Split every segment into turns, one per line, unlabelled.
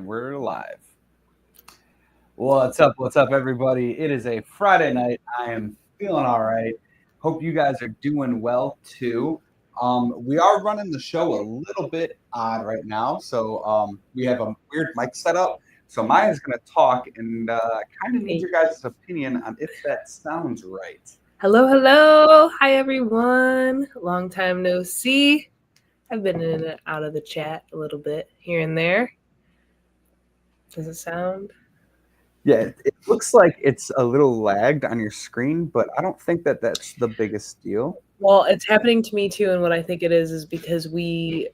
And we're live. What's up? What's up, everybody? It is a Friday night. I am feeling all right. Hope you guys are doing well too. We are running the show a little bit odd right now, so we have a weird mic setup. So Maya's going to talk and kind of need your guys' opinion on if that sounds right.
Hello, hello. Hi, everyone. Long time no see. I've been in and out of the chat a little bit here and there. Does it sound?
Yeah, it looks like it's a little lagged on your screen, but I don't think that that's the biggest deal.
Well, it's happening to me too, and what I think it is because we're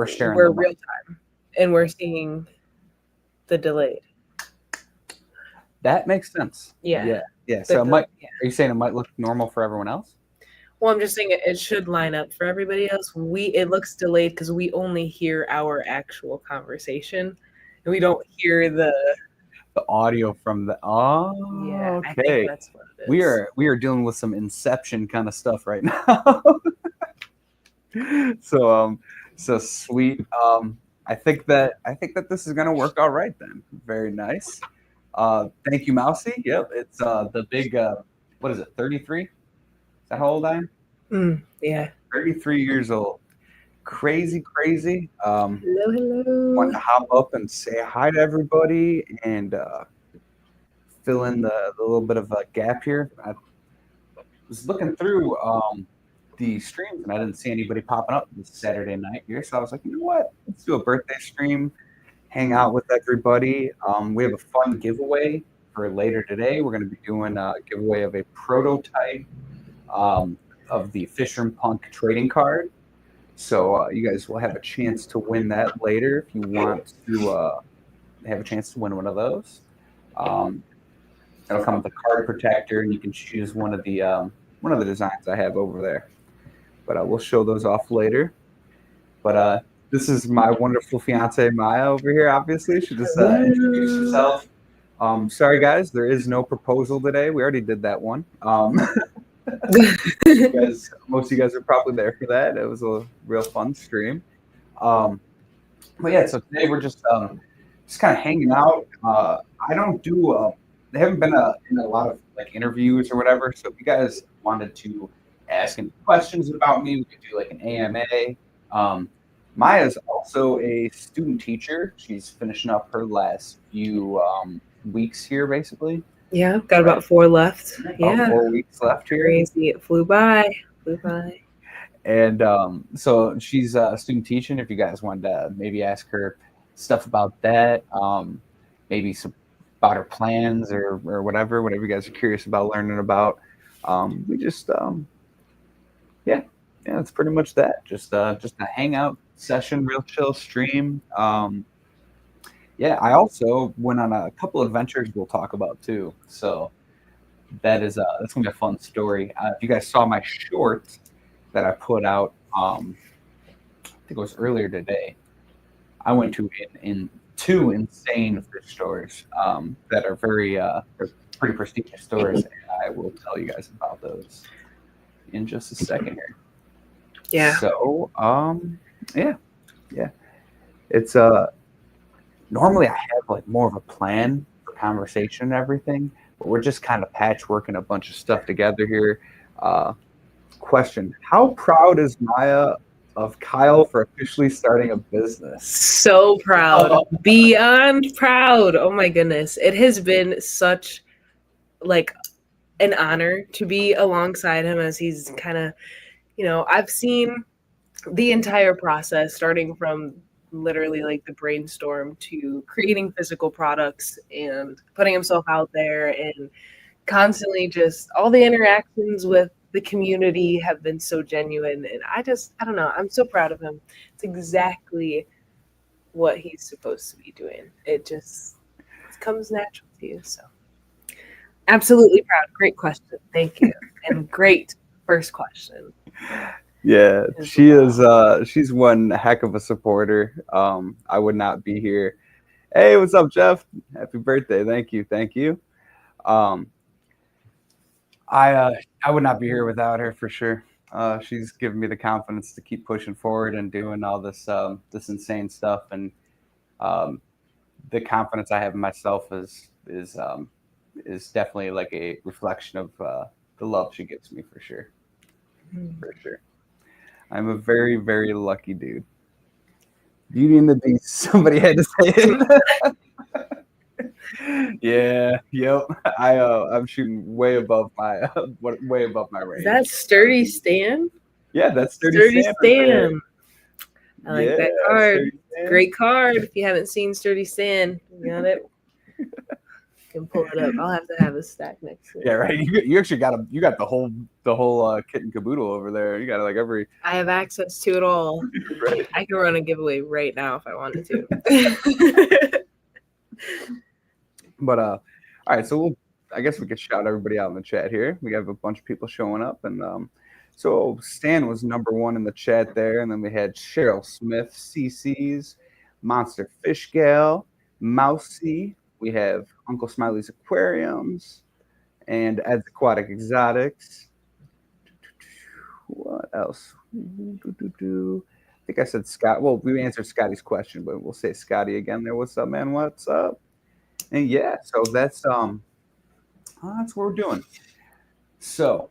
sharing
real time, and we're seeing the delayed.
That makes sense.
Yeah.
So are you saying it might look normal for everyone else?
Well, I'm just saying it should line up for everybody else. It looks delayed because we only hear our actual conversation, and we don't hear the
audio from the. Oh, yeah. Okay.
I think that's what it
is. We are dealing with some Inception kind of stuff right now. So sweet. I think that this is gonna work all right then. Very nice. Thank you, Mousy. Yep, it's the big. What is it? 33? Is that how old I am?
Yeah.
33 years old. Crazy.
Hello.
Wanted to hop up and say hi to everybody and fill in the little bit of a gap here. I was looking through the streams and I didn't see anybody popping up this Saturday night here, so I was like, you know what? Let's do a birthday stream, hang out with everybody. We have a fun giveaway for later today. We're going to be doing a giveaway of a prototype of the Fishroom Punk trading card. So you guys will have a chance to win that later if you want to have a chance to win one of those. It'll come with a card protector, and you can choose one of the designs I have over there. But we'll show those off later. But this is my wonderful fiance Maya over here. Obviously, she just introduced herself. Sorry guys, there is no proposal today. We already did that one. Most of you guys are probably there for that. It was a real fun stream. But yeah, so today we're just kind of hanging out. I don't do. They haven't been in a lot of like interviews or whatever. So if you guys wanted to ask any questions about me, we could do like an AMA. Maya's also a student teacher. She's finishing up her last few weeks here, basically.
Yeah, got about 4 left.
About 4 weeks left here.
Crazy. It flew by.
And so she's student teaching. If you guys wanted to maybe ask her stuff about that, maybe some about her plans or whatever you guys are curious about learning about, we just yeah, that's pretty much that. Just a hangout session, real chill stream. Yeah, I also went on a couple adventures we'll talk about too. So that's gonna be a fun story. If you guys saw my short that I put out, I think it was earlier today, I went to in 2 insane fish stores that are they're pretty prestigious stores, and I will tell you guys about those in just a second here.
Yeah.
So yeah. It's normally I have like more of a plan for conversation and everything, but we're just kind of patchworking a bunch of stuff together here. Question: how proud is Maya of Kyle for officially starting a business?
So proud. Beyond proud. Oh my goodness. It has been such like an honor to be alongside him as he's kind of, I've seen the entire process starting from literally like the brainstorm to creating physical products and putting himself out there, and constantly just all the interactions with the community have been so genuine, and I don't know, I'm so proud of him. It's exactly what he's supposed to be doing. It comes natural to you. So absolutely proud. Great question. Thank you. And great first question.
Yeah, she is. She's one heck of a supporter. I would not be here. Hey, what's up, Jeff? Happy birthday! Thank you. I would not be here without her for sure. She's given me the confidence to keep pushing forward and doing all this insane stuff, and the confidence I have in myself is definitely like a reflection of the love she gives me for sure. For sure. I'm a very, very lucky dude. Beauty and the Beast. Somebody had to say it. Yeah. Yep. I'm shooting way above my way above my range.
Is that Sturdy Stan?
Yeah, that's
Sturdy
Stan.
Stan. I like that card.
Stan.
Great card. If you haven't seen Sturdy Stan, you got it. You can pull it up. I'll have to have a stack next to it.
Yeah, right. You actually got the whole kit and caboodle over there. You got like every.
I have access to it all.
Right.
I can run a giveaway right now if I wanted to.
But all right. So I guess we could shout everybody out in the chat here. We have a bunch of people showing up, and so Stan was number one in the chat there, and then we had Cheryl Smith, CC's, Monster Fish Gal, Mousy. We have Uncle Smiley's Aquariums, and Ed's Aquatic Exotics. What else? I think I said Scott. Well, we answered Scotty's question, but we'll say Scotty again there. What's up, man? What's up? And yeah, so that's what we're doing. So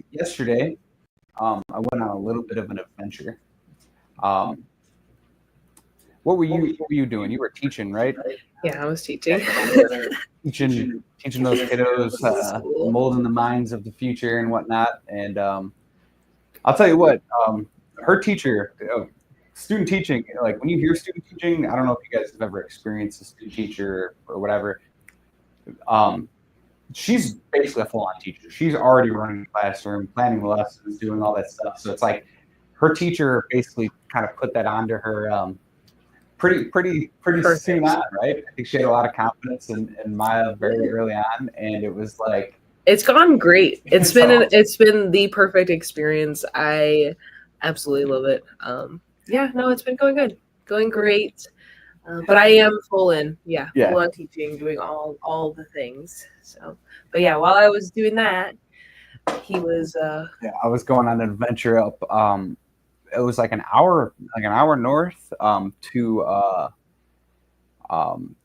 yesterday, I went on a little bit of an adventure. What were you doing? You were teaching, right?
Yeah, I was teaching.
teaching those kiddos, molding the minds of the future and whatnot. And I'll tell you what, her teacher, student teaching, like when you hear student teaching, I don't know if you guys have ever experienced a student teacher or whatever. She's basically a full-on teacher. She's already running the classroom, planning the lessons, doing all that stuff. So it's like her teacher basically kind of put that onto her pretty soon on, right? I think she had a lot of confidence in Maya very early on, and it was like
it's gone great. It's been the perfect experience. I absolutely love it. Yeah, no, it's been going good, going great. But I am full on teaching, doing all the things. So, but yeah, while I was doing that, he was.
I was going on an adventure up. It was like an hour north to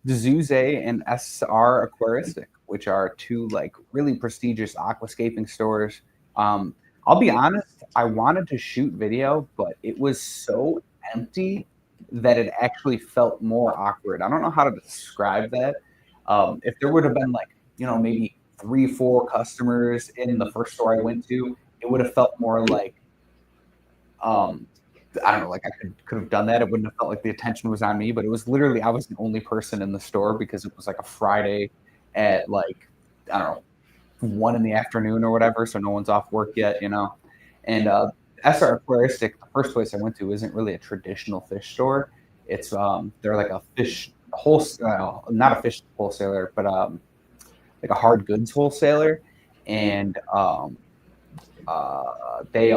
Zuze and SR Aquaristic, which are two like really prestigious aquascaping stores. I'll be honest, I wanted to shoot video, but it was so empty that it actually felt more awkward. I don't know how to describe that. If there would have been like, maybe 3-4 customers in the first store I went to, it would have felt more like, I don't know, like I could have done that. It wouldn't have felt like the attention was on me, but it was literally, I was the only person in the store because it was like a Friday at like, I don't know, 1 PM or whatever. So no one's off work yet, and, SR Aquaristic, the first place I went to, isn't really a traditional fish store. It's they're like a fish not a fish wholesaler, but like a hard goods wholesaler, and they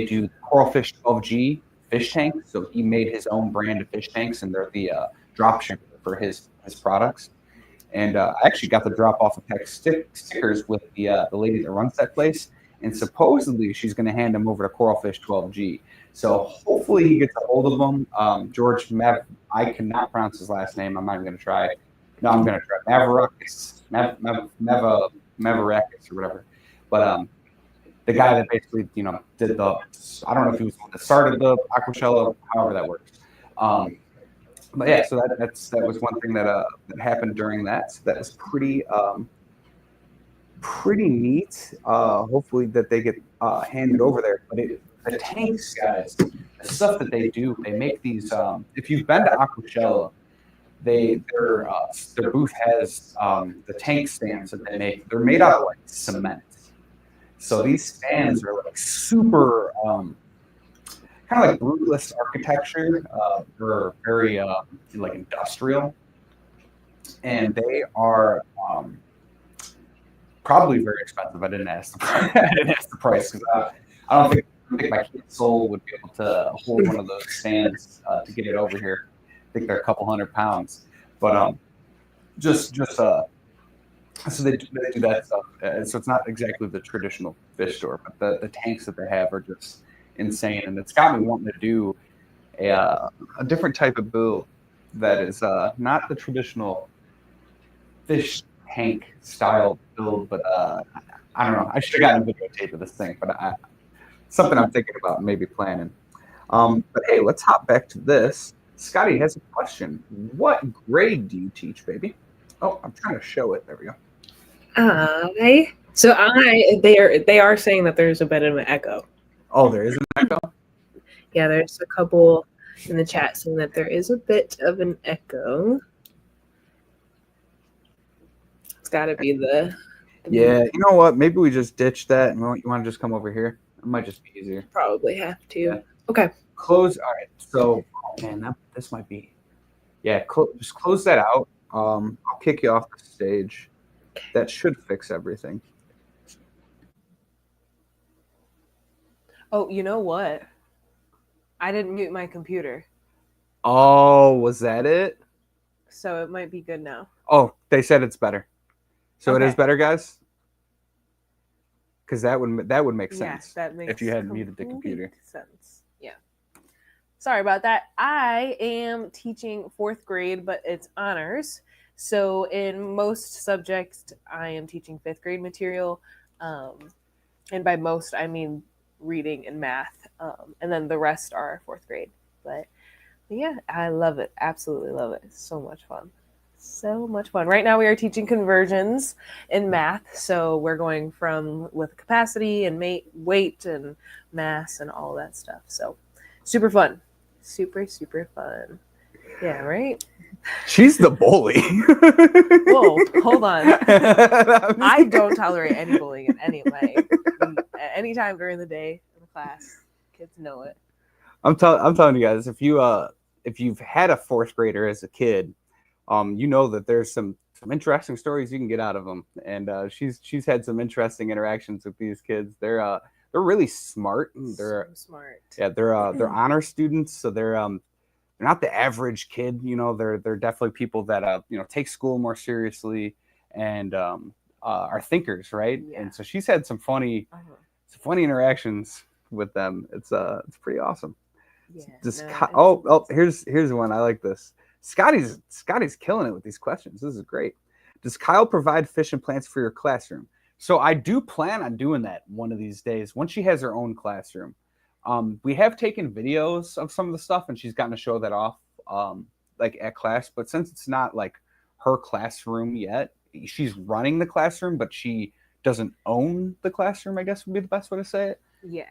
do Coral Fish 12G fish tanks. So he made his own brand of fish tanks, and they're the drop shipper for his products. And I actually got to drop off a pack of stickers with the lady that runs that place. And supposedly she's going to hand him over to Coral Fish 12G. So hopefully he gets a hold of them. George I cannot pronounce his last name. I'm not even going to try. No, I'm going to try. Mavarakis or whatever. But the guy that basically, did the, I don't know if he was the one that started the Aquashella, however that works. But yeah, so that was one thing that happened during that. So that was pretty neat. Hopefully that they get handed over there. But the tanks, guys, the stuff that they do, they make these. If you've been to Aquashella, their booth has the tank stands that they make. They're made out of like cement. So these stands are like super, kind of like brutalist architecture. They're very like industrial, and they are. Probably very expensive. I didn't ask the price because I don't think my kid's soul would be able to hold one of those stands to get it over here. I think they're a couple hundred pounds, but so they do that stuff. So it's not exactly the traditional fish store, but the tanks that they have are just insane, and it's got me wanting to do a different type of build. that is not the traditional fish tank style build, but I don't know. I should have gotten a videotape of this thing, but something I'm thinking about maybe planning. But hey, let's hop back to this. Scotty has a question. What grade do you teach, baby? Oh, I'm trying to show it. There we go.
They are saying that there's a bit of an echo.
Oh, there is an echo?
Yeah, there's a couple in the chat saying that there is a bit of an echo. It's got to be the
Yeah, you know what? Maybe we just ditch that and you want to just come over here? It might just be easier.
Probably have to.
Yeah.
Okay.
Close. All right. So, man, this might be. Yeah, just close that out. I'll kick you off the stage. That should fix everything.
Oh, you know what? I didn't mute my computer.
Oh, was that it?
So it might be good now.
Oh, they said it's better. So
Okay.
it is better, guys? Because that would make sense.
Yes, that makes
if you hadn't muted the computer.
Sense. Yeah. Sorry about that. I am teaching 4th grade, but it's honors. So in most subjects, I am teaching 5th grade material. And by most, I mean reading and math. And then the rest are 4th grade. But yeah, I love it. Absolutely love it. It's so much fun. So much fun. Right now we are teaching conversions in math. So we're going from with capacity and weight and mass and all that stuff. So super fun. Super, super fun. Yeah, right?
She's the bully.
Whoa, hold on. I don't tolerate any bullying in any way. At any time during the day in the class, kids know it.
I'm telling you guys, if you've had a 4th grader as a kid, you know that there's some interesting stories you can get out of them. And she's had some interesting interactions with these kids. They're really smart. They're
so smart.
Yeah, they're honor students, so they're not the average kid. You know, they're definitely people that take school more seriously and are thinkers, right?
Yeah.
And so she's had some funny interactions with them. It's pretty awesome. Yeah. Here's one. I like this. Scotty's killing it with these questions. This is great. Does Kyle provide fish and plants for your classroom? So I do plan on doing that one of these days once she has her own classroom. We have taken videos of some of the stuff and she's gotten to show that off like at class, but since it's not like her classroom yet, she's running the classroom, but she doesn't own the classroom, I guess would be the best way to say it.
Yeah.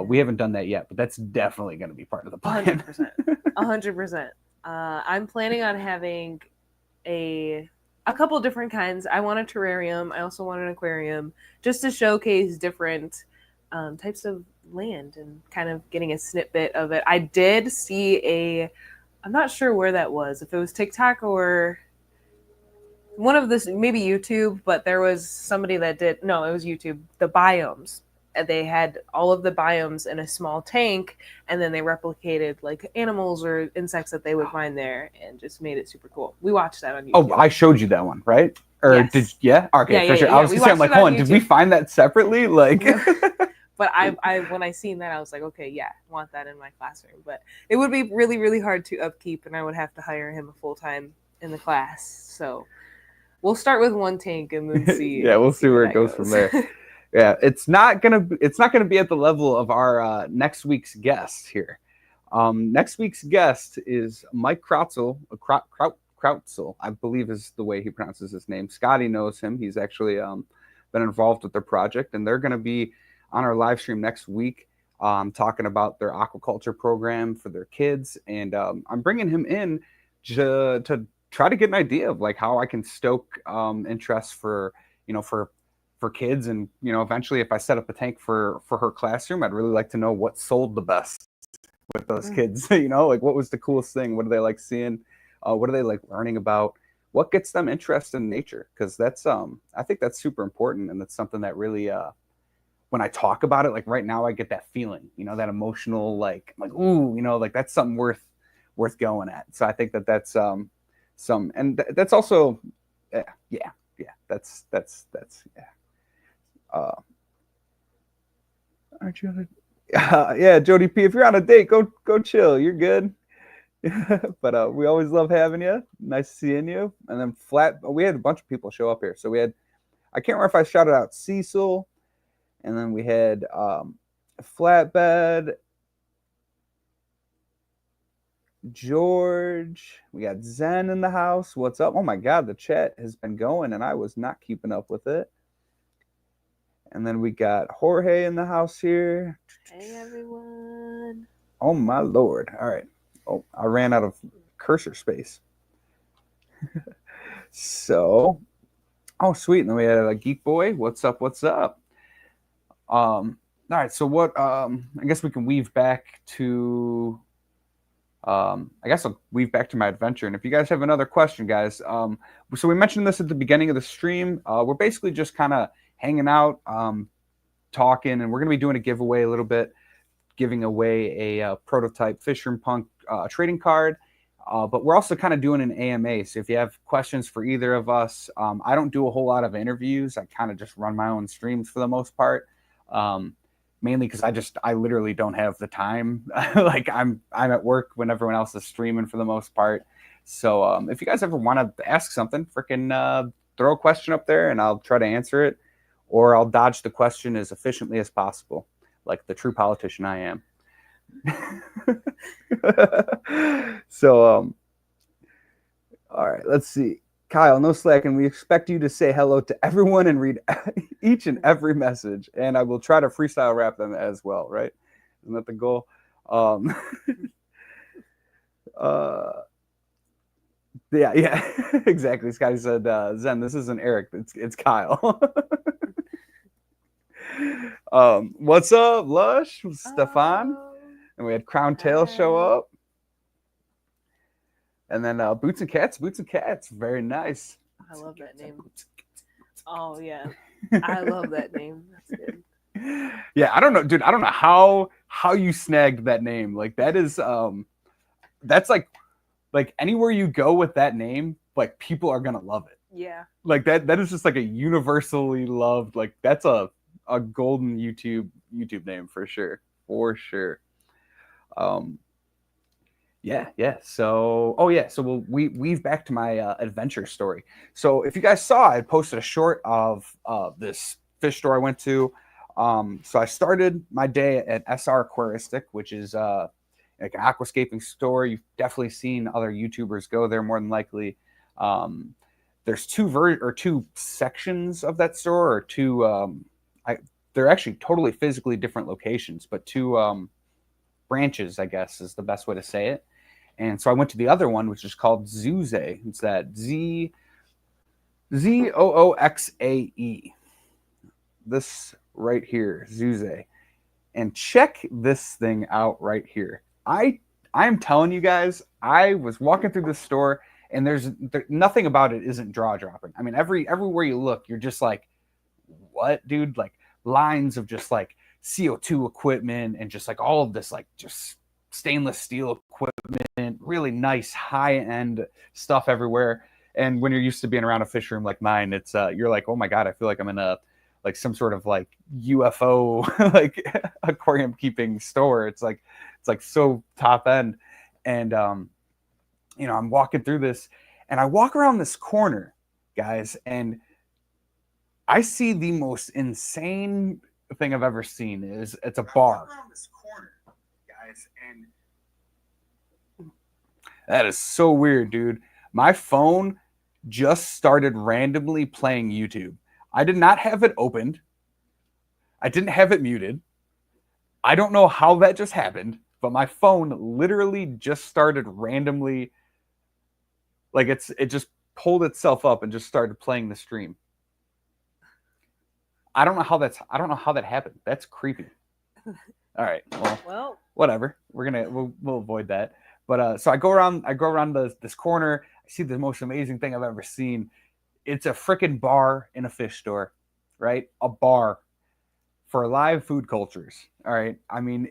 We haven't done that yet, but that's definitely going to be part of the plan.
100%. I'm planning on having a couple different kinds. I want a terrarium. I also want an aquarium, just to showcase different types of land and kind of getting a snippet of it. I did see I'm not sure where that was, if it was TikTok or one of this, maybe YouTube, but there was somebody that did, no, it was YouTube, the biomes. They had all of the biomes in a small tank, and then they replicated like animals or insects that they would find there and just made it super cool. We watched that on YouTube.
Oh, I showed you that one, right? Or
yes.
Yeah? Okay,
yeah,
for sure.
Yeah.
I was saying, like, hold on, did we find that separately? Like,
but I when I seen that, I was like, okay, yeah, I want that in my classroom. But it would be really, really hard to upkeep, and I would have to hire him full time in the class. So we'll start with one tank and then see.
Yeah, we'll see where it goes from there. Yeah, it's not gonna be at the level of our next week's guest here. Next week's guest is Mike Krautzel. Krautzel, I believe is the way he pronounces his name. Scotty knows him. He's actually been involved with their project, and they're going to be on our live stream next week talking about their aquaculture program for their kids. And I'm bringing him in to try to get an idea of like how I can stoke interest for kids. And eventually if I set up a tank for her classroom, I'd really like to know what sold the best with those kids. Like what was the coolest thing? What do they like seeing? What do they like learning about? What gets them interested in nature? Because that's I think that's super important, and that's something that really when I talk about it, like right now I get that feeling, that emotional like ooh, like that's something worth going at. So I think that's that's also yeah that's yeah. Aren't you on a yeah, Jody P, if you're on a date, go chill, you're good. But we always love having you. Nice seeing you. And then we had a bunch of people show up here. So we had, I can't remember if I shouted out Cecil, and then we had Flatbed, George. We got Zen in the house. What's up? Oh my God, the chat has been going, and I was not keeping up with it. And then we got Jorge in the house here.
Hey, everyone.
Oh my Lord. All right. Oh, I ran out of cursor space. So, oh, sweet. And then we had a Geek Boy. What's up? What's up? All right. So what, I guess we can weave back to, I guess I'll weave back to my adventure. And if you guys have another question, guys, so we mentioned this at the beginning of the stream. We're basically just kind of hanging out, talking, and we're going to be doing a giveaway a little bit, giving away a prototype Fishroom Punk trading card. But we're also kind of doing an AMA. So if you have questions for either of us, I don't do a whole lot of interviews. I kind of just run my own streams for the most part. Mainly because I literally don't have the time. Like I'm at work when everyone else is streaming for the most part. So if you guys ever want to ask something, freaking throw a question up there and I'll try to answer it, or I'll dodge the question as efficiently as possible, like the true politician I am. So all right, let's see. Kyle, no slacking. We expect you to say hello to everyone and read each and every message, and I will try to freestyle rap them as well, right? Isn't that the goal? Yeah, exactly. Scotty said, Zen, this isn't Eric, it's Kyle. What's up, Lush? Stefan? And we had Crown Tail show up. And then Boots and Cats, very nice.
I love that name. Oh yeah, I love that name. That's good.
Yeah, I don't know, dude. I don't know how you snagged that name. Like that is that's like anywhere you go with that name, like people are gonna love it.
Yeah. Like
that is just like a universally loved. Like that's a golden YouTube name for sure, Yeah. So, so we'll weave back to my adventure story. So, if you guys saw, I posted a short of this fish store I went to. So I started my day at SR Aquaristic, which is like an aquascaping store. You've definitely seen other YouTubers go there more than likely. There's two sections of that store, or two. They're actually totally physically different locations, but two branches, I guess, is the best way to say it. And so I went to the other one, which is called Zooxae. It's that Zooxae. This right here, Zooxae. And check this thing out right here. I'm telling you guys, I was walking through this store, and there's nothing about it isn't jaw dropping. I mean, everywhere you look, you're just like, what, dude? Like lines of just like CO2 equipment and just like all of this like just stainless steel equipment, really nice high-end stuff everywhere. And when you're used to being around a fish room like mine, it's you're like, oh my God, I feel like I'm in a like some sort of like UFO like aquarium keeping store. It's like so top end. And I'm walking through this, and I walk around this corner, guys, and I see the most insane thing I've ever seen. It's a bar. Around this corner, guys, and that is so weird, dude. My phone just started randomly playing YouTube. I did not have it opened. I didn't have it muted. I don't know how that just happened, but my phone literally just started randomly, like it just pulled itself up and just started playing the stream. I don't know how that happened. That's creepy. All right. Well, whatever. We'll avoid that. But so I go around this corner. I see the most amazing thing I've ever seen. It's a freaking bar in a fish store, right? A bar for live food cultures. All right. I mean,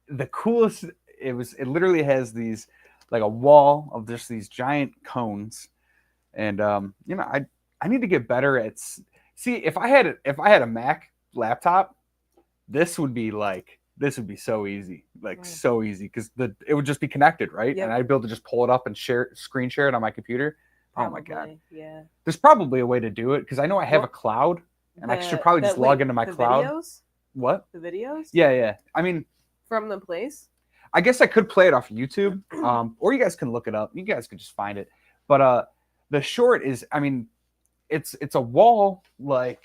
the coolest. It literally has these like a wall of just these giant cones, and I need to get better at. See, if I had a Mac laptop, this would be like this would be so easy, like
Right.
so easy, because it would just be connected, right?
Yep.
And I'd be able to just pull it up and screen share it on my computer.
Probably,
Oh my god,
yeah.
there's probably a way to do it because I know I have a cloud, and I should probably just log into my cloud.
Videos?
What?
The videos?
Yeah. I mean,
from the place.
I guess I could play it off YouTube, or you guys can look it up. You guys could just find it. But the short is, I mean, it's a wall like,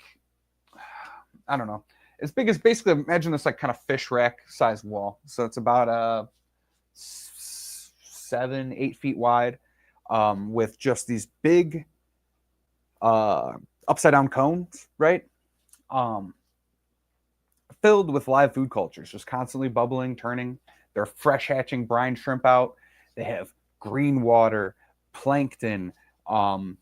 I don't know, as big as, basically imagine this like kind of fish rack size wall. So it's about 7-8 feet wide, with just these big upside down cones, right? Filled with live food cultures, just constantly bubbling, turning. They're fresh hatching brine shrimp out. They have green water, plankton, all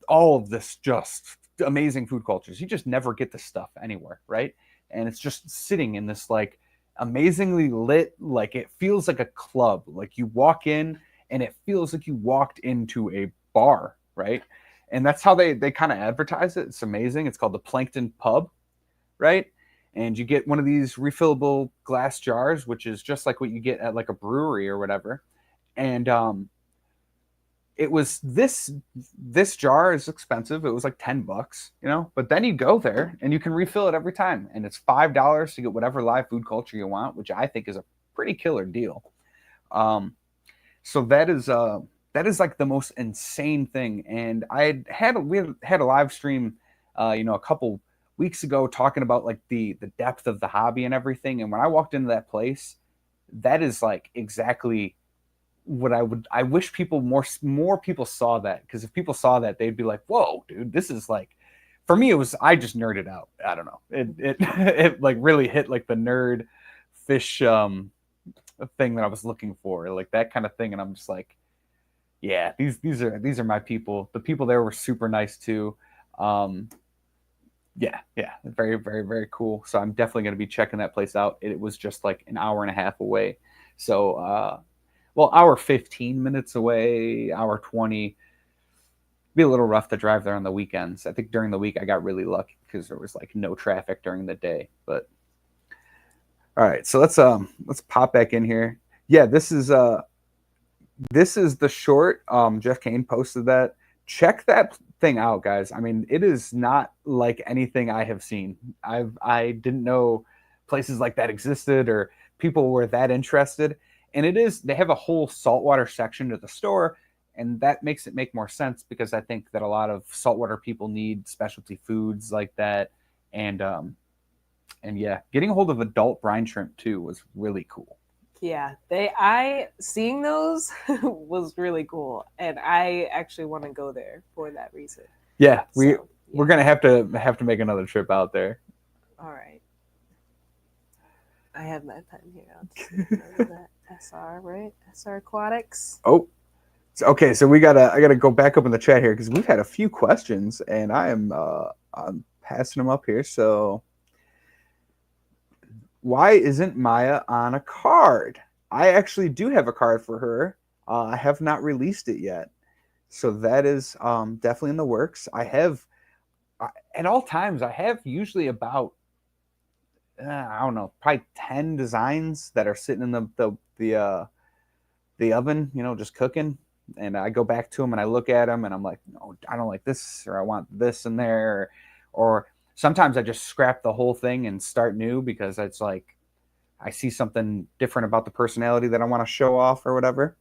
of this just amazing food cultures. You just never get this stuff anywhere, right? And it's just sitting in this like amazingly lit, like it feels like a club. Like you walk in and it feels like you walked into a bar, right? And that's how they kind of advertise it. It's amazing. It's called the Plankton Pub, right? And you get one of these refillable glass jars, which is just like what you get at like a brewery or whatever. And it was this jar is expensive. It was like $10, you know. But then you go there and you can refill it every time, and it's $5 to get whatever live food culture you want, which I think is a pretty killer deal. So that is like the most insane thing. And we had a live stream, a couple weeks ago talking about like the depth of the hobby and everything. And when I walked into that place, that is like exactly what I wish more people saw that, because if people saw that, they'd be like, whoa, dude, this is like, for me, I just nerded out. I don't know. It like really hit like the nerd fish thing that I was looking for, like that kind of thing. And I'm just like, yeah, these are my people. The people there were super nice too. Yeah, very, very, very cool. So I'm definitely going to be checking that place out. It was just like an hour and a half away. So, hour 15 minutes away, hour 20. Be a little rough to drive there on the weekends. I think during the week I got really lucky because there was like no traffic during the day. But all right, so let's pop back in here. Yeah, this is the short. Jeff Kane posted that. Check that thing out, guys. I mean, it is not like anything I have seen. I didn't know places like that existed or people were that interested. And they have a whole saltwater section to the store, and that makes it make more sense because I think that a lot of saltwater people need specialty foods like that. And yeah, getting a hold of adult brine shrimp too was really cool.
Yeah, seeing those was really cool, and I actually want to go there for that reason.
Yeah, we're gonna have to make another trip out there.
All right, I have my pen here. That SR, right? SR Aquatics.
Oh, okay. So I gotta go back up in the chat here because we've had a few questions, and I'm passing them up here. So, why isn't Maya on a card? I actually do have a card for her. I have not released it yet, so that is definitely in the works. I have at all times. I have usually about I don't know, probably 10 designs that are sitting in the oven, just cooking. And I go back to them and I look at them and I'm like, no, I don't like this, or I want this in there. Or sometimes I just scrap the whole thing and start new because it's like I see something different about the personality that I want to show off or whatever.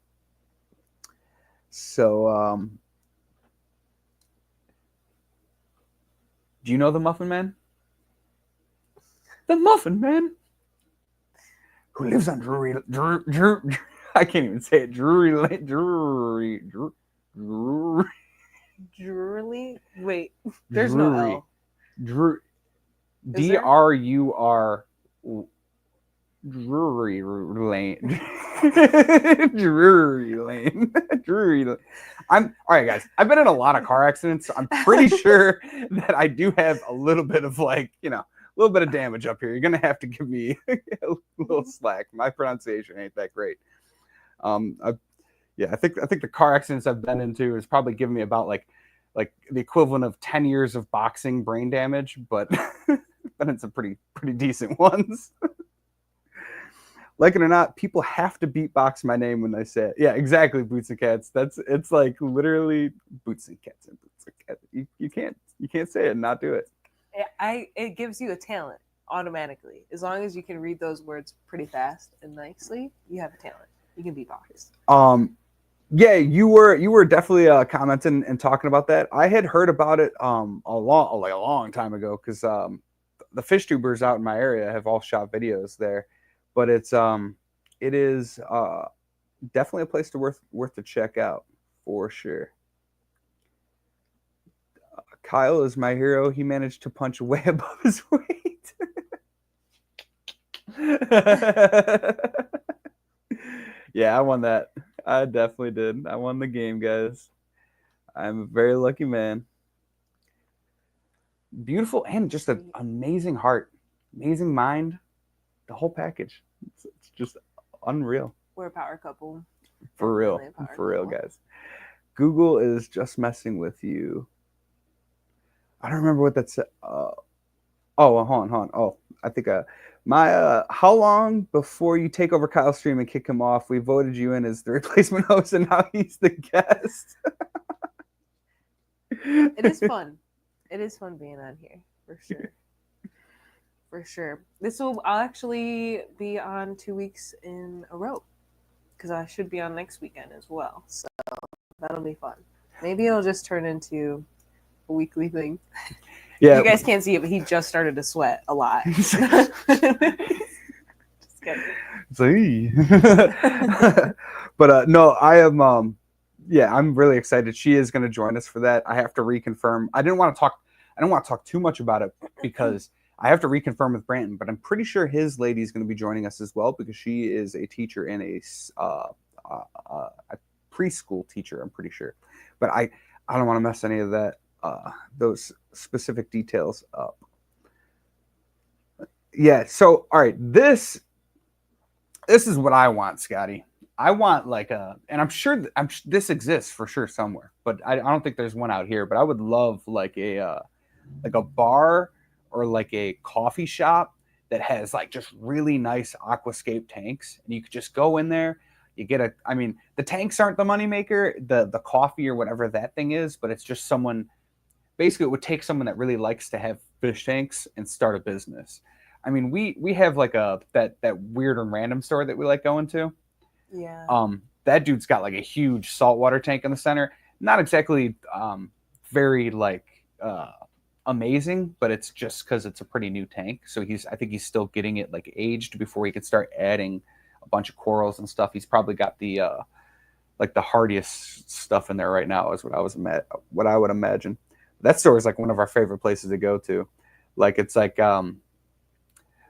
So, do you know the Muffin Man? The Muffin Man, who lives on Drury. I can't even say it. Drury.
Wait, there's no L.
DRUR. Drury Lane. Drury Lane. Drury Lane. All right, guys. I've been in a lot of car accidents. So I'm pretty sure that I do have a little bit of a little bit of damage up here. You're gonna have to give me a little slack. My pronunciation ain't that great. I think the car accidents I've been into is probably giving me about like the equivalent of 10 years of boxing brain damage, but been in some pretty decent ones. like it or not, people have to beatbox my name when they say it. Yeah, exactly. Boots and Cats. It's like literally Boots and Cats and Boots and Cats. You can't say it and not do it.
It gives you a talent automatically. As long as you can read those words pretty fast and nicely, you have a talent. You can beatbox.
Yeah, you were definitely commenting and talking about that. I had heard about it a long time ago because the fish tubers out in my area have all shot videos there, but it is definitely a place to worth to check out for sure. Kyle is my hero. He managed to punch way above his weight. Yeah, I won that. I definitely did. I won the game, guys. I'm a very lucky man. Beautiful and just an amazing heart, amazing mind, the whole package. It's just unreal.
We're a power couple.
For real. For real, guys. Google is just messing with you. I don't remember what that said. Hold on. Oh, I think how long before you take over Kyle's stream and kick him off? We voted you in as the replacement host, and now he's the guest.
It is fun. It is fun being on here, for sure. For sure. I'll actually be on 2 weeks in a row because I should be on next weekend as well. So that'll be fun. Maybe it'll just turn into a weekly thing. Yeah. You guys can't see it, but he just started to sweat a lot. Just
kidding. But no, I am. Yeah, I'm really excited. She is going to join us for that. I have to reconfirm. I don't want to talk too much about it because I have to reconfirm with Branton. But I'm pretty sure his lady is going to be joining us as well because she is a teacher and a preschool teacher. I'm pretty sure. But I don't want to mess any of that. Those specific details up. Yeah, so all right, this is what I want, Scotty. I want like and I'm sure this exists for sure somewhere, but I don't think there's one out here. But I would love like a bar or like a coffee shop that has like just really nice aquascape tanks, and you could just go in there. You get the tanks aren't the moneymaker, the coffee or whatever that thing is, but it's just someone. Basically, it would take someone that really likes to have fish tanks and start a business. I mean, we have like that weird and random store that we like going to.
Yeah.
That dude's got like a huge saltwater tank in the center. Not exactly very like amazing, but it's just because it's a pretty new tank. So I think he's still getting it like aged before he could start adding a bunch of corals and stuff. He's probably got the like the hardiest stuff in there right now is what I would imagine. That store is like one of our favorite places to go to. Like it's like what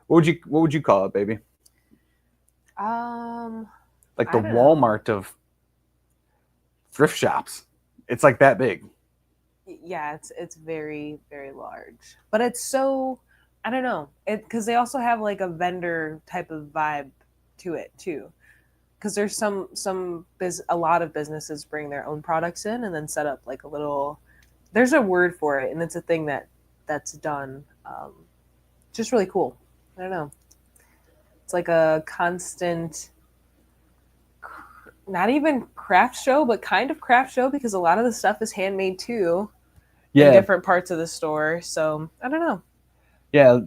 would you call it, baby? Like the Walmart of thrift shops. It's like that big.
Yeah, it's very, very large. But it's so, I don't know. Because they also have like a vendor type of vibe to it too. Because there's a lot of businesses bring their own products in and then set up like a little, there's a word for it, and it's a thing that's done. Just really cool. I don't know. It's like a constant, not even craft show, but kind of craft show because a lot of the stuff is handmade too. Yeah. In different parts of the store. So I don't know.
Yeah.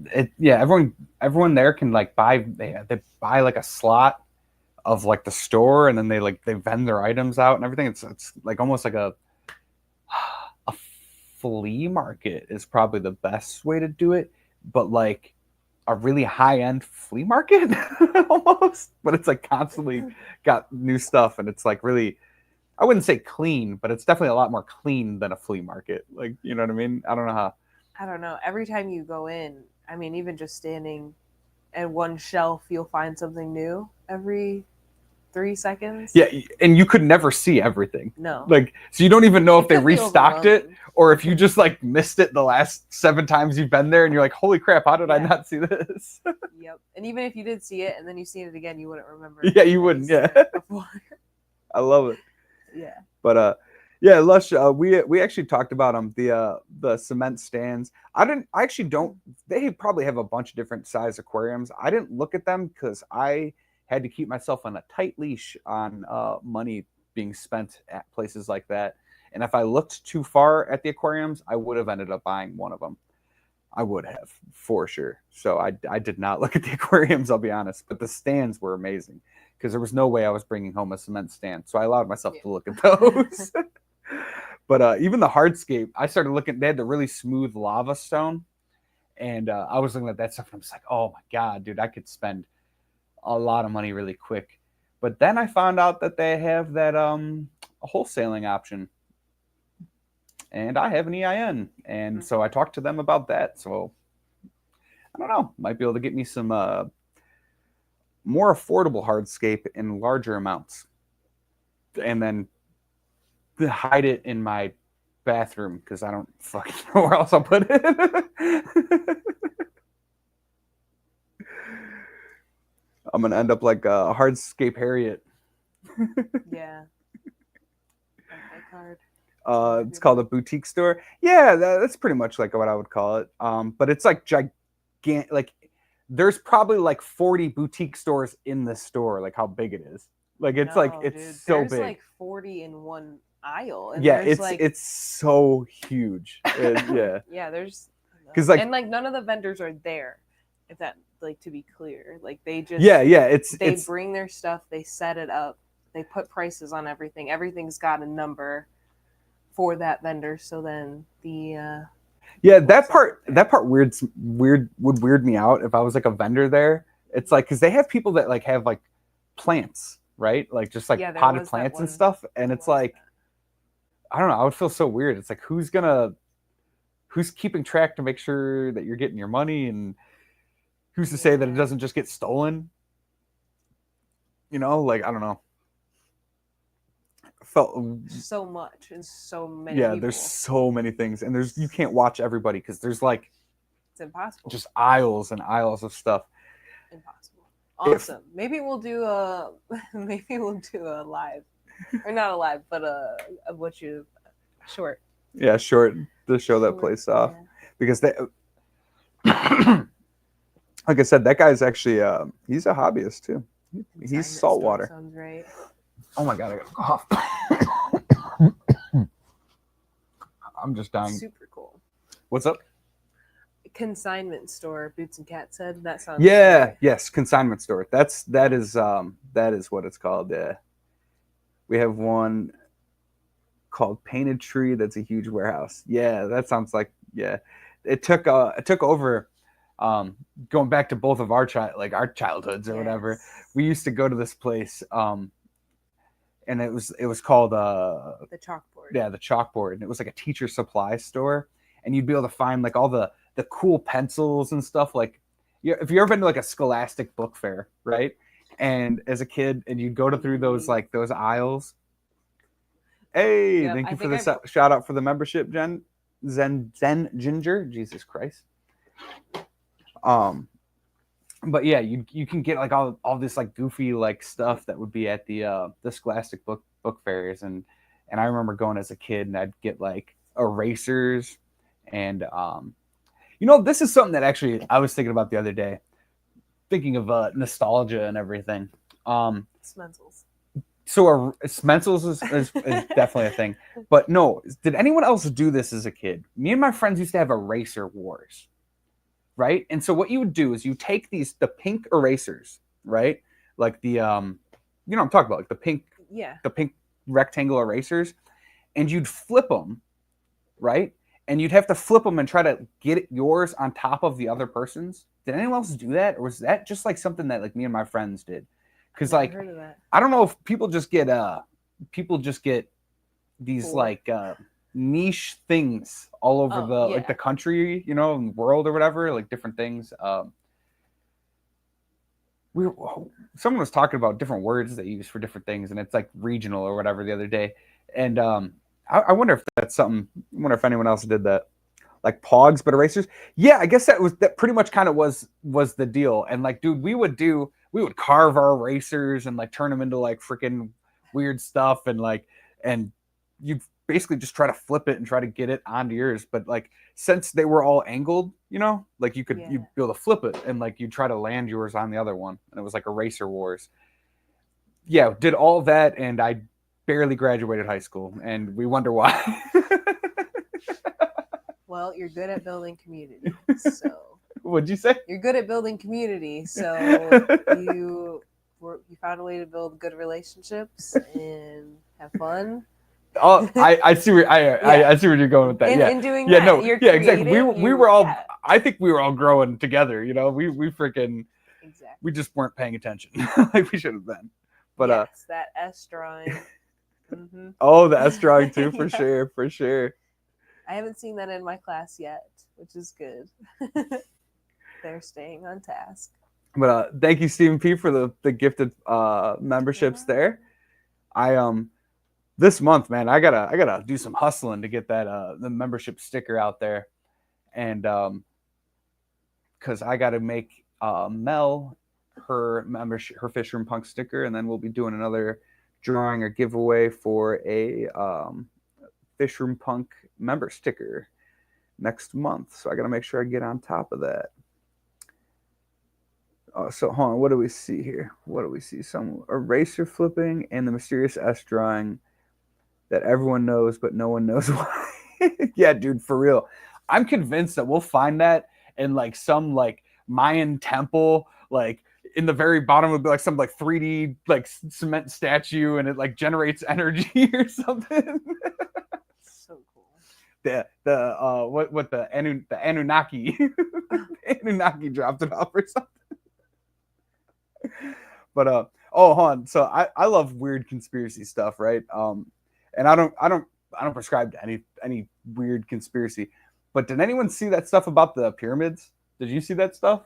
Everyone there can like they buy like a slot of like the store, and then they vend their items out and everything. It's like almost like a flea market is probably the best way to do it, but like a really high-end flea market almost, but it's like constantly got new stuff, and it's like really, I wouldn't say clean, but it's definitely a lot more clean than a flea market. Like, you know what I mean? I don't know how.
I don't know. Every time you go in, I mean, even just standing at one shelf, you'll find something new every 3 seconds.
Yeah, and you could never see everything.
No.
Like, so you don't even know if they restocked it or if you just like missed it the last 7 times you've been there and you're like, holy crap, how did I not see this?
Yep. And even if you did see it and then you seen it again, you wouldn't remember.
Yeah, you wouldn't. Yeah. I love it.
Yeah.
But yeah, Lush, we actually talked about the cement stands. They probably have a bunch of different size aquariums. I didn't look at them because I had to keep myself on a tight leash on money being spent at places like that. And if I looked too far at the aquariums, I would have ended up buying one of them. I would have, for sure. So I did not look at the aquariums, I'll be honest. But the stands were amazing because there was no way I was bringing home a cement stand. So I allowed myself to look at those. But even the hardscape, I started looking. They had the really smooth lava stone. And I was looking at that stuff and I was like, oh my God, dude, I could spend a lot of money really quick. But then I found out that they have that wholesaling option. And I have an EIN. And so I talked to them about that. So I don't know, might be able to get me some more affordable hardscape in larger amounts. And then hide it in my bathroom because I don't fucking know where else I'll put it. I'm gonna end up like a hardscape Harriet.
Yeah. Card.
It's called a boutique store. Yeah, that's pretty much like what I would call it. But it's like gigantic. Like there's probably like 40 boutique stores in the store. Like how big it is. Like it's
dude,
so
there's
big.
Like 40 in one aisle. And
yeah,
it's
like, it's so huge. Yeah.
Yeah, there's
because like
and like none of the vendors are there. If that like to be clear, like they just they bring their stuff, they set it up, they put prices on everything. Everything's got a number for that vendor. So then the
that part would weird me out if I was like a vendor there. It's like because they have people that like have like plants, right? Like just like potted plants and stuff, and it's like I don't know. I would feel so weird. It's like who's keeping track to make sure that you're getting your money, and who's to say that it doesn't just get stolen? You know, like I don't know. Felt
so much and so many
people.
There's
so many things, and you can't watch everybody because there's like
it's impossible.
Just aisles and aisles of stuff.
Impossible. Awesome. Maybe we'll do a live, or not a live, but short.
Yeah, short. The show that place off because they, like I said, that guy's actually he's a hobbyist too. He's saltwater.
Sounds right.
Oh my God, I got a cough. I'm just dying.
Super cool.
What's up?
Consignment store, Boots and Cat said. That sounds
great. Yes, consignment store. That is what it's called. Yeah. We have one called Painted Tree that's a huge warehouse. Yeah, that sounds like It took over going back to both of our childhoods or whatever. We used to go to this place and it was called
the Chalkboard.
Yeah, the Chalkboard. And it was like a teacher supply store, and you'd be able to find like all the cool pencils and stuff. Like if you ever been to like a Scholastic book fair, right? And as a kid, and you'd go through those aisles. Hey, thank you for the shout out for the membership, Zen Ginger. Jesus Christ. But yeah, you can get like all this like goofy like stuff that would be at the Scholastic book fairs, and I remember going as a kid and I'd get like erasers and this is something that actually I was thinking about the other day, thinking of nostalgia and everything.
Smencils.
So Smencils is definitely a thing, but no, did anyone else do this as a kid? Me and my friends used to have eraser wars. Right. And so what you would do is you take the pink erasers, right? Like the, I'm talking about like the pink rectangle erasers, and you'd flip them, right? And you'd have to flip them and try to get yours on top of the other person's. Did anyone else do that? Or was that just like something that like me and my friends did? Because like, I don't know if people just get these like, niche things all over like the country, and the world or whatever, like different things. Someone was talking about different words they use for different things, and it's like regional or whatever the other day. And I wonder if that's something. I wonder if anyone else did that, like pogs but erasers. Yeah, I guess that pretty much kind of was the deal. And like, dude, we would carve our erasers and like turn them into like freaking weird stuff, and like, and you'd basically just try to flip it and try to get it onto yours. But like since they were all angled, you know, like you'd be able to flip it and like you try to land yours on the other one, and it was like Eraser Wars. Yeah, did all that, and I barely graduated high school, and we wonder why.
Well, you're good at building community, so.
What'd you say?
You're good at building community, so you found a way to build good relationships and have fun.
Oh, I see where I see where you're going with that.
In doing that, you're creative,
exactly. We were all. Yeah. I think we were all growing together. You know, we freaking.
Exactly.
We just weren't paying attention like we should have been. But
yes, that S drawing. Mm-hmm.
Oh, the S drawing too, for sure, for sure.
I haven't seen that in my class yet, which is good. They're staying on task.
But thank you, Stephen P, for the gifted memberships there. I this month, man, I gotta do some hustling to get that the membership sticker out there, and because I gotta make Mel her membership, her Fishroom Punk sticker, and then we'll be doing another drawing or giveaway for a Fishroom Punk member sticker next month. So I gotta make sure I get on top of that. So hold on, what do we see here? What do we see? Some eraser flipping and the mysterious S drawing that everyone knows, but no one knows why. Yeah, dude, for real. I'm convinced that we'll find that in like some like Mayan temple, like in the very bottom would be like some like 3D like cement statue, and it like generates energy or something.
So cool.
The Anunnaki Anunnaki dropped it off or something. But oh, hold on. So I love weird conspiracy stuff, right? And I don't prescribe to any weird conspiracy. But did anyone see that stuff about the pyramids? Did you see that stuff?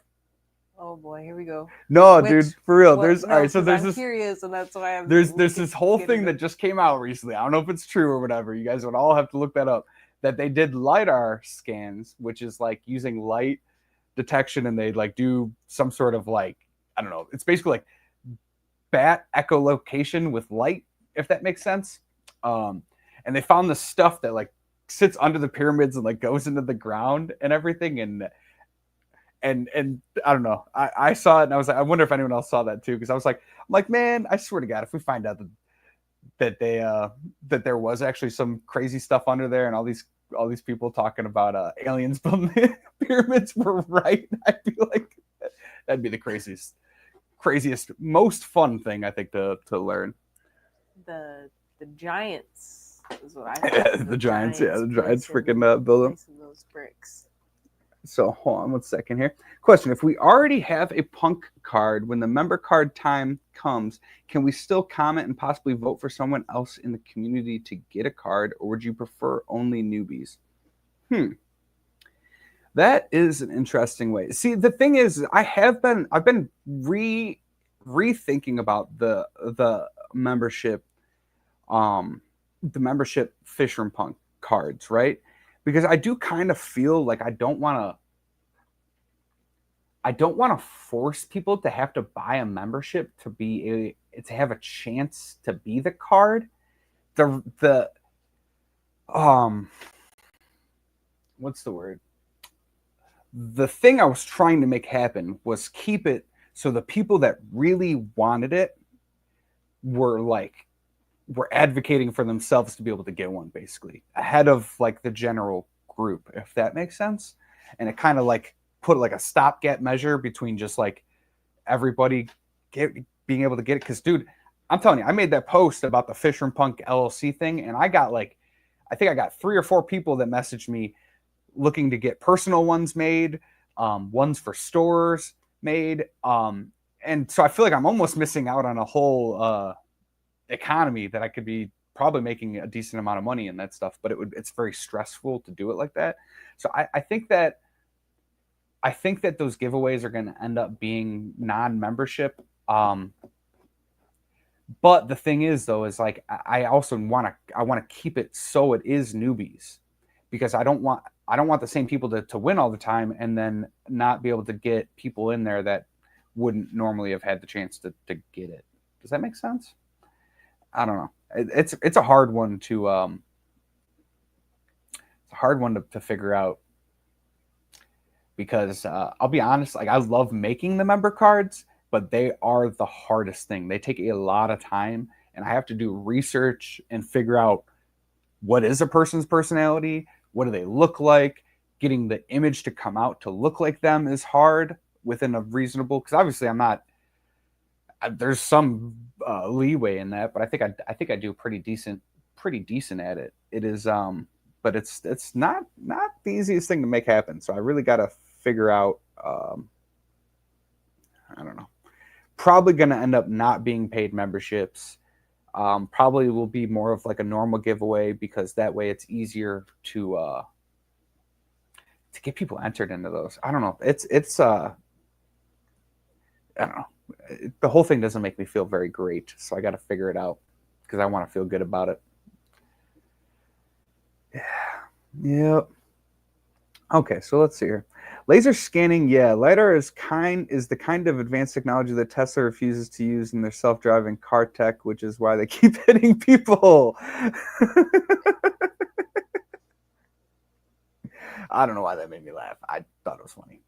Oh boy, here we go.
No, dude, for real. All right. So
I'm curious, and that's why
there's this whole thing that just came out recently. I don't know if it's true or whatever. You guys would all have to look that up. That they did LiDAR scans, which is like using light detection, and they like do some sort of like, I don't know. It's basically like bat echolocation with light, if that makes sense. And they found the stuff that like sits under the pyramids and like goes into the ground and everything. And I don't know. I saw it and I was like, I wonder if anyone else saw that too. Because I'm like, man, I swear to God, if we find out that there was actually some crazy stuff under there, and all these people talking about aliens building the pyramids were right, I feel like that'd be the craziest, most fun thing I think to learn.
The giants is what I think.
The giants freaking build them.
Those bricks.
So hold on one second here. Question: if we already have a punk card, when the member card time comes, can we still comment and possibly vote for someone else in the community to get a card, or would you prefer only newbies? That is an interesting way. See, the thing is, I've been rethinking about the membership, Fishroom Punk cards, right? Because I do kind of feel like I don't want to force people to have to buy a membership to have a chance to be the card. What's the word? The thing I was trying to make happen was keep it so the people that really wanted it were advocating for themselves to be able to get one, basically ahead of like the general group, if that makes sense. And it kind of like put like a stopgap measure between just like everybody being able to get it. Because dude, I'm telling you, I made that post about the Fishroom Punk LLC thing, and I think I got 3 or 4 people that messaged me looking to get personal ones made, ones for stores made, and so I feel like I'm almost missing out on a whole economy that I could be probably making a decent amount of money in that stuff, but it's very stressful to do it like that. So I think that those giveaways are going to end up being non-membership. But the thing is, though, is like I also want to keep it so it is newbies, because I don't want the same people to win all the time and then not be able to get people in there that wouldn't normally have had the chance to get it. Does that make sense? I don't know. It's a hard one to hard one to figure out because I'll be honest, like I love making the member cards, but they are the hardest thing. They take a lot of time, and I have to do research and figure out what is a person's personality, what do they look like. Getting the image to come out to look like them is hard within a reasonable, because obviously I'm not. There's some leeway in that, but I think I do pretty decent at it. It is but it's not the easiest thing to make happen. So I really got to figure out. I don't know. Probably going to end up not being paid memberships. Probably will be more of like a normal giveaway because that way it's easier to get people entered into those. I don't know. It's I don't know. The whole thing doesn't make me feel very great, so I got to figure it out because I want to feel good about it. Yep. Okay, so let's see here. Laser scanning, yeah. LiDAR is the kind of advanced technology that Tesla refuses to use in their self-driving car tech, which is why they keep hitting people. I don't know why that made me laugh. I thought it was funny.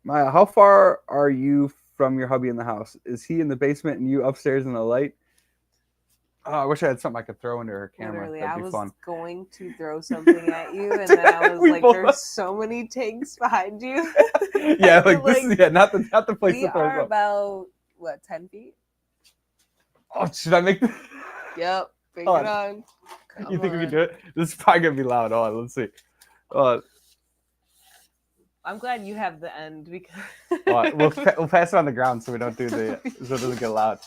Maya, how far are you from your hubby in the house? Is he in the basement and you upstairs in the light? Oh, I wish I had something I could throw into her camera.
Literally,
That'd
I
be
was
fun.
going to throw something at you, and then I was like, "There's so many tanks behind you."
Yeah, like this is not the place
we
to throw
are
stuff.
about what 10 feet?
Oh, should I make?
Yep, bring it on.
You think we can do it? This is probably gonna be loud. Oh, let's see.
I'm glad you have the end because
we'll pass it on the ground so we don't do so it doesn't get loud.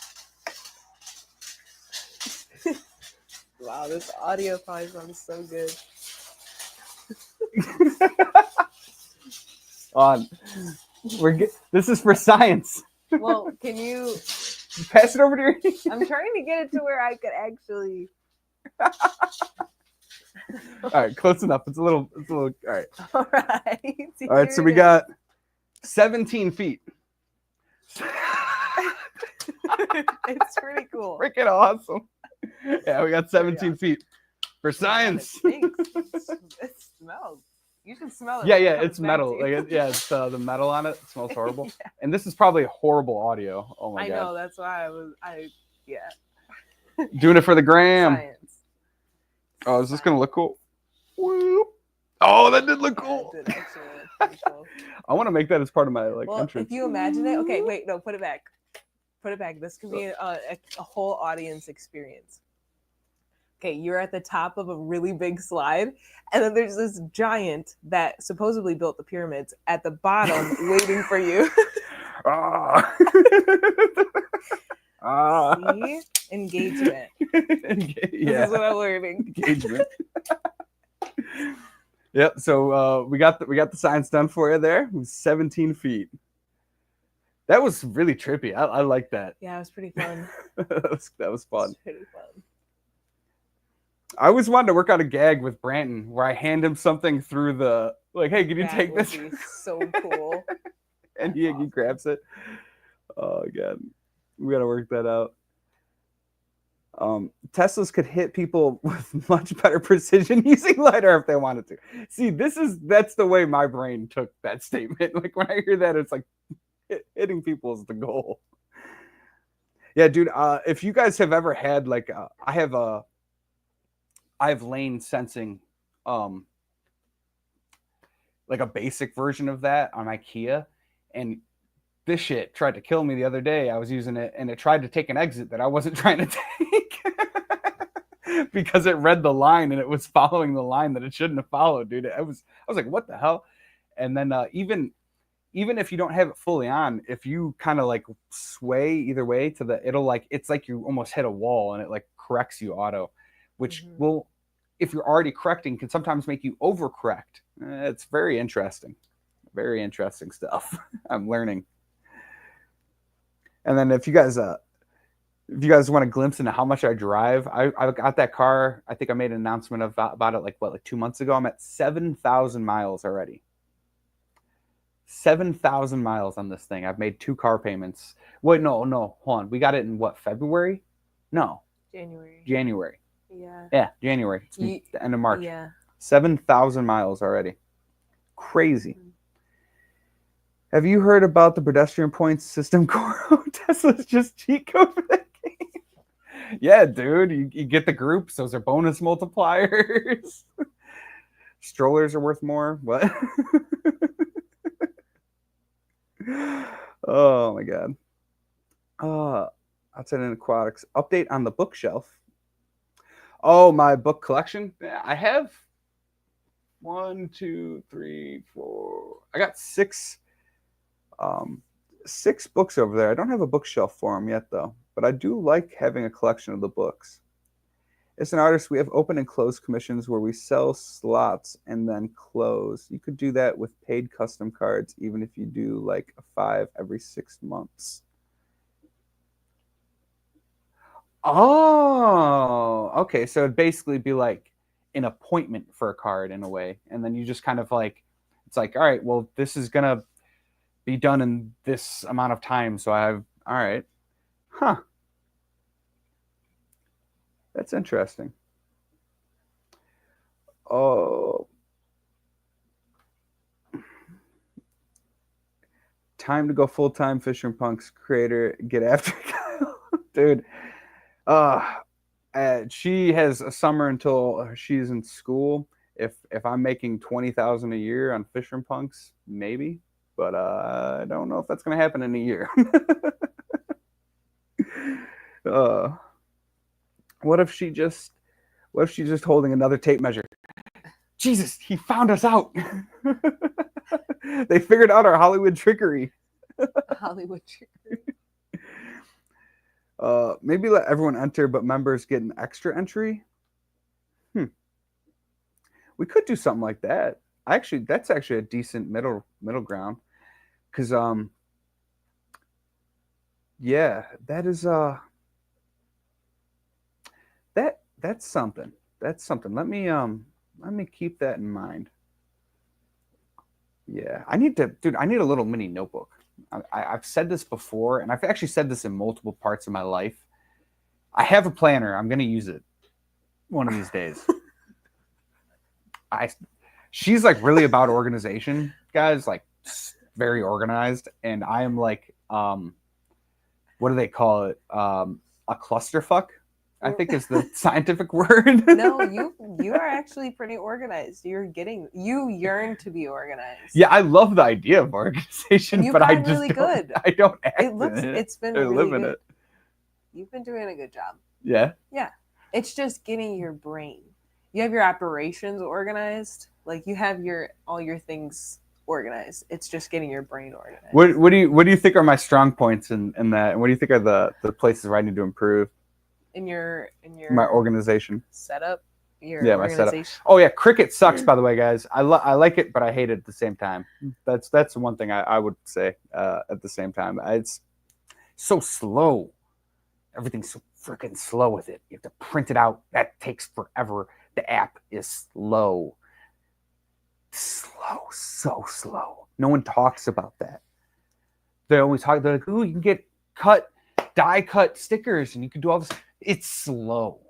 Wow, this audio probably sounds so good.
This is for science.
Well, can you
pass it over to your?
I'm trying to get it to where I could actually.
All right, close enough. It's a little. All right.
All right.
All right. So we got 17 feet.
It's pretty cool.
Freaking awesome. Yeah, we got 17 feet for science.
It smells. You should smell it.
Yeah, it's metal. Like it's the metal on it. It smells horrible. Yeah. And this is probably horrible audio. Oh my god. I know.
That's why
doing it for the gram.
Science.
Oh, is this gonna look cool? Whoop. Oh, that did look cool.
It did actually look pretty cool.
I want to make that as part of my entrance.
If you imagine it, okay, wait, no, put it back. Put it back. This could be a whole audience experience. Okay, you're at the top of a really big slide, and then there's this giant that supposedly built the pyramids at the bottom waiting for you. See? Engagement. This is what I'm learning.
Engagement. Yep. So we got the science done for you there. It was 17 feet. That was really trippy. I like that.
Yeah, it was pretty fun.
that was fun.
It was pretty fun.
I always wanted to work out a gag with Branton where I hand him something through the hey, can you take this?
Be so cool.
And he grabs it. Oh god, we gotta work that out. Teslas could hit people with much better precision using LiDAR if they wanted to. See, that's the way my brain took that statement. Like when I hear that, it's like hitting people is the goal. Yeah, dude. If you guys have ever had I have lane sensing, like a basic version of that on my Kia, and this shit tried to kill me the other day. I was using it, and it tried to take an exit that I wasn't trying to take because it read the line and it was following the line that it shouldn't have followed, dude. I was like, what the hell? And then even if you don't have it fully on, if you kind of like sway either way it's like you almost hit a wall and it like corrects you auto, which will, if you're already correcting, can sometimes make you overcorrect. It's very interesting stuff. I'm learning. And then if you guys want a glimpse into how much I drive, I got that car. I think I made an announcement about it like 2 months ago. I'm at 7,000 miles already. 7,000 miles on this thing. I've made 2 car payments. Wait, no, hold on. We got it in February? No.
January.
January.
Yeah. Yeah.
Yeah, January. It's the end of March.
Yeah.
7,000 miles already. Crazy. Have you heard about the pedestrian points system? Tesla's just cheat code for that game. Yeah, dude. You get the groups. Those are bonus multipliers. Strollers are worth more. What? Oh, my God. Outside in aquatics. Update on the bookshelf. Oh, my book collection? I have 1, 2, 3, 4. I got 6 books over there. I don't have a bookshelf for them yet, though. But I do like having a collection of the books. As an artist, we have open and closed commissions where we sell slots and then close. You could do that with paid custom cards, even if you do like a 5 every 6 months. Oh, okay. So it'd basically be like an appointment for a card in a way. And then you just kind of like, it's like, all right, well, this is going to be done in this amount of time. So I have, all right. Huh. That's interesting. Oh. Time to go full-time Fishroom Punks creator. Get after Kyle. Dude. She has a summer until she's in school. If I'm making 20,000 a year on Fishroom Punks, maybe. But I don't know if that's going to happen in a year. What if she's just holding another tape measure? Jesus, he found us out. They figured out our Hollywood trickery.
Hollywood trickery.
Maybe let everyone enter, but members get an extra entry. We could do something like that. That's actually a decent middle ground. Because yeah, that is that's something. That's something. Let me keep that in mind. Yeah, I need a little mini notebook. I've said this before, and I've actually said this in multiple parts of my life. I have a planner. I'm going to use it one of these days. She's like really about organization, guys, like very organized. And I am like, what do they call it? A clusterfuck, I think is the scientific word.
No, you are actually pretty organized. You yearn to be organized.
Yeah, I love the idea of organization, but I just
really good.
I don't act
It's been really good. You've been doing a good job.
Yeah.
Yeah. It's just getting your brain. You have your operations organized. Like you have all your things organized. It's just getting your brain organized.
What do you think are my strong points in that? And what do you think are the places where I need to improve?
In your
my organization
setup.
My setup. Oh yeah, Cricut sucks, by the way, guys. I like it, but I hate it at the same time. That's one thing I would say at the same time. It's so slow. Everything's so freaking slow with it. You have to print it out. That takes forever. The app is slow. So slow. No one talks about that. They always talk. They're like, "Ooh, you can get die cut stickers, and you can do all this." It's slow.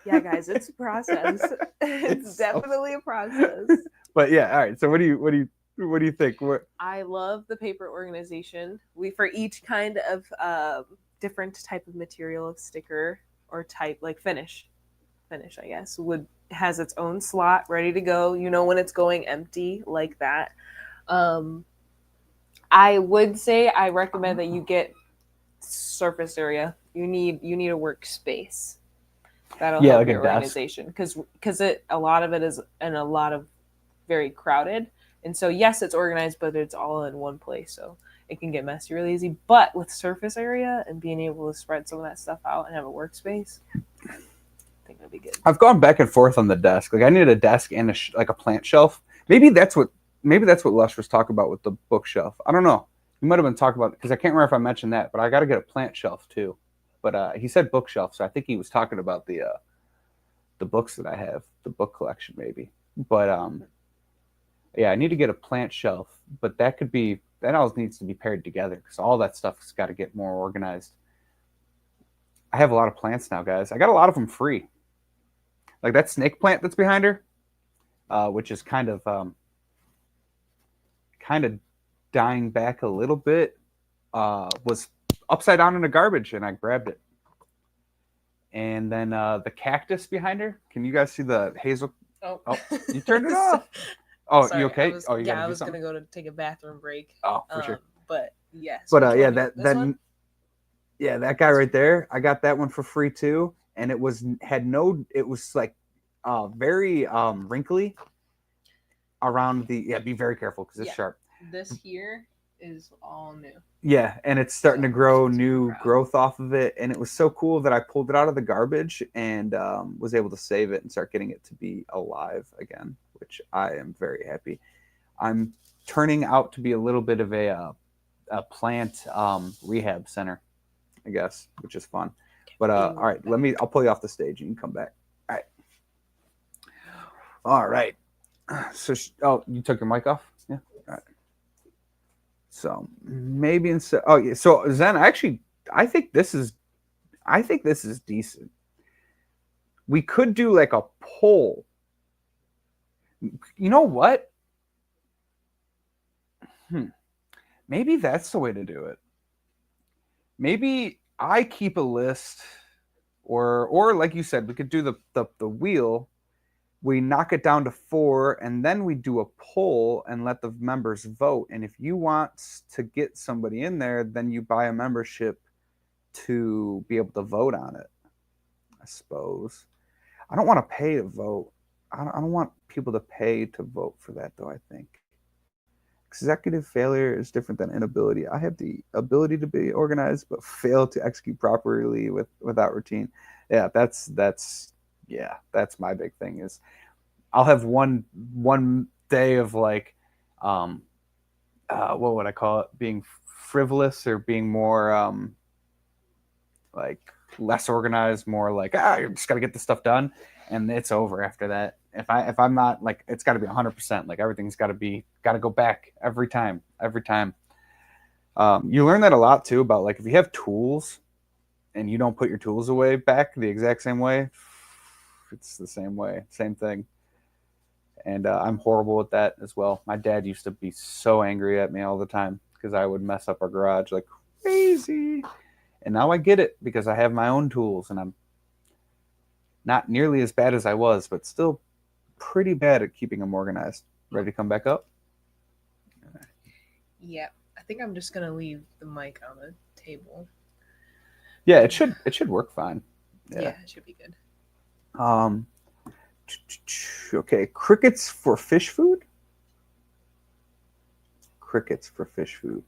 Yeah, guys, it's a process. It's definitely a process.
But yeah, all right. So what do you think?
I love the paper organization. For each kind of different type of material of sticker or type, like finish, I guess, has its own slot ready to go. You know when it's going empty, like that. I would say I recommend that you get surface area. You need a workspace. That'll help
like
your
a
organization because a lot of it is and a lot of very crowded. And so yes, it's organized, but it's all in one place. So it can get messy really easy. But with surface area and being able to spread some of that stuff out and have a workspace, I think that'd be good.
I've gone back and forth on the desk. Like I need a desk and a plant shelf. Maybe that's what Lush was talking about with the bookshelf. I don't know. He might have been talking about, because I can't remember if I mentioned that, but I got to get a plant shelf too. But he said bookshelf, so I think he was talking about the books that I have, the book collection maybe. But yeah, I need to get a plant shelf, but that all needs to be paired together because all that stuff has got to get more organized. I have a lot of plants now, guys. I got a lot of them free. like that snake plant that's behind her, which is kind of dying back a little bit, was upside down in the garbage, and I grabbed it. And then the cactus behind her. Can you guys see the hazel?
Oh,
you turned it off. Oh,
Sorry,
you okay?
I was gonna go to take a bathroom break.
Oh, for sure.
But yes.
But yeah, that guy right there. I got that one for free too, and it was like very wrinkly around the. Yeah, be very careful because it's sharp.
This here is all new.
Yeah, and it's starting to grow new growth off of it, and it was so cool that I pulled it out of the garbage and was able to save it and start getting it to be alive again, which I am very happy. I'm turning out to be a little bit of a plant rehab center, I guess, which is fun. But all right, I'll pull you off the stage and you can come back. All right. So, you took your mic off? Yeah. All right. So maybe instead. Oh yeah. So Zen, actually, I think this is decent. We could do like a poll. You know what? Maybe that's the way to do it. Maybe I keep a list, or like you said, we could do the wheel. We knock it down to 4, and then we do a poll and let the members vote. And if you want to get somebody in there, then you buy a membership to be able to vote on it, I suppose. I don't want to pay to vote. I don't want people to pay to vote for that, though, I think. Executive failure is different than inability. I have the ability to be organized, but fail to execute properly without routine. Yeah, that's my big thing is I'll have one day of like what would I call it, being frivolous or being more like less organized, more like you just got to get this stuff done, and it's over after that. If I'm not like, it's got to be 100%, like everything's got to go back every time. You learn that a lot too about like if you have tools and you don't put your tools away back the exact same way, it's the same thing. And I'm horrible at that as well. My dad used to be so angry at me all the time because I would mess up our garage like crazy. And now I get it because I have my own tools and I'm not nearly as bad as I was, but still pretty bad at keeping them organized. Ready to come back up?
Yeah, I think I'm just gonna leave the mic on the table.
Yeah, it should work fine.
Yeah, it should be good.
Okay, crickets for fish food. Crickets for fish food.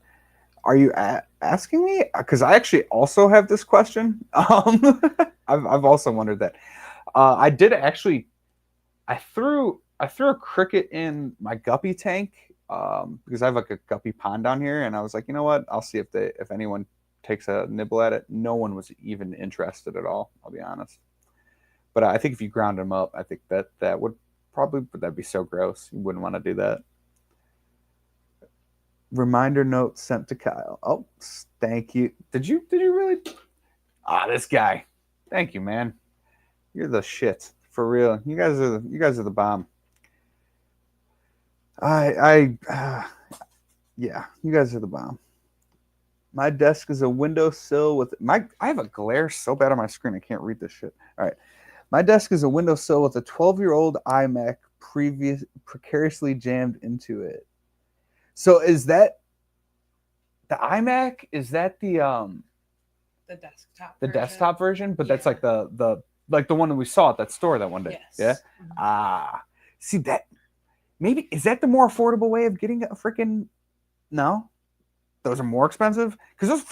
Are you asking me? Because I actually also have this question. I've also wondered that. I did actually. I threw a cricket in my guppy tank because I have like a guppy pond down here, and I was like, you know what? I'll see if anyone takes a nibble at it. No one was even interested at all. I'll be honest. But I think if you ground them up, I think that would probably, but that'd be so gross. You wouldn't want to do that. Reminder note sent to Kyle. Oh, thank you. Did you really? This guy. Thank you, man. You're the shit. For real. You guys are the bomb. Yeah, you guys are the bomb. My desk is a windowsill with I have a glare so bad on my screen I can't read this shit. All right. My desk is a windowsill with a 12-year-old iMac precariously jammed into it. So is that the iMac? Is that the desktop version? But that's like the one that we saw at that store that one day. Yes. Yeah. See that? Maybe is that the more affordable way of getting a freaking? No, those are more expensive because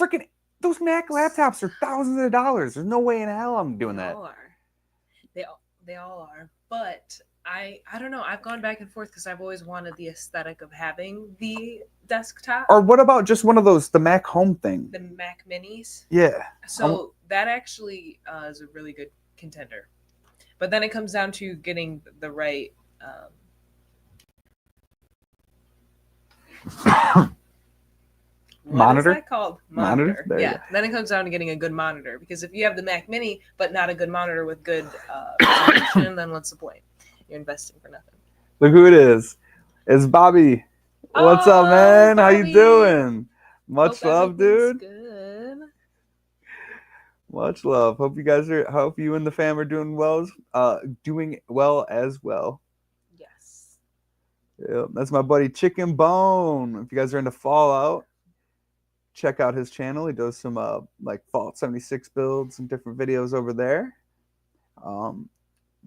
those Mac laptops are thousands of dollars. There's no way in hell I'm doing that.
They all are, but I don't know. I've gone back and forth because I've always wanted the aesthetic of having the desktop.
Or what about just one of those, the Mac Home thing?
The Mac Minis.
Yeah.
So that actually is a really good contender, but then it comes down to getting the right. What is that called?
Monitor? There you
Yeah.
go.
Then it comes down to getting a good monitor, because if you have the Mac Mini but not a good monitor with good resolution, then what's the point? You're investing for nothing.
Look who it is. It's Bobby. What's up, man? How you
Bobby.
doing? Much
Hope
love,
everything's
dude.
Good.
Much love. Hope you and the fam are doing well as well.
Yes.
Yeah, that's my buddy Chicken Bone. If you guys are into Fallout, check out his channel. He does some like Fallout 76 builds and different videos over there.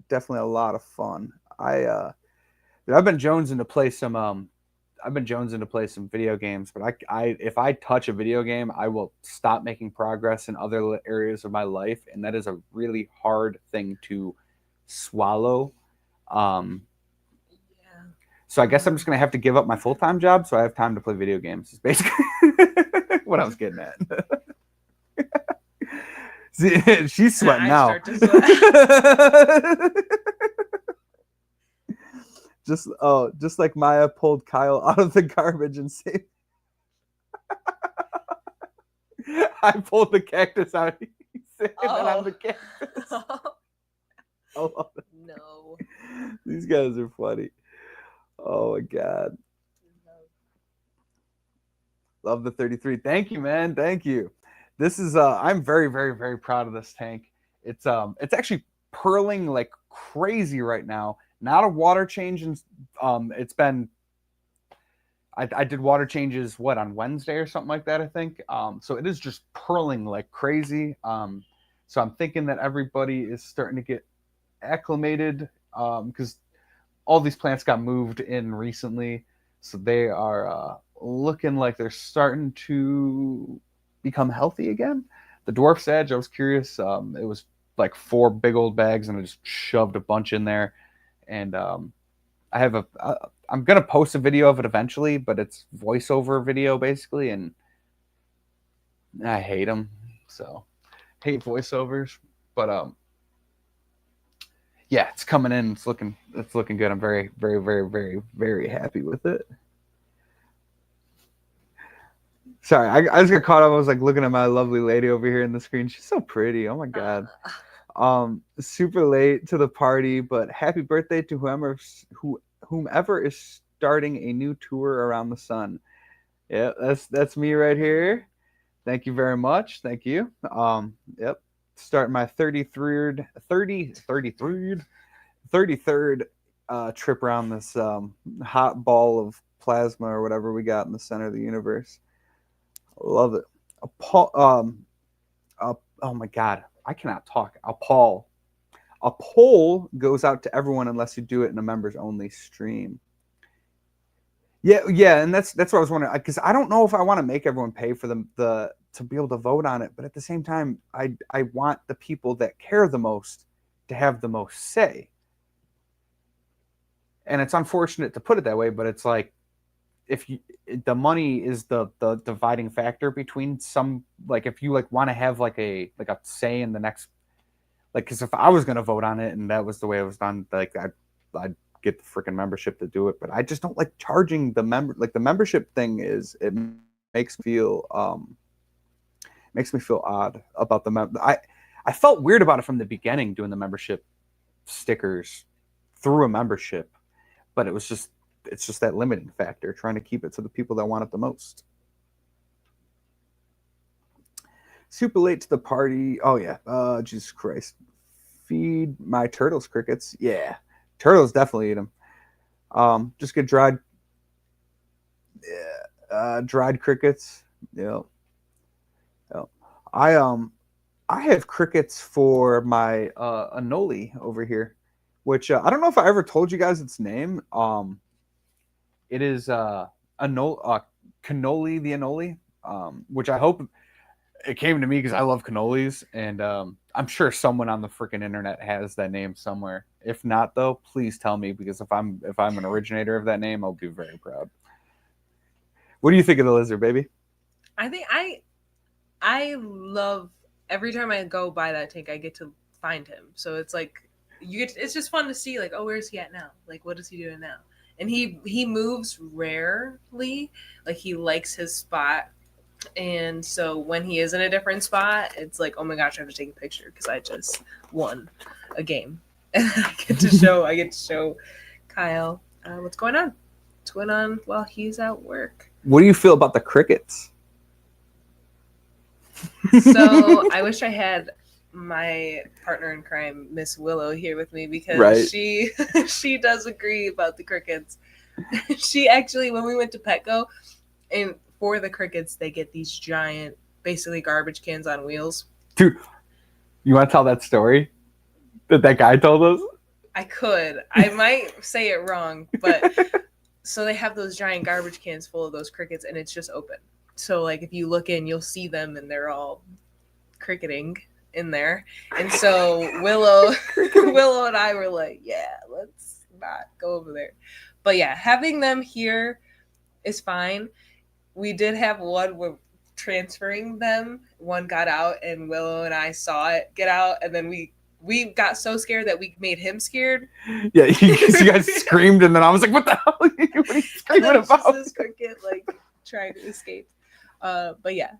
Definitely a lot of fun. I've been jonesing to play some video games, but if I touch a video game, I will stop making progress in other areas of my life, and that is a really hard thing to swallow. So I guess I'm just gonna have to give up my full-time job so I have time to play video games. Is basically what I was getting at. See, she's sweating now. Just like Maya pulled Kyle out of the garbage and saved. I pulled the cactus out. He saved it on the cactus. Oh
no.
These guys are funny. Oh my god. Love the 33. Thank you, man. Thank you. This is I'm very, very, very proud of this tank. It's actually purling like crazy right now. Not a water change, and it's been. I did water changes on Wednesday or something like that, I think. So it is just purling like crazy. So I'm thinking that everybody is starting to get acclimated because all these plants got moved in recently, so they are looking like they're starting to become healthy again. The dwarf sage, I was curious. It was like 4 big old bags, and I just shoved a bunch in there. And I have I'm gonna post a video of it eventually, but it's voiceover video basically, and I hate them. So hate voiceovers, but yeah, it's coming in. It's looking good. I'm very, very, very, very, very happy with it. Sorry, I just got caught up. I was like looking at my lovely lady over here in the screen. She's so pretty. Oh my god. Super late to the party, but happy birthday to whomever is starting a new tour around the sun. Yeah, that's me right here. Thank you very much. Thank you. Yep. Starting my 33rd trip around this hot ball of plasma or whatever we got in the center of the universe. Love it. Oh my god, I cannot talk. A poll goes out to everyone unless you do it in a members only stream. Yeah, and that's what I was wondering, because I don't know if I want to make everyone pay for the to be able to vote on it, but at the same time, I want the people that care the most to have the most say. And it's unfortunate to put it that way, but it's like the money is the dividing factor between some, like if you like want to have like a say in the next, like, because if I was going to vote on it and that was the way it was done, like I'd get the freaking membership to do it. But I just don't like charging the the membership thing it makes me feel odd about the I felt weird about it from the beginning, doing the membership stickers through a membership, but it's just that limiting factor, trying to keep it to the people that want it the most. Super late to the party. Oh yeah. Jesus Christ. Feed my turtles crickets. Yeah. Turtles definitely eat them. Just get dried crickets. Yeah. I have crickets for my anole over here, which I don't know if I ever told you guys its name. It is cannoli the anole, which I hope it came to me because I love cannolis, and I'm sure someone on the freaking internet has that name somewhere. If not, though, please tell me, because if I'm an originator of that name, I'll be very proud. What do you think of the lizard, baby?
I think I love every time I go by that tank, I get to find him. So it's like it's just fun to see, like, oh, where's he at now? Like, what is he doing now? And he moves rarely. Like, he likes his spot
And so when he is in a different spot, it's like, oh my gosh, I have to take a picture because I just won a game. And I get to show Kyle what's going on. What's going on while he's at work.
What do you feel about the crickets?
So I wish I had my partner in crime, Miss Willow, here with me because she does agree about the crickets. She actually, when we went to Petco, and for the crickets, they get these giant, basically garbage cans on wheels.
Dude, you want to tell that story that guy told us?
I could. I might say it wrong, but so they have those giant garbage cans full of those crickets, and it's just open. So, like, if you look in, you'll see them, and they're all cricketing in there. And so Willow and I were like, yeah, let's not go over there. But yeah, having them here is fine. We did have one where transferring them. One got out, and Willow and I saw it get out, and then we got so scared that we made him scared.
Yeah, because you guys screamed, and then I was like, "What the hell? What are you screaming about?"
Just this cricket like trying to escape. But yeah,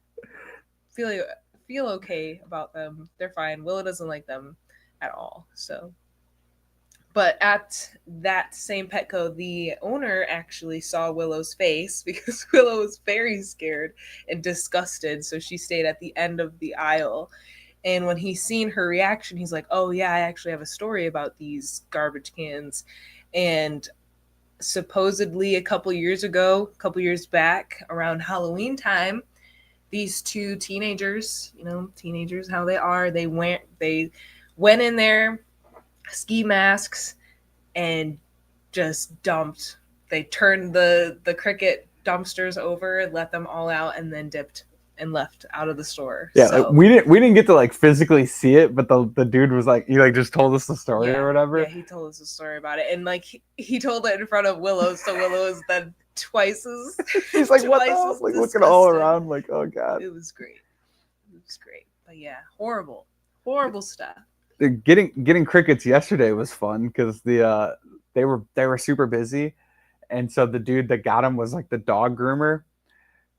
feel okay about them. They're fine. Willow doesn't like them at all. So, but at that same Petco, the owner actually saw Willow's face because Willow was very scared and disgusted. So she stayed at the end of the aisle. And when he seen her reaction, he's like, oh, yeah, I actually have a story about these garbage cans. And supposedly a couple years back, around Halloween time, these two teenagers, how they are, they went in there, ski masks, and just dumped. They turned the cricket dumpsters over, let them all out, and then dipped and left out of the store.
Yeah,
so,
we didn't get to like physically see it, but the dude was like, he like just told us the story or whatever.
Yeah, he told us a story about it, and like he told it in front of Willow, so Willow is then twice as.
He's like, what the hell? Like looking all around, like, oh god.
It was great. But yeah, horrible stuff.
Getting crickets yesterday was fun because they were super busy, and so the dude that got him was like the dog groomer.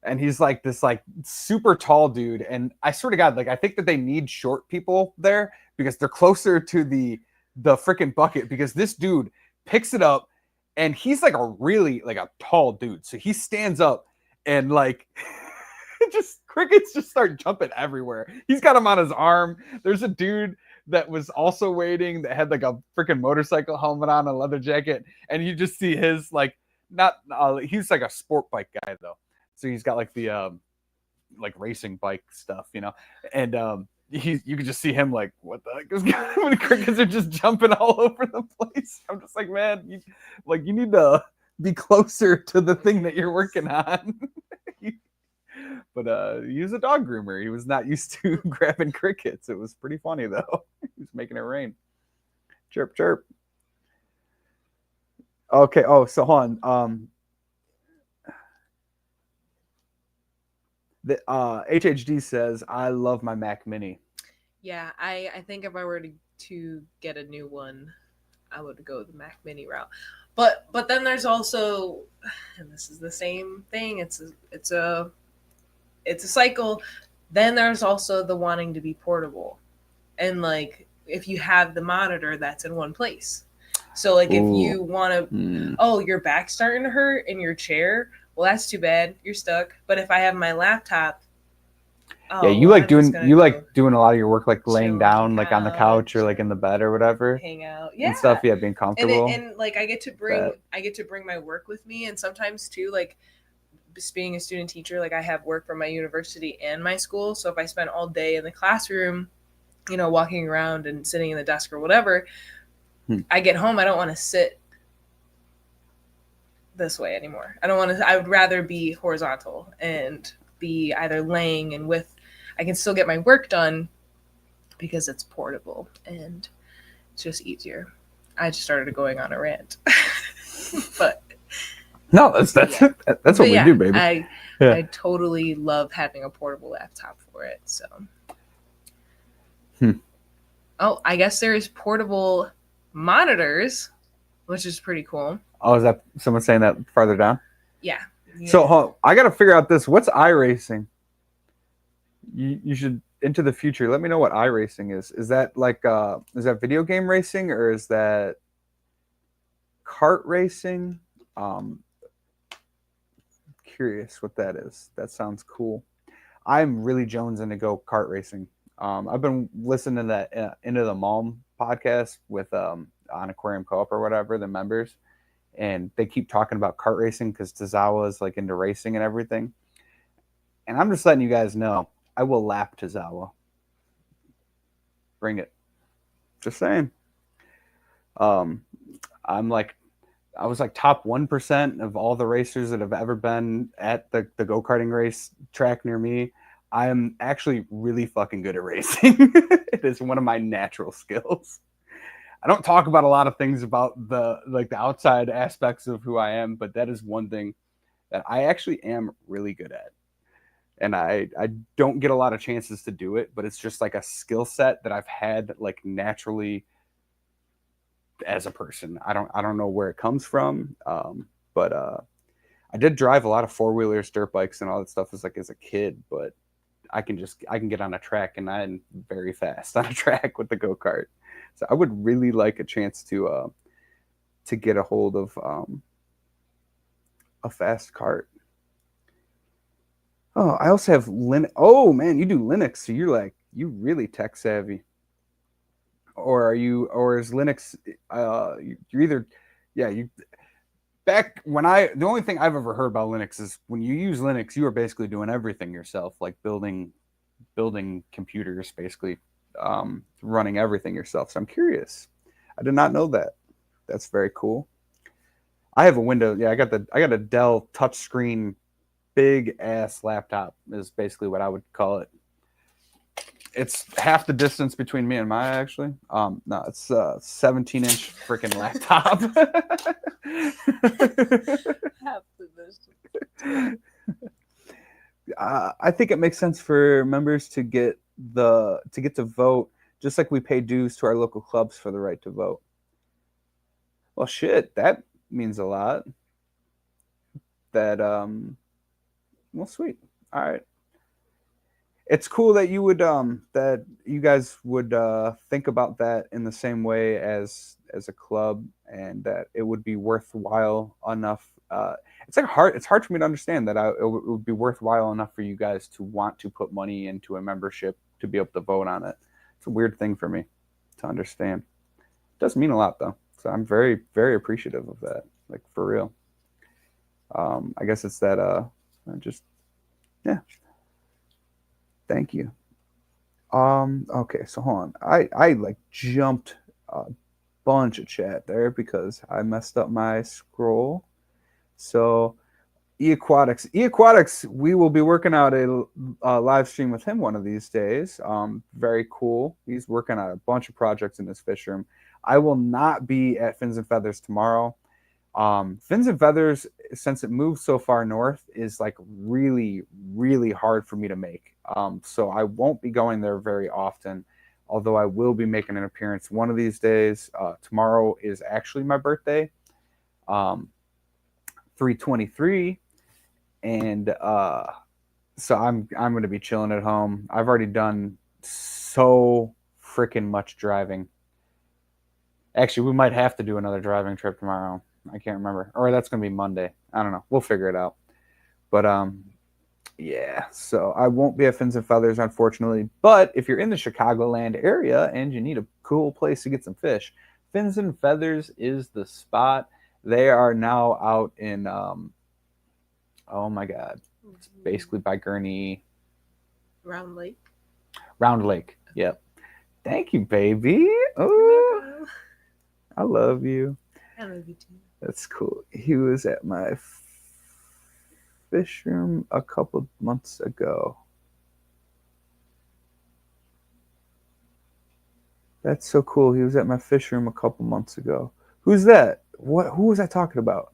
And he's like this like super tall dude. And I swear to God, like I think that they need short people there because they're closer to the freaking bucket, because this dude picks it up and he's like a tall dude. So he stands up and like just crickets just start jumping everywhere. He's got him on his arm. There's a dude that was also waiting that had like a freaking motorcycle helmet on, a leather jacket. And you just see his like, he's like a sport bike guy though. So he's got like the like racing bike stuff, and you can just see him like, what the heck is going on? When the crickets are just jumping all over the place. I'm just like, man, you need to be closer to the thing that you're working on. But he was a dog groomer. He was not used to grabbing crickets. It was pretty funny though. He was making it rain. Chirp, chirp. Okay. Oh, so hold on. The HHD says, I love my Mac Mini.
Yeah, I think if I were to get a new one, I would go the Mac Mini route. But then there's also, and this is the same thing, it's a cycle. Then there's also the wanting to be portable. And like if you have the monitor that's in one place. So like if you want to your back's starting to hurt in your chair, well, that's too bad. You're stuck. But if I have my laptop,
you like doing a lot of your work like laying down, like on the couch or like in the bed or whatever,
hang out,
and stuff. Yeah, being comfortable.
And like I get to bring my work with me, and sometimes too, like being a student teacher, like I have work from my university and my school. So if I spend all day in the classroom, walking around and sitting in the desk or whatever, I get home, I don't want to sit this way anymore. I would rather be horizontal and be either laying and I can still get my work done because it's portable and it's just easier. I just started going on a rant. But
no, that's what we do, baby.
I totally love having a portable laptop for it. So I guess there's portable monitors, which is pretty cool.
Oh, is that someone saying that farther down?
Yeah.
So I got to figure out this. What's iRacing? You should into the future. Let me know what iRacing is. Is that like is that video game racing or is that kart racing? Um, Curious what that is. That sounds cool. I'm really jonesing to go kart racing. I've been listening to that Into the Malm podcast with on Aquarium Co-op or whatever, the members, and they keep talking about kart racing because Tozawa is like into racing and everything. And I'm just letting you guys know, I will lap Tozawa. Bring it. Just saying. Um, I'm like, I was like top 1% of all the racers that have ever been at the go karting race track near me. I am actually really fucking good at racing. It is one of my natural skills. I don't talk about a lot of things about the outside aspects of who I am, but that is one thing that I actually am really good at. And I don't get a lot of chances to do it, but it's just like a skill set that I've had like naturally as a person. I don't know where it comes from, but I did drive a lot of 4-wheelers, dirt bikes, and all that stuff as a kid. But I can get on a track, and I'm very fast on a track with the go kart. So I would really like a chance to get a hold of a fast cart. Oh, I also have Linux. Oh man, you do Linux, so you really tech savvy. Or is Linux? You're either, yeah. You back when the only thing I've ever heard about Linux is when you use Linux, you are basically doing everything yourself, like building computers, basically running everything yourself. So I'm curious. I did not know that. That's very cool. I have a Windows. Yeah, I got a Dell touchscreen, big ass laptop is basically what I would call it. It's half the distance between me and Maya, actually. No, it's a 17-inch freaking laptop.
Half the distance.
I think it makes sense for members to get to vote, just like we pay dues to our local clubs for the right to vote. Well, shit, that means a lot. That well, sweet. All right. It's cool that you would that you guys would think about that in the same way as a club, and that it would be worthwhile enough. It's hard for me to understand that it would be worthwhile enough for you guys to want to put money into a membership to be able to vote on it. It's a weird thing for me to understand. It does mean a lot though, so I'm very, very appreciative of that. Like for real. I guess it's that just yeah. Thank you. Okay, so hold on. I like jumped a bunch of chat there because I messed up my scroll. So Aquatics, we will be working out a live stream with him one of these days. Very cool. He's working on a bunch of projects in his fish room. I will not be at Fins and Feathers tomorrow. Fins and Feathers, since it moved so far north, is like really, really hard for me to make. So I won't be going there very often, although I will be making an appearance one of these days. Tomorrow is actually my birthday, 3/23, and so I'm going to be chilling at home. I've already done so freaking much driving. Actually, we might have to do another driving trip tomorrow. I can't remember. Or that's going to be Monday. I don't know. We'll figure it out. But yeah, so I won't be at Fins and Feathers, unfortunately. But if you're in the Chicagoland area and you need a cool place to get some fish, Fins and Feathers is the spot. They are now out in, oh my God, it's basically by Gurnee.
Round Lake.
Round Lake, yep. Thank you, baby. Oh, I love you.
I love you too.
That's cool. He was at my fish room a couple months ago. That's so cool. He was at my fish room a couple months ago. Who's that? Who was I talking about?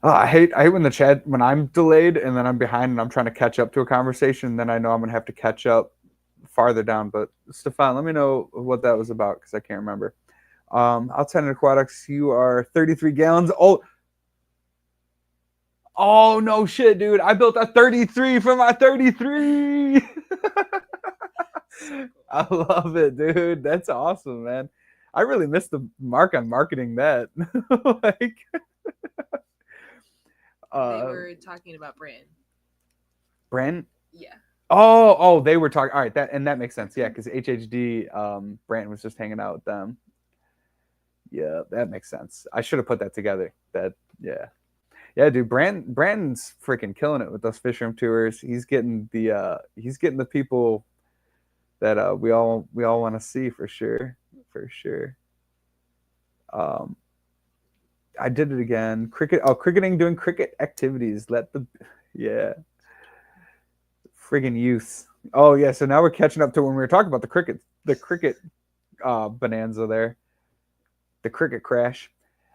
Oh, I hate when the chat, when I'm delayed and then I'm behind and I'm trying to catch up to a conversation, then I know I'm gonna have to catch up farther down. But Stefan, let me know what that was about because I can't remember. Outside of Aquatics, you are 33 gallons. Oh, Oh, no shit, dude. I built a 33 for my 33. I love it, dude. That's awesome, man. I really missed the mark on marketing that. Like,
They were talking about
brand.
Yeah.
Oh, they were talking. All right, that makes sense. Yeah, because HHD, Brandon was just hanging out with them. Yeah, that makes sense. I should have put that together. Yeah, dude. Brandon's freaking killing it with those Fishroom tours. He's getting the people that we all want to see for sure. I did it again. Cricketing, doing cricket activities. Yeah. Friggin' youth. Oh yeah, so now we're catching up to when we were talking about the cricket bonanza there. The cricket crash.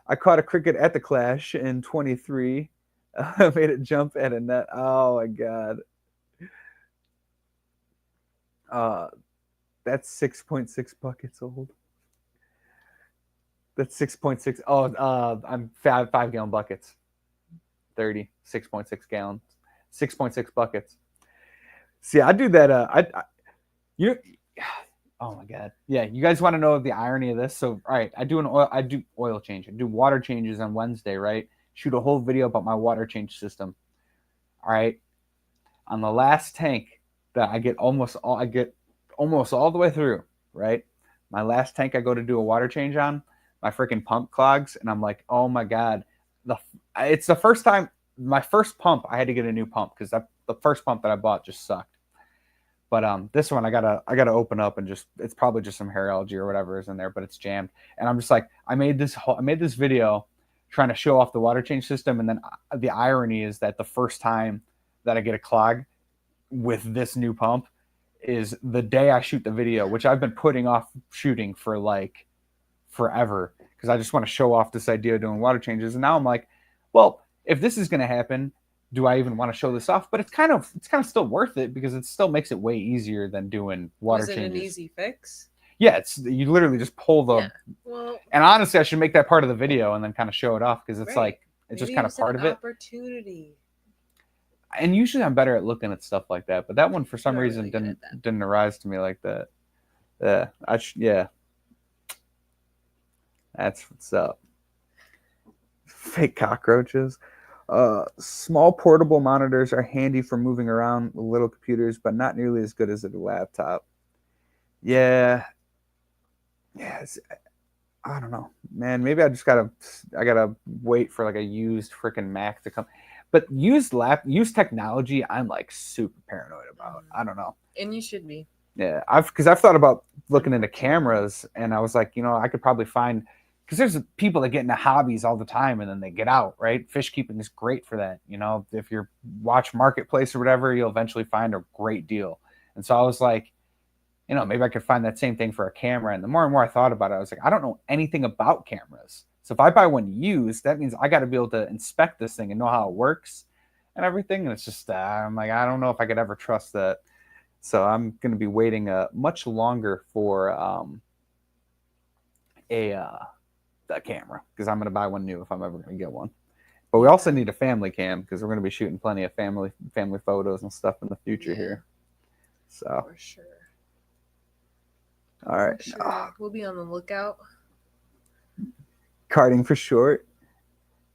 I caught a cricket at the Clash in 23. I made it jump at a net. Oh my god. That's 6.6 buckets old. That's 6.6. Oh, I'm 5-gallon buckets. 30, 6.6 gallons. 6.6 buckets. See, I do that. Oh my god. Yeah, you guys want to know the irony of this? So, all right, I do oil change. I do water changes on Wednesday, right? Shoot a whole video about my water change system. All right. On the last tank that I get almost all the way through, right? My last tank I go to do a water change on, my freaking pump clogs, and I'm like, oh my god. It's the first time, my first pump, I had to get a new pump because the first pump that I bought just sucked. But this one I gotta open up and it's probably just some hair algae or whatever is in there, but it's jammed. And I'm just like, I made this video trying to show off the water change system, and then the irony is that the first time that I get a clog with this new pump is the day I shoot the video, which I've been putting off shooting for like forever because I just want to show off this idea of doing water changes. And now I'm like, well, if this is going to happen, do I even want to show this off? But it's kind of still worth it because it still makes it way easier than doing water changes.
Was it an easy fix?
Yeah, you literally just pull the.
Yeah. Well,
and honestly, I should make that part of the video and then kind of show it off because it's
right.
like it's
Maybe
just kind of part of it.
Opportunity.
And usually I'm better at looking at stuff like that, but that one for some reason
really
didn't arise to me like that. Yeah, that's what's up. Fake cockroaches. Small portable monitors are handy for moving around with little computers, but not nearly as good as a laptop. Yeah. I don't know, man. Maybe I gotta wait for like a used freaking Mac to come. But used technology, I'm like super paranoid about. I don't know.
And you should be.
Yeah, I've thought about looking into cameras, and I was like, I could probably find, because there's people that get into hobbies all the time and then they get out, right? Fish keeping is great for that. If you watch Marketplace or whatever, you'll eventually find a great deal. And so I was like, maybe I could find that same thing for a camera. And the more and more I thought about it, I was like, I don't know anything about cameras. So if I buy one used, that means I got to be able to inspect this thing and know how it works and everything. And it's just, I'm like, I don't know if I could ever trust that. So I'm going to be waiting much longer for the camera because I'm going to buy one new if I'm ever going to get one. But we also need a family cam because we're going to be shooting plenty of family photos and stuff in the future here. So
for sure.
All right.
Sure. We'll be on the lookout.
Carting for short.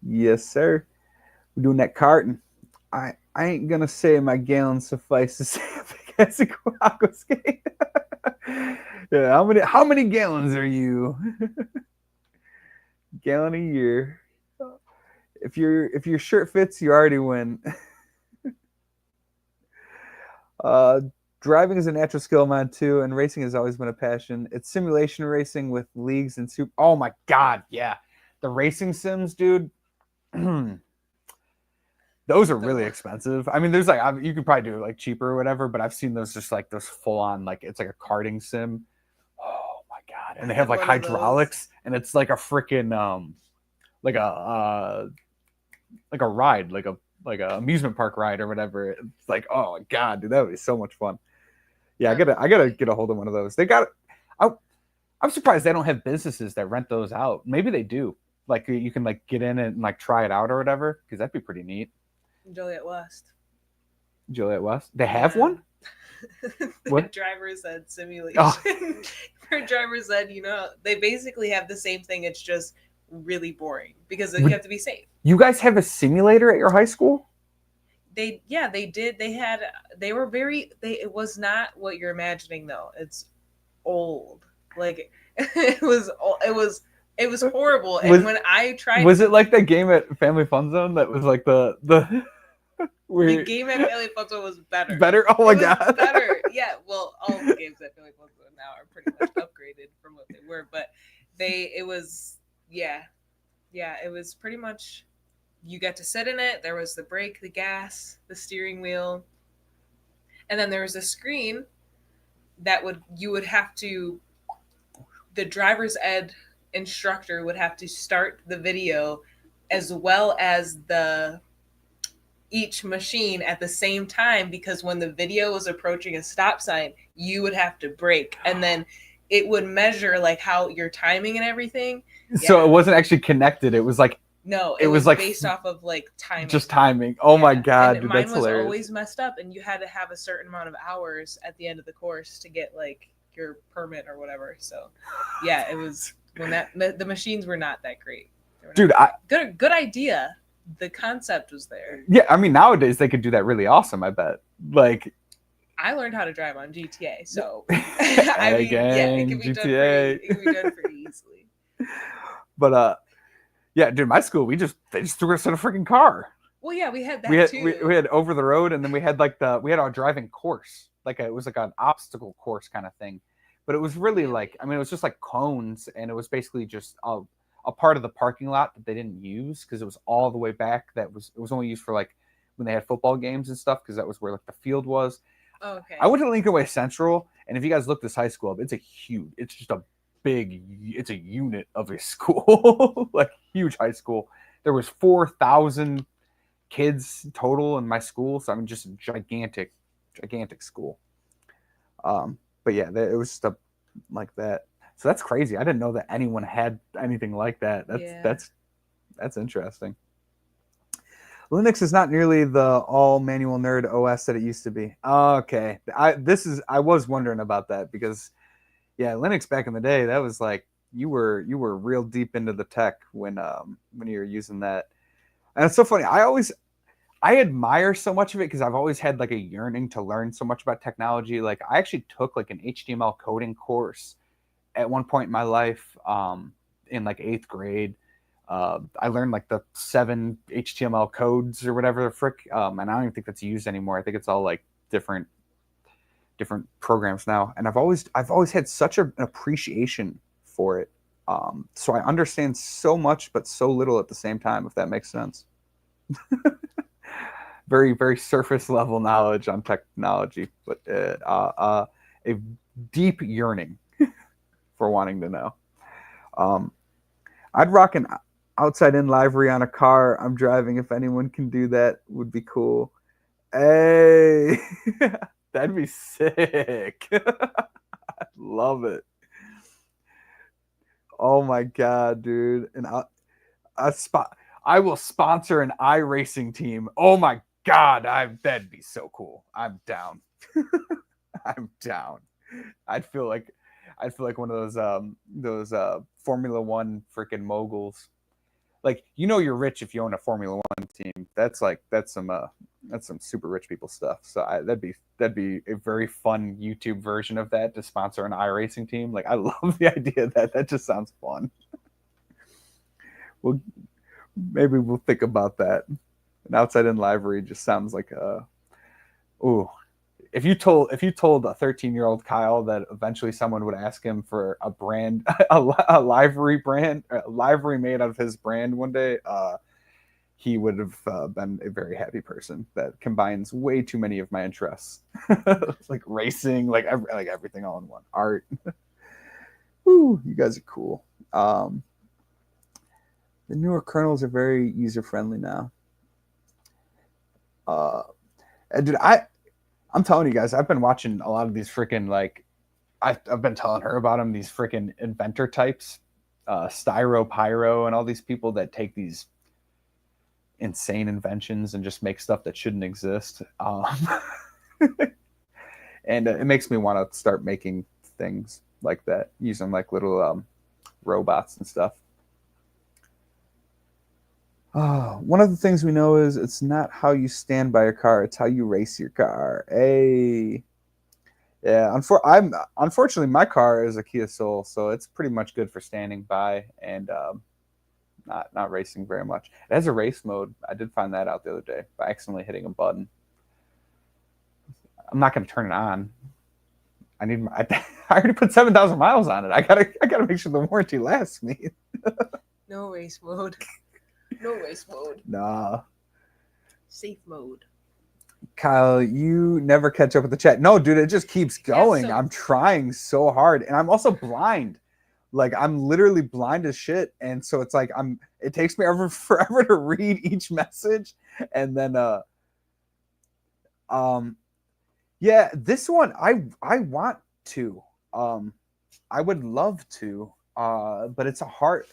Yes, sir. We're doing that carting. I ain't gonna say my gallons suffice to say as a aqua skate. Yeah, how many gallons are you? Gallon a year. If your shirt fits, you already win. Driving is a natural skill of mine too, and racing has always been a passion. It's simulation racing with leagues and super. Oh my god, yeah, the racing sims, dude. Those are really expensive. I mean, there's like you could probably do it like cheaper or whatever, but I've seen those just like those full on like it's like a karting sim. Oh my god, and they have like hydraulics, and it's like a freaking like a ride, like a amusement park ride or whatever. It's like, oh my god, dude, that would be so much fun. Yeah, I gotta get a hold of one of those. I'm surprised they don't have businesses that rent those out. Maybe they do. Like you can like get in and like try it out or whatever, because that'd be pretty neat.
Joliet West.
Joliet West. They have
Yeah.
one? What?
Driver's ed simulation.
Oh.
For driver's ed, they basically have the same thing. It's just really boring because you have to be safe.
You guys have a simulator at your high school?
They did. It was not what you're imagining though. It's old. Like it was horrible. And when I tried,
was it like that game at Family Fun Zone that was like the
the game at Family Fun Zone was better.
Better? Oh my god.
Better. Yeah. Well, all the games at Family Fun Zone now are pretty much upgraded from what they were, but it was pretty much, you got to sit in it. There was the brake, the gas, the steering wheel, and then there was a screen that the driver's ed instructor would have to start the video as well as each machine at the same time, because when the video was approaching a stop sign, you would have to brake, and then it would measure like how your timing and everything.
So it wasn't actually connected. It was like,
no, it was like based off of like timing.
Just timing. Oh my god,
and
dude,
mine
that's
was
hilarious.
always messed up, and you had to have a certain amount of hours at the end of the course to get like your permit or whatever. So yeah, it was when the machines were not that great.
Dude,
good idea. The concept was there.
Yeah, I mean nowadays they could do that really awesome, I bet. Like,
I learned how to drive on GTA, so
it can be
done pretty easily.
But yeah, dude, my school, they just threw us in a freaking car.
Well, yeah, we had that too.
We had over the road, and then we had our driving course. It was like an obstacle course kind of thing. But it was really it was just like cones, and it was basically just a part of the parking lot that they didn't use because it was all the way back. It was only used for like when they had football games and stuff, because that was where like the field was.
Oh, okay.
I went to Lincoln Way Central, and if you guys look this high school up, it's just a it's a unit of a school, like huge high school. There was 4,000 kids total in my school, so I mean just a gigantic school. But yeah, it was stuff like that. So that's crazy. I didn't know that anyone had anything like that. That's interesting. Linux is not nearly the all manual nerd OS that it used to be. Okay, I was wondering about that because, yeah, Linux back in the day, that was like you were real deep into the tech when you were using that. And it's so funny. I admire so much of it because I've always had like a yearning to learn so much about technology. Like I actually took like an HTML coding course at one point in my life in like 8th grade. I learned like the 7 HTML codes or whatever the frick, and I don't even think that's used anymore. I think it's all like different programs now. And I've always had such an appreciation for it. So I understand so much, but so little at the same time, if that makes sense. Very, very surface level knowledge on technology, but a deep yearning for wanting to know. I'd rock an outside-in livery on a car I'm driving. If anyone can do that, would be cool. Hey, that'd be sick. I love it. Oh my god, dude! And I will sponsor an iRacing team. Oh my god, that'd be so cool. I'm down. I'm down. I'd feel like one of those Formula One freaking moguls. Like, you're rich if you own a Formula One team. That's some super rich people stuff. So that'd be a very fun YouTube version of that, to sponsor an iRacing team. Like, I love the idea of that. That just sounds fun. Well, maybe we'll think about that. An outside-in livery just sounds like ooh. If you told a 13-year-old Kyle that eventually someone would ask him for a brand, a livery made out of his brand one day, he would have been a very happy person. That combines way too many of my interests, like racing, like everything all in one. Art. Woo, you guys are cool. The newer kernels are very user friendly now. And dude, I'm telling you guys, I've been watching a lot of these freaking, like, I've been telling her about them, these freaking inventor types, Styro Pyro, and all these people that take these insane inventions and just make stuff that shouldn't exist. And it makes me want to start making things like that, using like little robots and stuff. One of the things we know is it's not how you stand by your car, it's how you race your car. Hey. Yeah, unfortunately my car is a Kia Soul, so it's pretty much good for standing by and not racing very much. It has a race mode. I did find that out the other day by accidentally hitting a button. I'm not going to turn it on. I already put 7,000 miles on it. I gotta make sure the warranty lasts me.
No race mode. No race mode.
Nah.
Safe mode.
Kyle, you never catch up with the chat. No, dude, it just keeps going.
Yeah, so-
I'm trying so hard, and I'm also blind. Like I'm literally blind as shit, and so it's like it takes me forever to read each message, and then yeah, this one I want to I would love to but it's hard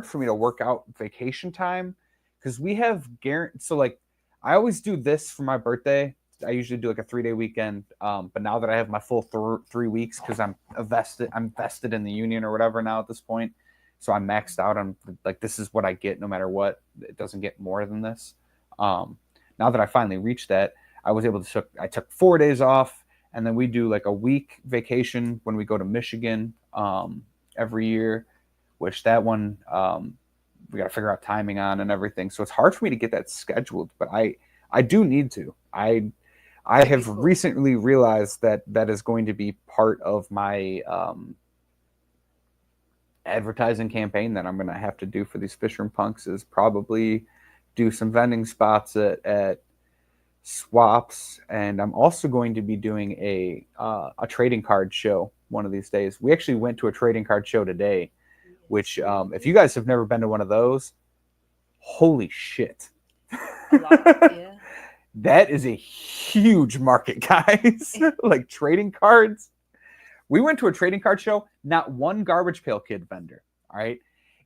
for me to work out vacation time because we have so like I always do this for my birthday. I usually do like a 3-day weekend, but now that I have my full 3 weeks because I'm vested in the union or whatever now at this point, so I'm maxed out. I'm like, this is what I get no matter what. It doesn't get more than this. Now that I finally reached that, I was able to I took 4 days off, and then we do like a week vacation when we go to Michigan every year, which that one we got to figure out timing on and everything. So it's hard for me to get that scheduled, but I do need to. I have recently realized that is going to be part of my advertising campaign that I'm going to have to do for these Fishroom Punks is probably do some vending spots at swaps, and I'm also going to be doing a trading card show one of these days. We actually went to a trading card show today, which if you guys have never been to one of those, holy shit.
A lot, yeah.
That is a huge market, guys. Like trading cards. We went to a trading card show, not one Garbage Pail Kid vendor. All right.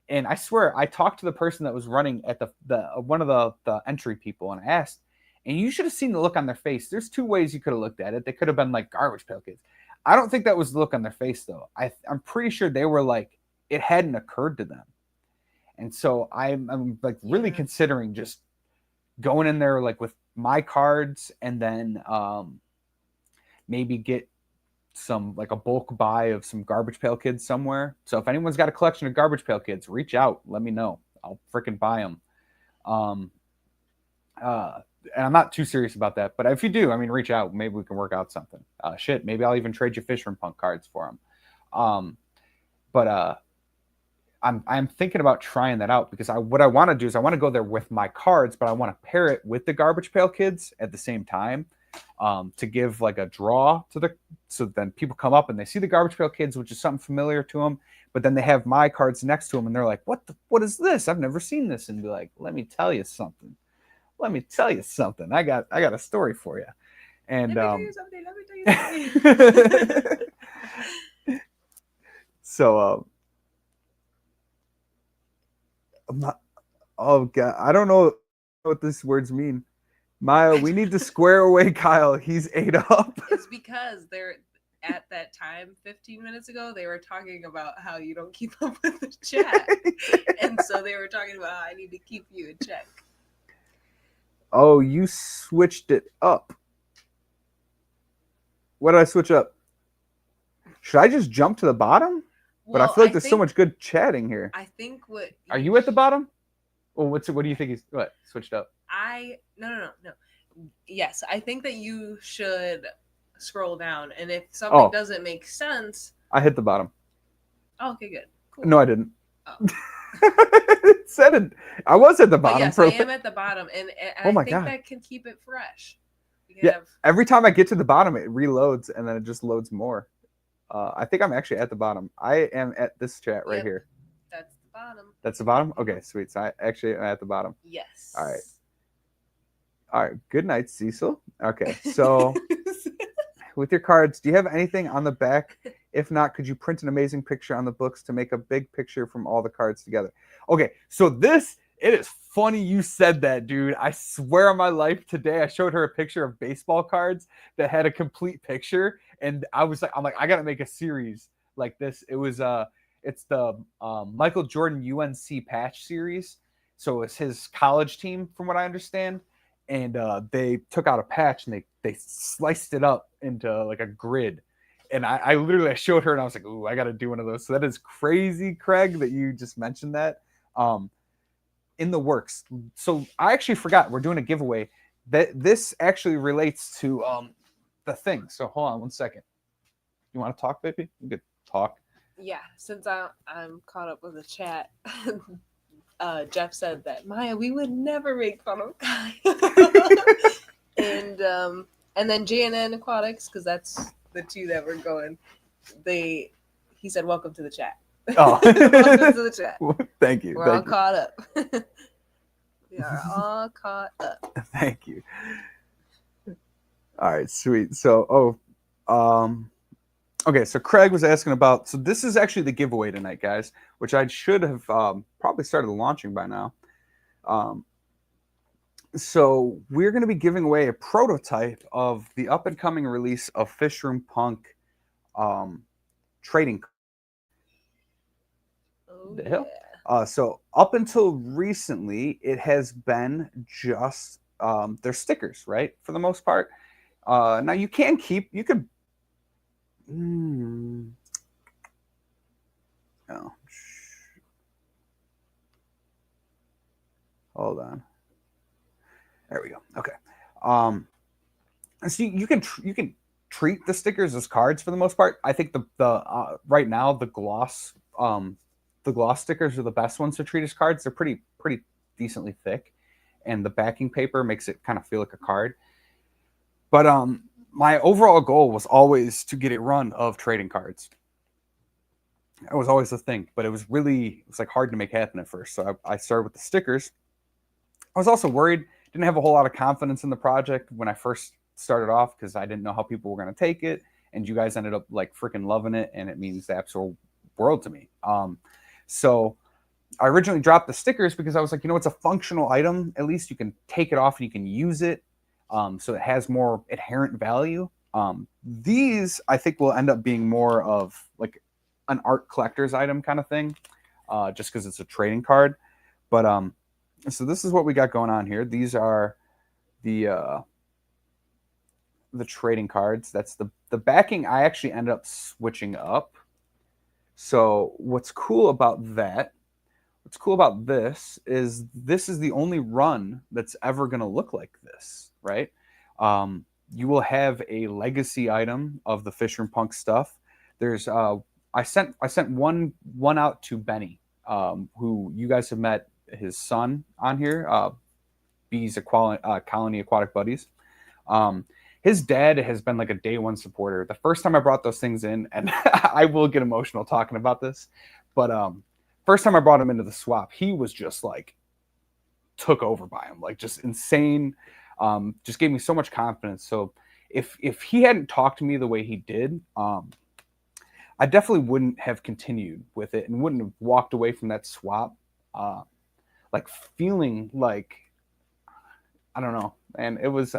And I swear, I talked to the person that was running at the one of the entry people, and I asked, and you should have seen the look on their face. There's 2 ways you could have looked at it. They could have been like Garbage Pail Kids. I don't think that was the look on their face, though. I'm pretty sure they were like, it hadn't occurred to them. And so I'm like really considering just going in there like with my cards, and then maybe get some like a bulk buy of some Garbage Pail Kids somewhere. So if anyone's got a collection of Garbage Pail Kids, reach out, let me know. I'll freaking buy them. And I'm not too serious about that, but if you do, I mean, reach out. Maybe we can work out something. Shit, maybe I'll even trade you Fishroom Punk cards for them. But I'm thinking about trying that out because what I want to do is I want to go there with my cards, but I want to pair it with the Garbage Pail Kids at the same time, to give like a draw so then people come up and they see the Garbage Pail Kids, which is something familiar to them, but then they have my cards next to them and they're like, what is this? I've never seen this. And be like, let me tell you something. I got a story for you. And
Let me tell you something.
So I'm not, oh god, I don't know what these words mean. Maya, we need to square away Kyle. He's ate up.
It's because they're at that time 15 minutes ago they were talking about how you don't keep up with the chat. And so they were talking about how I need to keep you in check.
Oh, you switched it up. What did I switch up? Should I just jump to the bottom? But I feel like there's so much good chatting here.
I think what...
Are you at the bottom? Well, what do you think he's... What? Switched up?
No. Yes, I think that you should scroll down. And if something doesn't make sense...
I hit the bottom.
Oh, okay, good. Cool.
No, I didn't.
Oh.
It said it. I was at the bottom.
Yes, I am at the bottom. And
oh my
I think
God.
that can keep it fresh.
Every time I get to the bottom, it reloads, and then it just loads more. I think I'm actually at the bottom. I am at this chat right here.
That's the bottom.
That's the bottom? Okay, sweet. So I actually am at the bottom.
Yes.
All right. Good night, Cecil. Okay, so with your cards, do you have anything on the back? If not, could you print an amazing picture on the books to make a big picture from all the cards together? Okay, so this It is funny you said that, dude. I swear on my life today, I showed her a picture of baseball cards that had a complete picture, and I'm like, I gotta make a series like this. It's the Michael Jordan UNC patch series. So it's his college team, from what I understand, and they took out a patch and they sliced it up into like a grid. And I literally I showed her and I was like, ooh, I gotta do one of those. So that is crazy, Craig, that you just mentioned that. In the works. So I actually forgot we're doing a giveaway. That this actually relates to the thing. So hold on one second. You want to talk, baby? You could talk.
Yeah, since I'm caught up with the chat, Jeff said that Maya, we would never make fun of Kai. and then JNN Aquatics, because that's the two that were going. He said, "Welcome to the chat."
Oh,
welcome to the chat.
Thank you.
We're all caught up. We are all caught up.
Thank you. All right, sweet. So, okay. So Craig was asking about. So this is actually the giveaway tonight, guys, which I should have probably started launching by now. So we're going to be giving away a prototype of the up and coming release of Fishroom Punk trading.
Oh,
The hell?
yeah.
So up until recently, it has been just their stickers, right? For the most part. Now you can keep, you could. Oh, hold on. There we go. Okay. So you can treat the stickers as cards for the most part. I think the right now the gloss stickers are the best ones to treat as cards. They're pretty decently thick, and the backing paper makes it kind of feel like a card. But my overall goal was always to get a run of trading cards. That was always the thing, but it was like hard to make happen at first. So I started with the stickers. I was also worried, didn't have a whole lot of confidence in the project when I first started off because I didn't know how people were going to take it, and you guys ended up like freaking loving it, and it means the absolute world to me. So I originally dropped the stickers because I was like, it's a functional item. At least you can take it off and you can use it. So it has more inherent value. These I think will end up being more of like an art collector's item kind of thing, just because it's a trading card. But so this is what we got going on here. These are the trading cards. That's the backing. I actually ended up switching up. So what's cool about that? What's cool about this is the only run that's ever going to look like this, right? You will have a legacy item of the Fishroom Punk stuff. There's I sent one out to Benny, who you guys have met his son on here, B's Colony Aquatic Buddies. His dad has been like a day one supporter. The first time I brought those things in, and I will get emotional talking about this, but first time I brought him into the swap, he was just like took over by him, like just insane. Just gave me so much confidence. So if he hadn't talked to me the way he did, I definitely wouldn't have continued with it and wouldn't have walked away from that swap, like feeling like, I don't know, and it was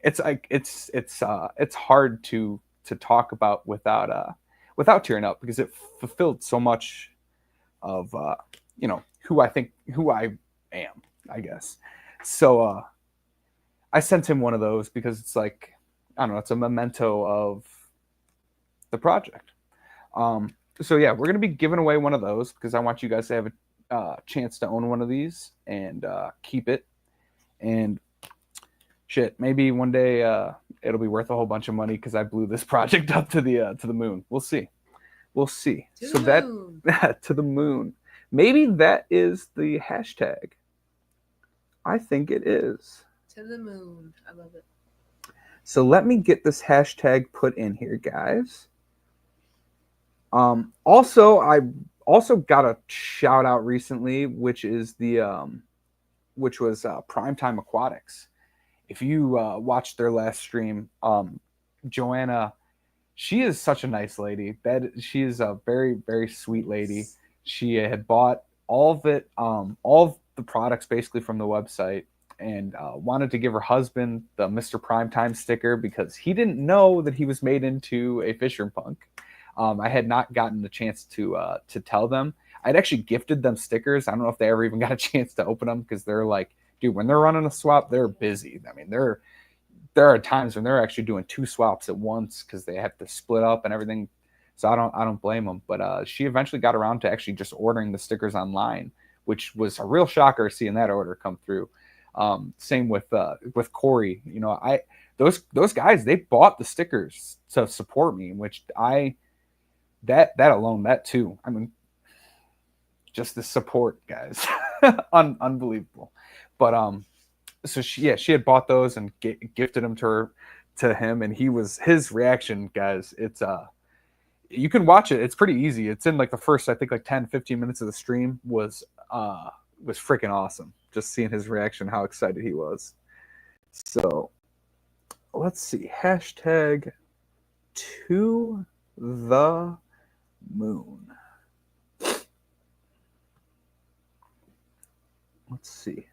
it's like it's hard to talk about without tearing up, because it fulfilled so much of who I am, I guess. So I sent him one of those because it's like, I don't know, it's a memento of the project. So yeah, we're gonna be giving away one of those because I want you guys to have a chance to own one of these and keep it. And shit, maybe one day it'll be worth a whole bunch of money because I blew this project up to the moon. We'll see. So that to the moon. Maybe that is the hashtag. I think it is.
To the moon. I love it.
So let me get this hashtag put in here, guys. Also, I got a shout out recently, which is which was Primetime Aquatics. If you watched their last stream, Joanna, she is such a nice lady. She is a very, very sweet lady. She had bought all of it, all the products basically from the website, and wanted to give her husband the Mr. Primetime sticker because he didn't know that he was made into a Fishroom Punk. I had not gotten the chance to tell them. I'd actually gifted them stickers. I don't know if they ever even got a chance to open them because they're like, dude, when they're running a swap, they're busy. I mean, there are times when they're actually doing 2 swaps at once because they have to split up and everything. So I don't blame them. But she eventually got around to actually just ordering the stickers online, which was a real shocker seeing that order come through. Same with Corey. You know, those guys, they bought the stickers to support me, which that alone, that too. I mean, just the support, guys, unbelievable. But so she had bought those and gifted them to him, and his reaction, guys. It's you can watch it. It's pretty easy. It's in like the first, I think, like 10-15 minutes of the stream was freaking awesome. Just seeing his reaction, how excited he was. So let's see. Hashtag to the moon. Let's see.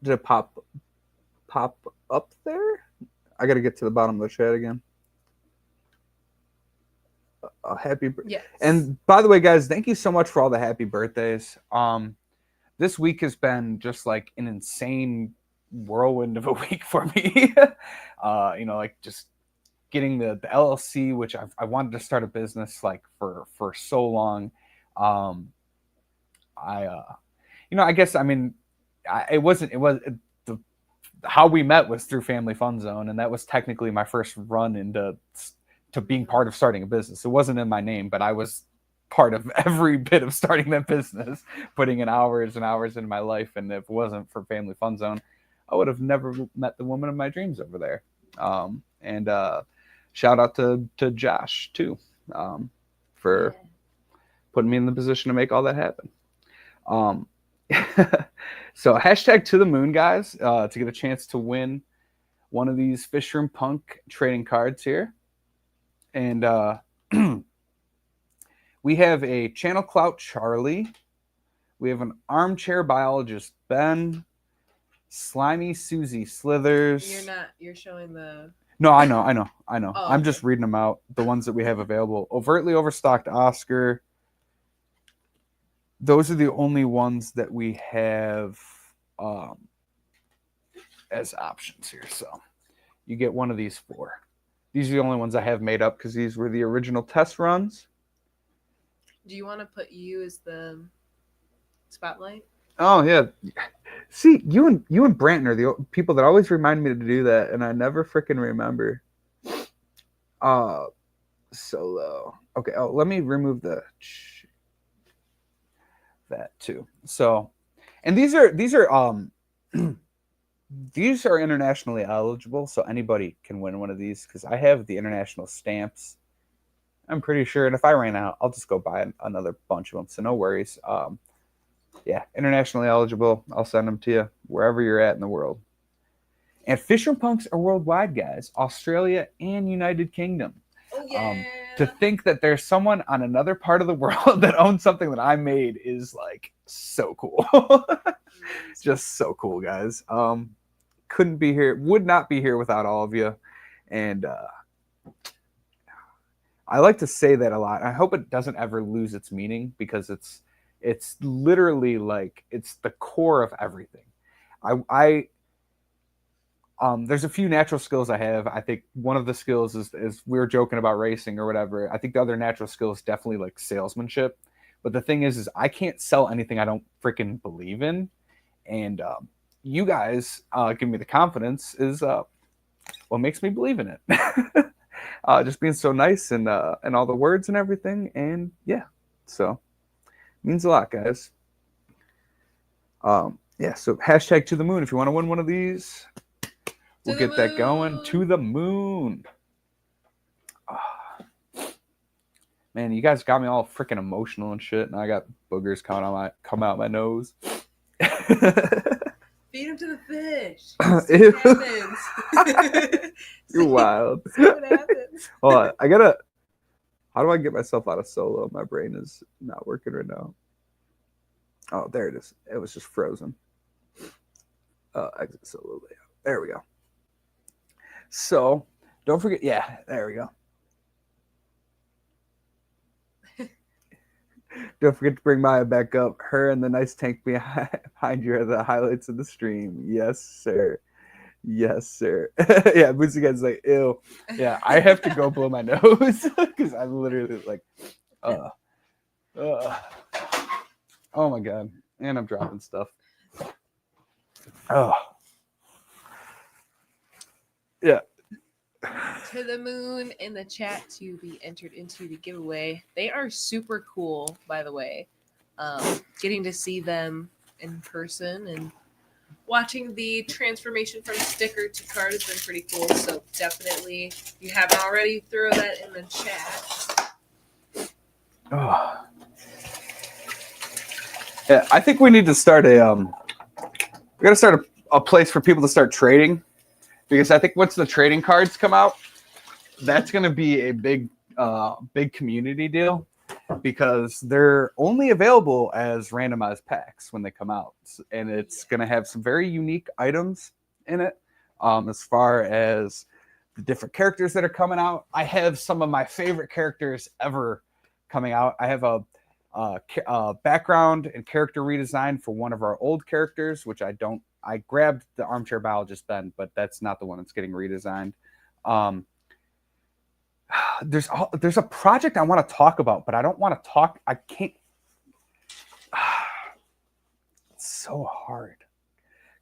Did it pop up there? I got to get to the bottom of the chat again. Happy birthday.
Yes.
And by the way, guys, thank you so much for all the happy birthdays. This week has been just like an insane whirlwind of a week for me. You know, like just getting the LLC, which I wanted to start a business like for so long. I guess, I mean, how we met was through Family Fun Zone, and that was technically my first run into being part of starting a business. It wasn't in my name, but I was part of every bit of starting that business, putting in hours and hours into my life. And if it wasn't for Family Fun Zone, I would have never met the woman of my dreams over there. And shout out to Josh too, for putting me in the position to make all that happen. So hashtag to the moon, guys, to get a chance to win one of these Fishroom Punk trading cards here. And we have a Channel Clout Charlie. We have an Armchair Biologist Ben. Slimy Susie Slithers.
You're showing the...
No, I know.
Oh,
I'm just reading them out, the ones that we have available. Overtly Overstocked Oscar. Those are the only ones that we have as options here. So you get one of these 4. These are the only ones I have made up because these were the original test runs.
Do you want to put you as the spotlight?
Oh, yeah. See, you and Branton are the people that always remind me to do that, and I never freaking remember. Solo. Okay, let me remove that too. So, and these are these are internationally eligible, so anybody can win one of these because I have the international stamps. I'm pretty sure, and if I ran out, I'll just go buy another bunch of them. So no worries. Yeah, internationally eligible. I'll send them to you wherever you're at in the world. And Fishroom Punks are worldwide, guys. Australia and United Kingdom.
Oh, yeah.
To think that there's someone on another part of the world that owns something that I made is like so cool. Just so cool, guys. Couldn't be here, would not be here without all of you. And I like to say that a lot. I hope it doesn't ever lose its meaning because it's literally like it's the core of everything. There's a few natural skills I have. I think one of the skills is we were joking about racing or whatever. I think the other natural skill is definitely like salesmanship. But the thing is I can't sell anything I don't freaking believe in. And you guys give me the confidence is what makes me believe in it. Just being so nice and all the words and everything. And yeah, so means a lot, guys. Yeah, so hashtag to the moon if you want to win one of these. We'll get that going. To the moon. Man, you guys got me all freaking emotional and shit, and I got boogers coming out my nose.
Feed him to the fish.
Ew.
What happens?
You're wild.
See what happens.
Hold on, I gotta How do I get myself out of solo? My brain is not working right now. Oh, there it is. It was just frozen. Exit solo layout. There we go. So don't forget. Yeah, there we go. Don't forget to bring Maya back up. Her and the nice tank behind you are the highlights of the stream. Yes, sir. Yes, sir. Yeah, Bootsy guy's like, ew. Yeah, I have to go blow my nose because I'm literally like, uh. Oh my god. And I'm dropping stuff. Oh. Yeah.
To the moon in the chat to be entered into the giveaway. They are super cool, by the way. Getting to see them in person and watching the transformation from sticker to card has been pretty cool. So definitely, if you haven't already, throw that in the chat.
Oh. Yeah, I think we need to start we gotta start a place for people to start trading, because I think once the trading cards come out, that's gonna be a big community deal, because they're only available as randomized packs when they come out, and it's gonna have some very unique items in it. As far as the different characters that are coming out, I have some of my favorite characters ever coming out. I have a background and character redesign for one of our old characters, which I grabbed the armchair biologist then, but that's not the one that's getting redesigned. There's a project I want to talk about, but I don't want to talk. I can't. It's so hard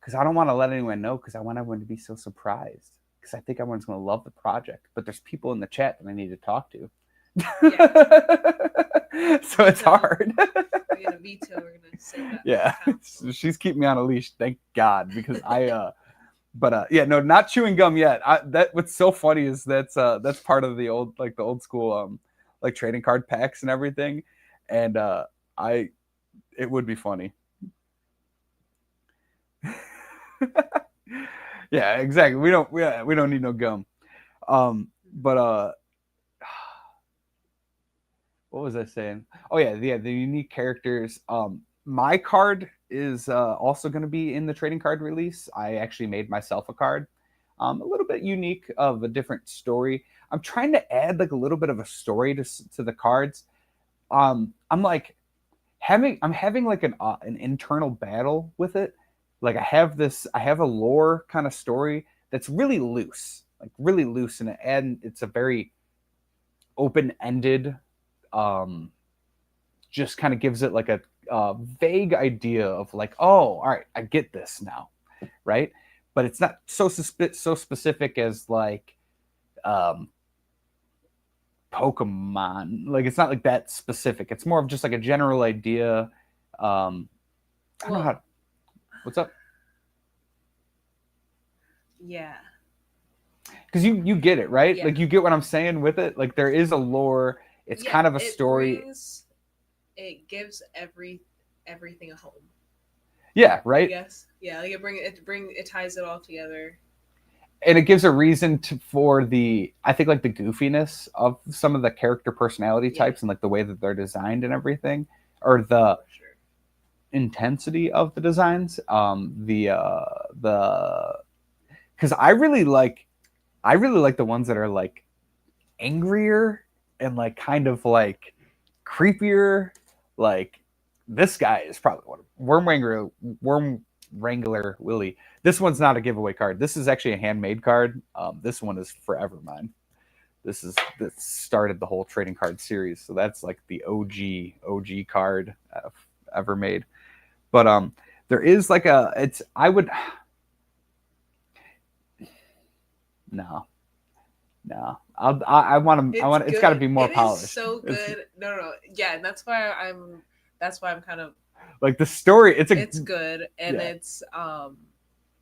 because I don't want to let anyone know, because I want everyone to be so surprised, because I think everyone's going to love the project. But there's people in the chat that I need to talk to. Yeah. So it's hard.
We're gonna veto. We're gonna say that.
Yeah, she's keeping me on a leash, thank God, because yeah, no, not chewing gum yet. What's so funny is that's part of the old school like trading card packs and everything, and it would be funny. Yeah, exactly. We don't need no gum. But what was I saying? Oh yeah, the unique characters. My card is also going to be in the trading card release. I actually made myself a card, a little bit unique, of a different story. I'm trying to add like a little bit of a story to the cards. I'm like having like an internal battle with it. Like I have a lore kind of story that's really loose, and it's a very open-ended. Just kind of gives it like a vague idea of like, oh, all right, I get this now, right? But it's not so specific as like Pokemon. Like it's not like that specific. It's more of just like a general idea. I don't know how. What's up?
Yeah.
Because you get it, right?
Yeah.
Like you get what I'm saying with it. Like there is a lore. It's kind of a story.
It gives everything a home.
Yeah, right.
Yes. Yeah, like it ties it all together.
And it gives a reason for I think like the goofiness of some of the character personality types, and like the way that they're designed and everything, or the intensity of the designs. Because I really like the ones that are like angrier and like kind of like creepier. Like this guy is probably one of Worm Wrangler Willie. This one's not a giveaway card. This is actually a handmade card. This one is forever mine. This started the whole trading card series. So that's like the OG card ever made. But there is like no. I want to. It's got to be more polished.
It's so good. No. Yeah, and that's why I'm kind of
like the story. It's
good, and it's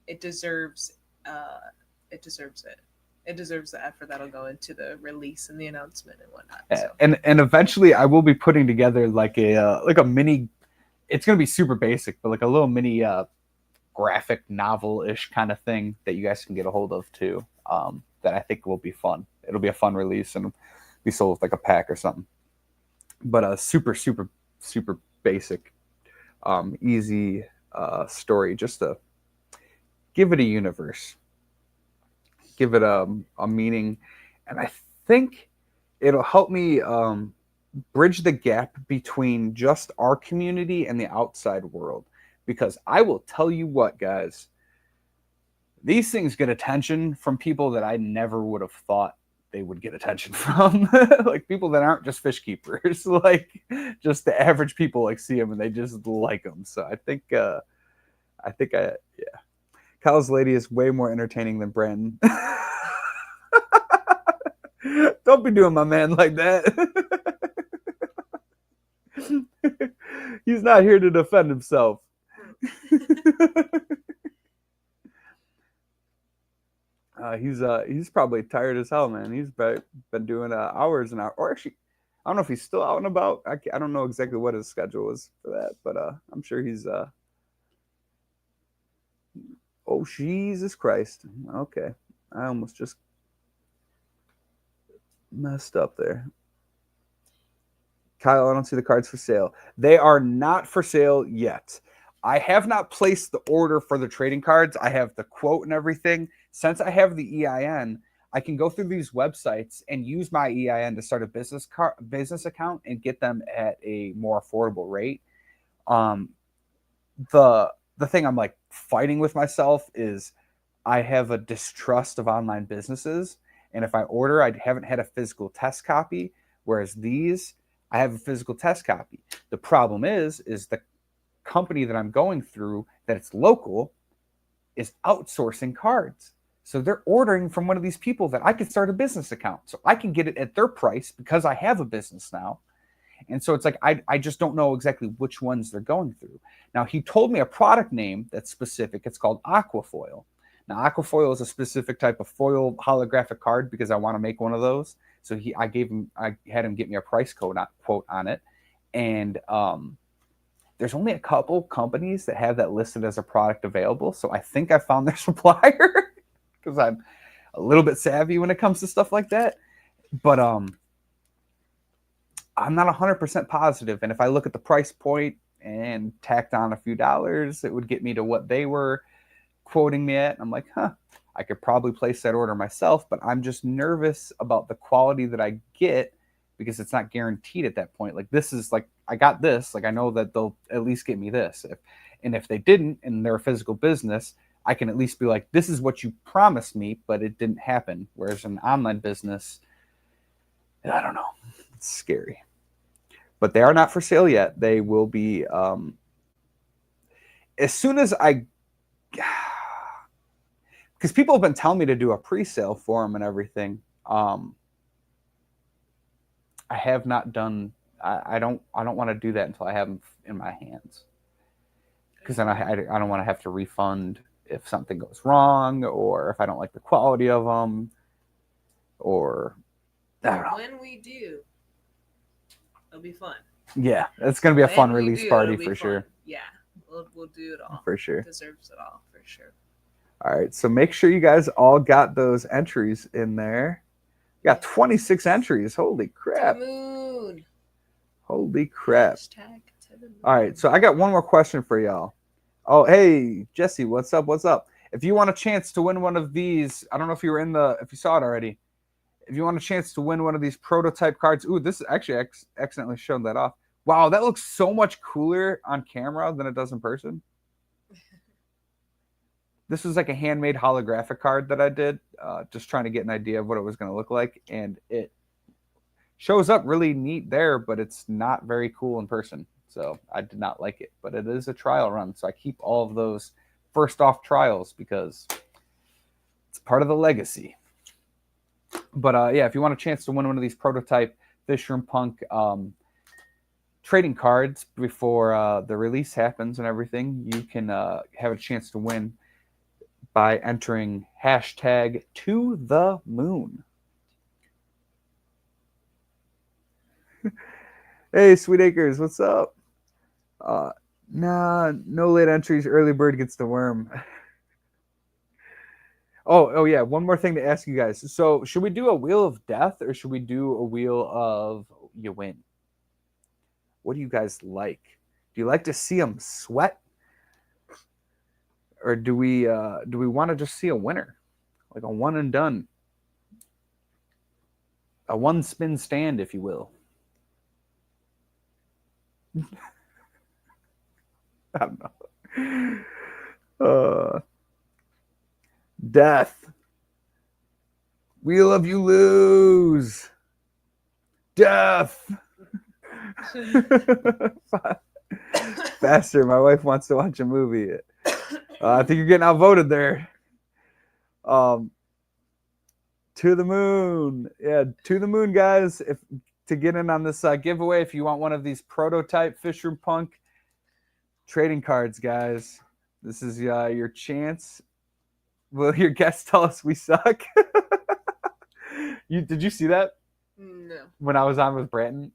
it deserves it. It deserves the effort that'll go into the release and the announcement and whatnot. So.
And eventually, I will be putting together like a mini. It's gonna be super basic, but like a little mini graphic novel-ish kind of thing that you guys can get a hold of too. That I think will be fun. It'll be a fun release, and be sold with like a pack or something. But a super basic, easy story, just to give it a universe, give it a meaning, and I think it'll help me bridge the gap between just our community and the outside world. Because I will tell you what, guys, these things get attention from people that I never would have thought they would get attention from. Like people that aren't just fish keepers, like just the average people like see them and they just like them. So I think yeah. Kyle's lady is way more entertaining than Brandon. Don't be doing my man like that. He's not here to defend himself. He's probably tired as hell, man. He's been doing hours and hours. Or actually, I don't know if he's still out and about. I don't know exactly what his schedule is for that, but I'm sure he's. Oh, Jesus Christ. Okay. I almost just messed up there. Kyle, I don't see the cards for sale. They are not for sale yet. I have not placed the order for the trading cards. I have the quote and everything. Since I have the EIN, I can go through these websites and use my EIN to start a business account and get them at a more affordable rate. The thing I'm like fighting with myself is I have a distrust of online businesses. And if I order, I haven't had a physical test copy. Whereas these, I have a physical test copy. The problem is the company that I'm going through, that it's local, is outsourcing cards. So they're ordering from one of these people that I could start a business account. So I can get it at their price because I have a business now. And so it's like, I just don't know exactly which ones they're going through. Now, he told me a product name that's specific. It's called Aquafoil. Now, Aquafoil is a specific type of foil holographic card because I want to make one of those. So I had him get me a price quote on it. And there's only a couple companies that have that listed as a product available. So I think I found their supplier because I'm a little bit savvy when it comes to stuff like that. But I'm not 100% positive. And if I look at the price point and tacked on a few dollars, it would get me to what they were quoting me at. And I'm like, I could probably place that order myself, but I'm just nervous about the quality that I get because it's not guaranteed at that point. Like this is like, I got this, like I know that they'll at least get me this. If they didn't and they're a physical business, I can at least be like, this is what you promised me, but it didn't happen. Whereas an online business, I don't know, it's scary. But they are not for sale yet. They will be as soon as because people have been telling me to do a pre-sale for them and everything. I have not done. I don't want to do that until I have them in my hands, because then I don't want to have to refund if something goes wrong or if I don't like the quality of them, or I don't know.
When we do, it'll be fun.
Yeah, it's gonna be a fun release party for sure.
Yeah, we'll do it all
for sure.
It deserves it all for sure.
All right, so make sure you guys all got those entries in there. We got 26 entries. Holy crap!
To the moon.
Holy crap!
Hashtag to the moon.
All right, so I got one more question for y'all. Oh, hey Jesse, what's up? What's up? If you want a chance to win one of these, I don't know if you were if you saw it already. If you want a chance to win one of these prototype cards, ooh, this is actually accidentally showed that off. Wow, that looks so much cooler on camera than it does in person. This was like a handmade holographic card that I did, just trying to get an idea of what it was going to look like. And it shows up really neat there, but it's not very cool in person. So I did not like it, but it is a trial run. So I keep all of those first off trials because it's part of the legacy. But yeah, if you want a chance to win one of these prototype Fishroom Punk trading cards before the release happens and everything, you can have a chance to win by entering hashtag to the moon. Hey, Sweet Acres, what's up? Nah, no late entries. Early bird gets the worm. Oh yeah. One more thing to ask you guys. So should we do a wheel of death or should we do a wheel of you win? What do you guys like? Do you like to see them sweat, or do we want to just see a winner, like a one and done, a one spin stand, if you will? I don't know. Death. Wheel of you lose. Death. Faster. My wife wants to watch a movie. I think you're getting outvoted there. To the moon. Yeah, to the moon, guys. If to get in on this giveaway, if you want one of these prototype Fishroom Punk trading cards, guys, this is your chance. Will your guests tell us we suck? Did you see that?
No.
When I was on with Branton?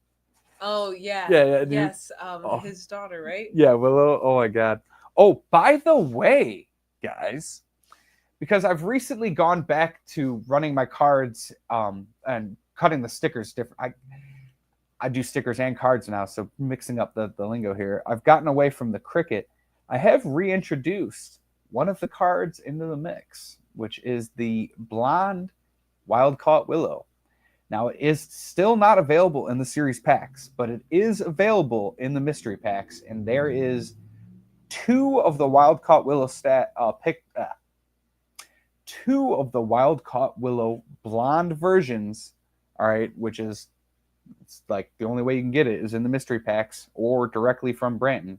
Oh yeah.
Yeah, dude.
Yes. His daughter, right?
Yeah, Willow. Oh my God. Oh, by the way, guys, because I've recently gone back to running my cards and cutting the stickers different. I do stickers and cards now, so mixing up the lingo here. I've gotten away from the cricket. I have reintroduced one of the cards into the mix, which is the blonde wild caught willow. Now, it is still not available in the series packs, but it is available in the mystery packs, and there is 2 of the wild caught willow 2 of the wild caught willow blonde versions. All right, which is it's like the only way you can get it is in the mystery packs or directly from Branton.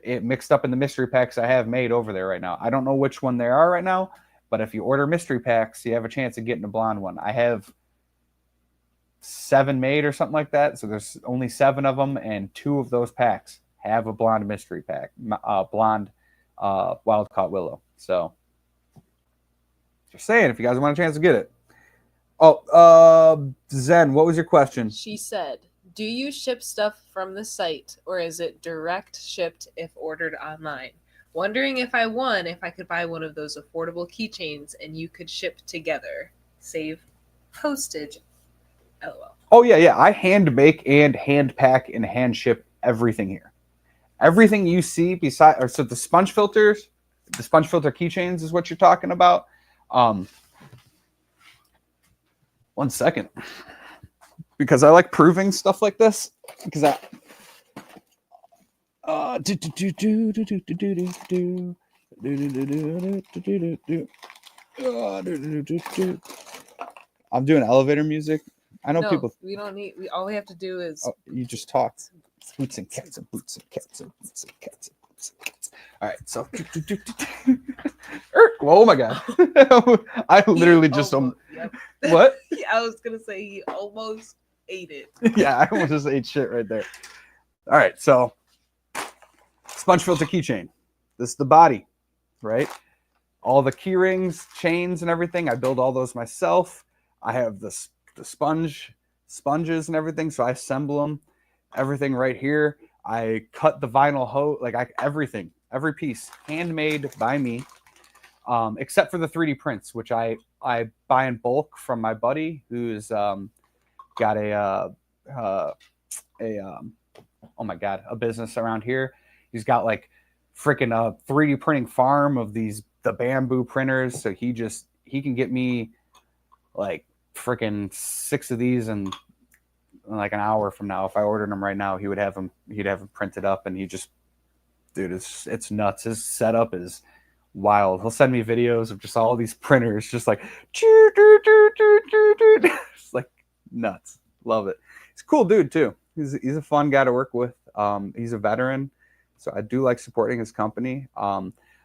It mixed up in the mystery packs I have made over there right now. I don't know which one they are right now, but if you order mystery packs, you have a chance of getting a blonde one. I have 7 made or something like that, so there's only 7 of them, and 2 of those packs have a blonde mystery pack, blonde wild caught willow. So just saying, if you guys want a chance to get it. Oh, Zen, what was your question?
She said, do you ship stuff from the site or is it direct shipped if ordered online? Wondering if I won, if I could buy one of those affordable keychains and you could ship together. Save postage. LOL.
Oh, yeah. I hand make and hand pack and hand ship everything here. Everything you see besides, so the sponge filter keychains is what you're talking about. 1 second. Because I like proving stuff like this. Because I'm doing elevator music. I know people.
We don't need. All we have to do is.
You just talk. Boots and cats and boots and cats and boots and cats and boots and cats. All right, so. Oh my God! I literally just
Yep.
What?
I was gonna say he almost ate it.
Yeah, I almost just ate shit right there. All right, so sponge filter keychain. This is the body, right? All the key rings, chains, and everything. I build all those myself. I have the sponges and everything, so I assemble them. Everything right here. I cut the vinyl hose, everything, every piece, handmade by me, except for the 3D prints, which I buy in bulk from my buddy who's got a business around here. He's got like freaking a 3D printing farm of the bamboo printers, so he can get me like freaking 6 of these in like an hour from now. If I ordered them right now, he'd have them printed up, and it's nuts. His setup is wild. He'll send me videos of just all these printers just like it's like nuts. Love it. He's a cool dude too. He's a fun guy to work with. He's a veteran, so I do like supporting his company.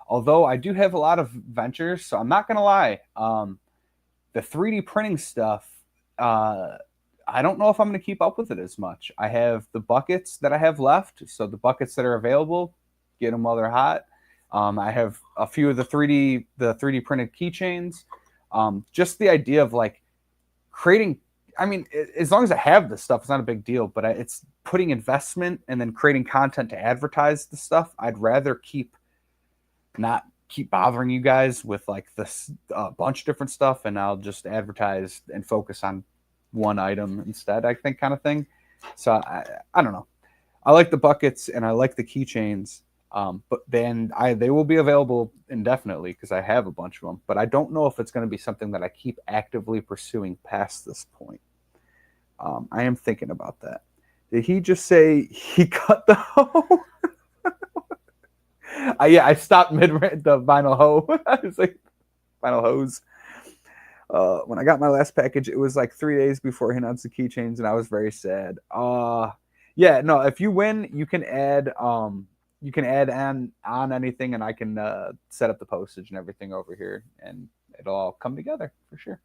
Although I do have a lot of ventures, so I'm not gonna lie. The 3D printing stuff, I don't know if I'm going to keep up with it as much. I have the buckets that I have left, so the buckets that are available, get them while they're hot. I have a few of the 3D printed keychains. Just the idea of like creating. I mean, as long as I have this stuff, it's not a big deal. But it's putting investment and then creating content to advertise the stuff. I'd rather keep not keep bothering you guys with like this bunch of different stuff, and I'll just advertise and focus on one item instead, I think, kind of thing. So I don't know. I like the buckets and I like the keychains, but then they will be available indefinitely because I have a bunch of them. But I don't know if it's going to be something that I keep actively pursuing past this point. I am thinking about that. Did he just say he cut the hoe? Yeah, I stopped mid the vinyl hoe. I was like, vinyl hose. When I got my last package, it was like 3 days before he announced the keychains, and I was very sad. Yeah, no, if you win, you can add on anything, and I can set up the postage and everything over here, and it'll all come together for sure.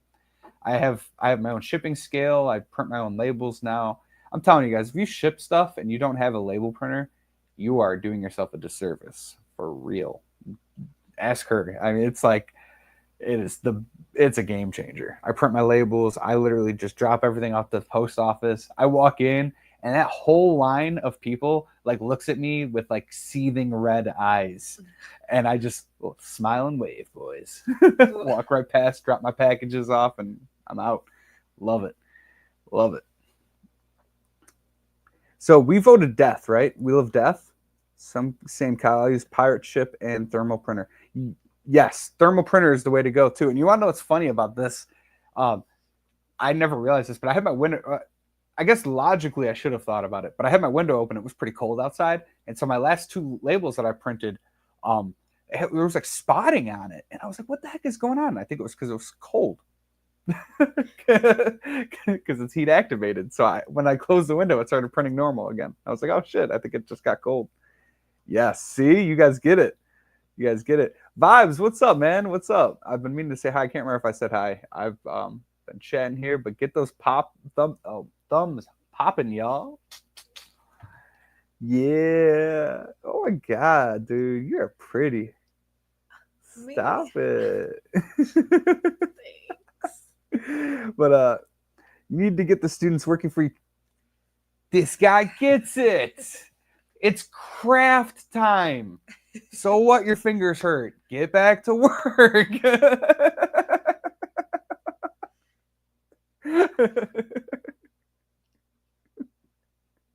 I have my own shipping scale. I print my own labels now. I'm telling you guys, if you ship stuff and you don't have a label printer, you are doing yourself a disservice for real. Ask her. I mean, it's like it's a game changer. I print my labels. I literally just drop everything off the post office. I walk in, and that whole line of people like looks at me with like seething red eyes, and I just smile and wave, boys. Walk right past, drop my packages off, and I'm out. Love it. Love it. So we voted death, right? Wheel of Death. Same Kyle. I use pirate ship and thermal printer. Yes, thermal printer is the way to go too. And you want to know what's funny about this? I never realized this, but I had my window. I guess logically I should have thought about it, but I had my window open. It was pretty cold outside, and so my last two labels that I printed, there was like spotting on it, and I was like, "What the heck is going on?" And I think it was because it was cold, because it's heat activated. So when I closed the window, it started printing normal again. I was like, "Oh shit! I think it just got cold." Yes, see, you guys get it. You guys get it. Vibes, what's up, man? What's up? I've been meaning to say hi. I can't remember if I said hi. I've been chatting here, but get those thumbs popping, y'all. Yeah. Oh my god, dude, you're pretty. Stop it. Thanks. But you need to get the students working for you. This guy gets it. It's craft time. So what? Your fingers hurt. Get back to work.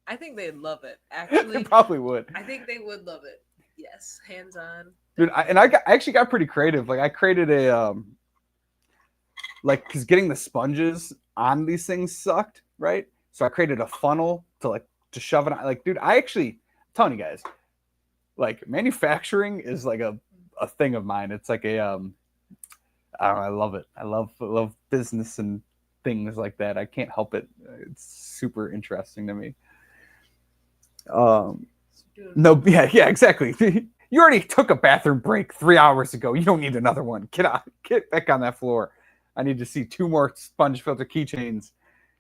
I think they'd love it. Actually,
they probably would.
I think they would love it. Yes, hands on.
Dude, I actually got pretty creative. Like I created a like because getting the sponges on these things sucked, right? So I created a funnel to shove it on. Like, dude, I'm telling you guys, like manufacturing is like a thing of mine. It's like a I don't know, I love it. I love business and things like that. I can't help it. It's super interesting to me. No, yeah, exactly. You already took a bathroom break 3 hours ago. You don't need another one. Get back on that floor. I need to see 2 more sponge filter keychains,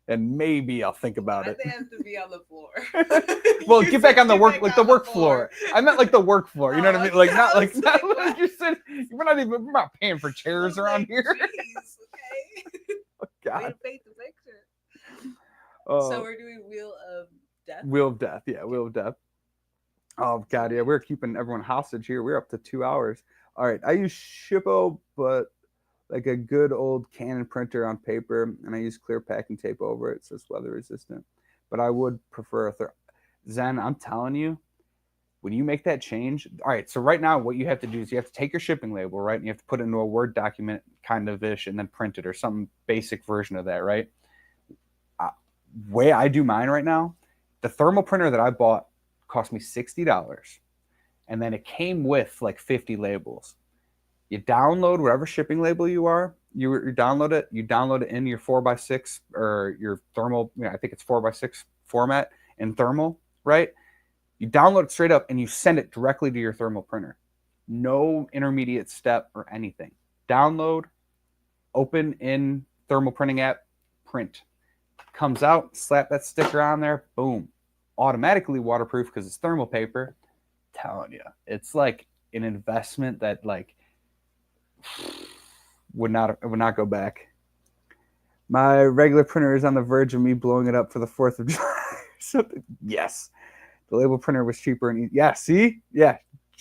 and maybe I'll think about it.
They have to be on the floor.
Well, get back on the work, like the work floor. I meant like the work floor. You know what I mean? Like not like you said. We're not paying for chairs around here.
Geez, okay.
Oh, God.
Way to paint the picture. So we're doing Wheel of Death.
Wheel of Death, yeah, Wheel of Death. Oh God, yeah, we're keeping everyone hostage here. We're up to 2 hours. All right, I use Shippo, but like a good old Canon printer on paper, and I use clear packing tape over it, so it's weather resistant. But I would prefer a Zen. I'm telling you, when you make that change, all right. So right now, what you have to do is you have to take your shipping label, right, and you have to put it into a Word document, kind of ish, and then print it or some basic version of that, right? Way I do mine right now, the thermal printer that I bought cost me $60, and then it came with like 50 labels. You download whatever shipping label you download it. You download it in your 4x6 or your thermal. I think it's 4x6 format in thermal, right? You download it straight up and you send it directly to your thermal printer. No intermediate step or anything. Download, open in thermal printing app, print. Comes out, slap that sticker on there, boom. Automatically waterproof because it's thermal paper. Telling you, it's like an investment that like would not go back. My regular printer is on the verge of me blowing it up for the 4th of July. Yes, the label printer was cheaper and yeah. See, yeah,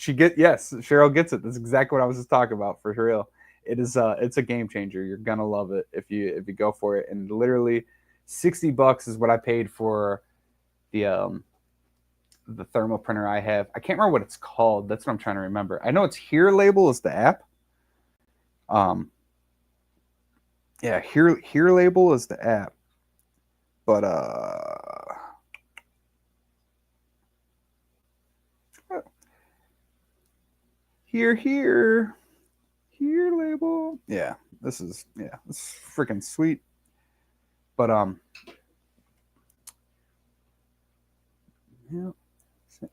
Yes, Cheryl gets it. That's exactly what I was just talking about for real. It is it's a game changer. You're gonna love it if you go for it. And literally $60 is what I paid for the thermal printer I have. I can't remember what it's called. That's what I'm trying to remember. I know it's Here Label is the app. Yeah, Here Label is the app. But Here Label. Yeah, this is freaking sweet. But yeah.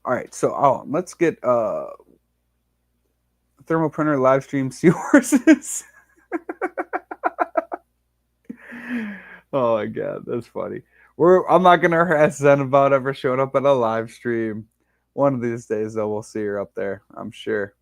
All right, so let's get thermal printer Livestream seahorses. Oh my god, that's funny. I'm not gonna harass Zen about ever showing up at a live stream. One of these days, though, we'll see her up there, I'm sure.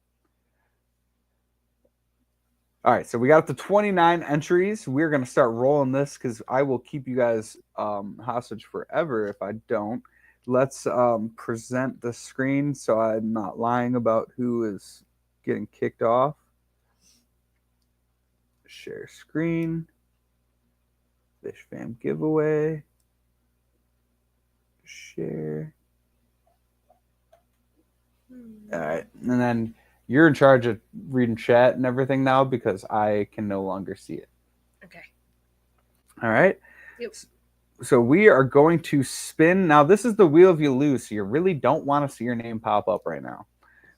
All right, so we got up to 29 entries. We're gonna start rolling this because I will keep you guys hostage forever if I don't. Let's present the screen so I'm not lying about who is getting kicked off. Share screen. Fish Fam giveaway. Share. All right, and then you're in charge of reading chat and everything now because I can no longer see it.
Okay.
All right.
Yep.
So we are going to spin. Now, this is the wheel if you lose, so you really don't want to see your name pop up right now.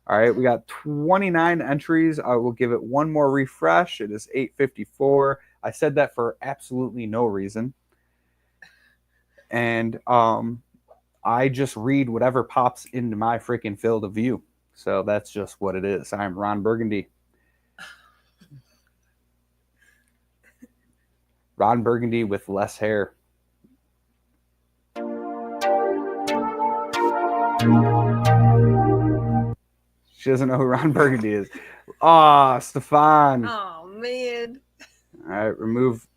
All right, we got 29 entries. I will give it one more refresh. It is 8:54. I said that for absolutely no reason. And I just read whatever pops into my freaking field of view. So that's just what it is. I'm Ron Burgundy. Ron Burgundy with less hair. She doesn't know who Ron Burgundy is. Stefan.
Oh man.
All right, remove.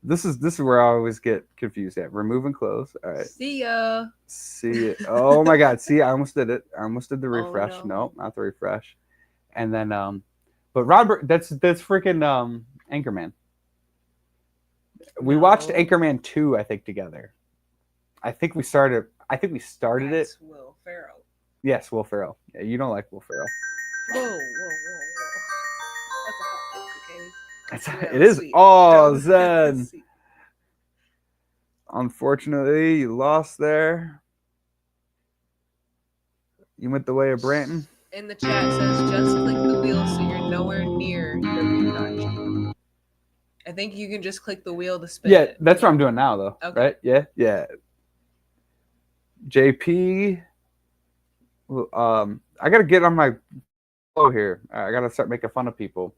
This is where I always get confused at. Remove and close. All right.
See ya.
See it. Oh my God. See, I almost did it. I almost did the refresh.
Oh, no.
Nope, not the refresh. And then but Robert, that's freaking Anchorman. We watched Anchorman 2, I think, together. I think we started it.
Will Ferrell.
Yes, Will Ferrell. Yeah, you don't like Will Ferrell.
Whoa. That's a hot take, okay?
It is.
Sweet.
Oh, Zen. Unfortunately, you lost there. You went the way of Branton.
In the chat says just click the wheel so you're nowhere near the refresh. I think you can just click the wheel to spin.
Yeah, that's what I'm doing now, though.
Okay.
Right? Yeah. JP. I gotta get on my flow here. I gotta start making fun of people.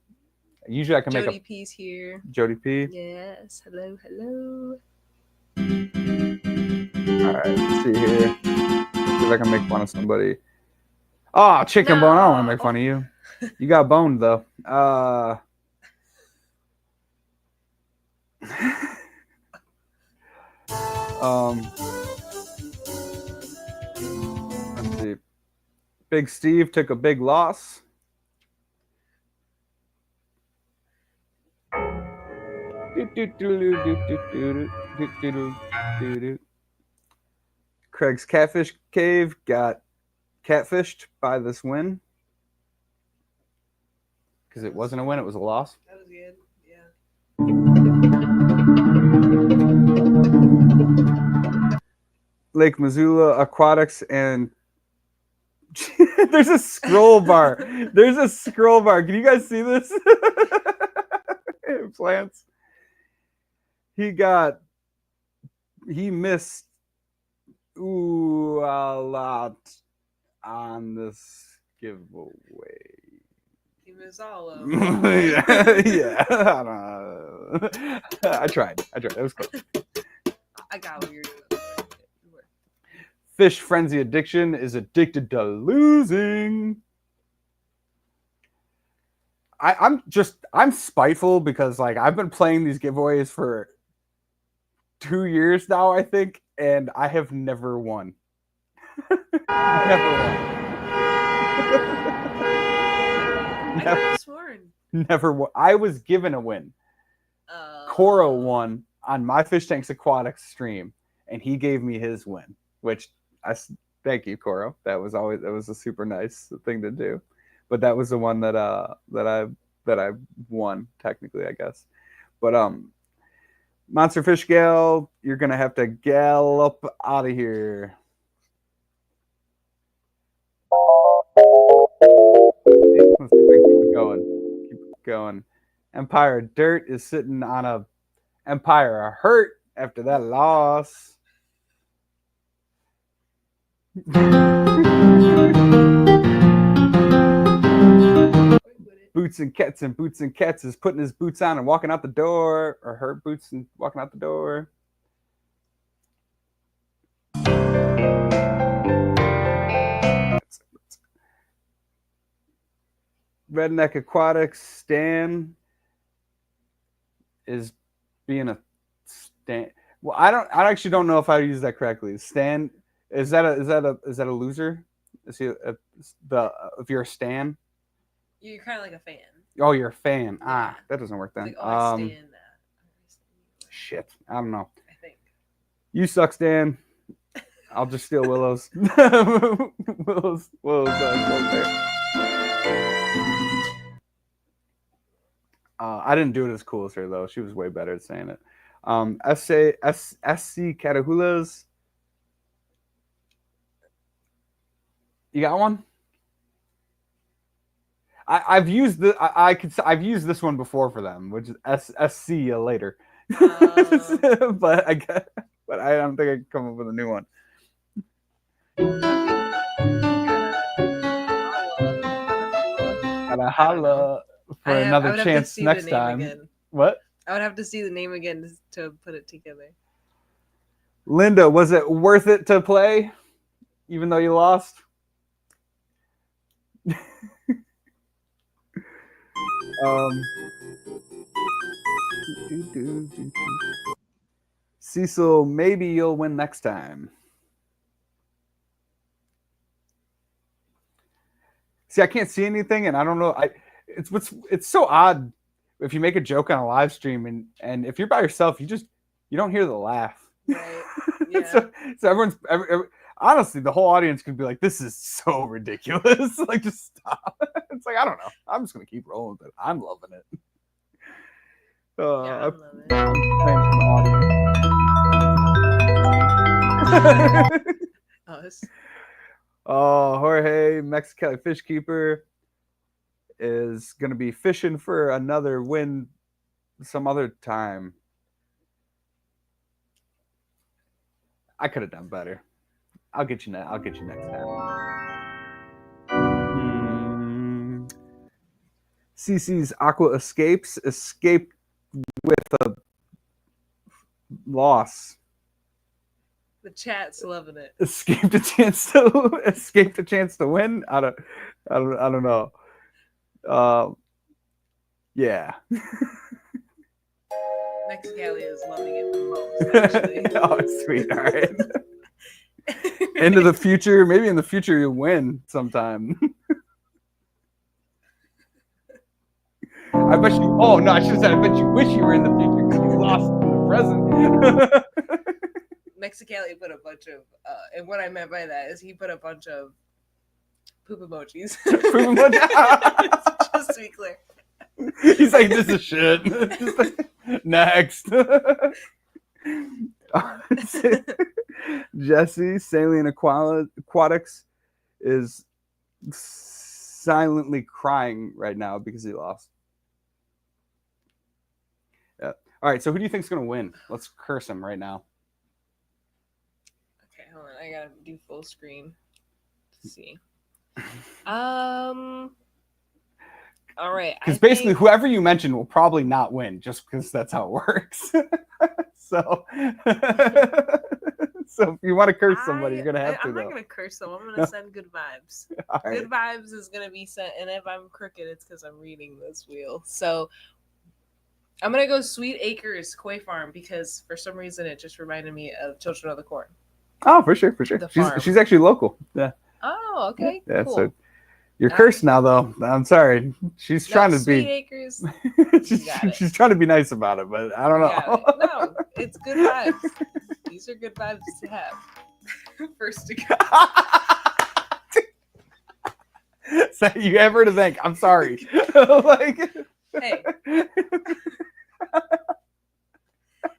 Usually I can make
Jody P's here.
Jody P.
Yes. Hello.
All right, let's see here. See if I can make fun of somebody. Oh, chicken bone. I don't want to make fun of you. You got boned, though. Let's see. Big Steve took a big loss. Craig's Catfish Cave got catfished by this win. Because it wasn't a win, it was a loss.
That was good. Yeah.
Lake Missoula Aquatics and there's a scroll bar. Can you guys see this? Plants. He missed a lot on this giveaway.
He missed all of them.
yeah. I don't know. I tried. It was close.
I got what you're doing.
Fish Frenzy Addiction is addicted to losing. I'm spiteful because I've been playing these giveaways for 2 years now, I think, and I have never won. Never won.
I could have sworn.
Never won. I was given a win. Coro won on my Fish Tanks Aquatics stream, and he gave me his win, which thank you, Coro. That was a super nice thing to do. But that was the one that I won technically, I guess. But Monster Fish Gal, you're gonna have to gallop out of here. Let's keep it going. Keep it going. Empire Dirt is sitting on a Empire hurt after that loss. Boots and Cats is putting his boots on and walking out the door, or her boots and walking out the door. Redneck Aquatics Stan is being a Stan. Well, I actually don't know if I use that correctly. Stan, is that a loser? Is he if you're a Stan?
You're kind of like a fan.
Oh, you're a fan.
Yeah.
That doesn't work then.
Like, I stand that.
Shit, I don't know.
I think.
You suck, Stan. I'll just steal Willow's. Willow's there. I didn't do it as cool as her though. She was way better at saying it. SC Catahulas. You got one? I've used I've used this one before for them, which is SC later. but I don't think I can come up with a new one. Gotta holla for another chance next time.
Again.
What?
I would have to see the name again to put it together.
Linda, was it worth it to play, even though you lost? Cecil, maybe you'll win next time. See, I can't see anything, and I don't know. It's so odd if you make a joke on a live stream, and if you're by yourself, you don't hear the laugh.
Right. Yeah.
so everyone's honestly, the whole audience could be like, "This is so ridiculous!" Like, just stop. It's like, I don't know. I'm just gonna keep rolling with it. I'm loving it.
Yeah, I love it.
I'm playing with the audience.
Us.
Oh, Jorge, Mexicali Fish Keeper, is going to be fishing for another win some other time. I could have done better. I'll get you next time. CC's Aqua escaped with a loss.
The chat's loving it.
Escaped a chance to win. I don't know. Yeah.
Mexicali is loving it the most, actually.
Oh, sweet. All right. Into the future, maybe in the future you'll win sometime. I bet you. Oh no, I should have said I bet you wish you were in the future because you lost in the present.
Mexicali put a bunch of, and what I meant by that is he put a bunch of poop emojis.
Poop emojis.
Just to be clear.
He's like, this is shit. Next. Jesse, Saline Aquatics, is silently crying right now because he lost. Yeah. All right, so who do you think's going to win? Let's curse him right now.
Okay, hold on. I got to do full screen to see. All right.
Because basically, whoever you mention will probably not win, just because that's how it works. So if you want to curse somebody, you're gonna have to.
I'm not gonna curse them. I'm gonna send good vibes.
Right.
Good vibes is gonna be sent, and if I'm crooked, it's because I'm reading this wheel. So I'm gonna go Sweet Acres Koi Farm because for some reason it just reminded me of Children of the Corn.
Oh, for sure. She's actually local. Yeah.
Oh, okay.
Yeah.
Cool.
So You're cursed now, though. I'm sorry. She's trying to
Sweet
be.
Acres.
she's trying to be nice about it, but I don't know.
No, it's good vibes. These are good vibes to have. First to go.
So you have her to thank. I'm sorry. Like.
Hey.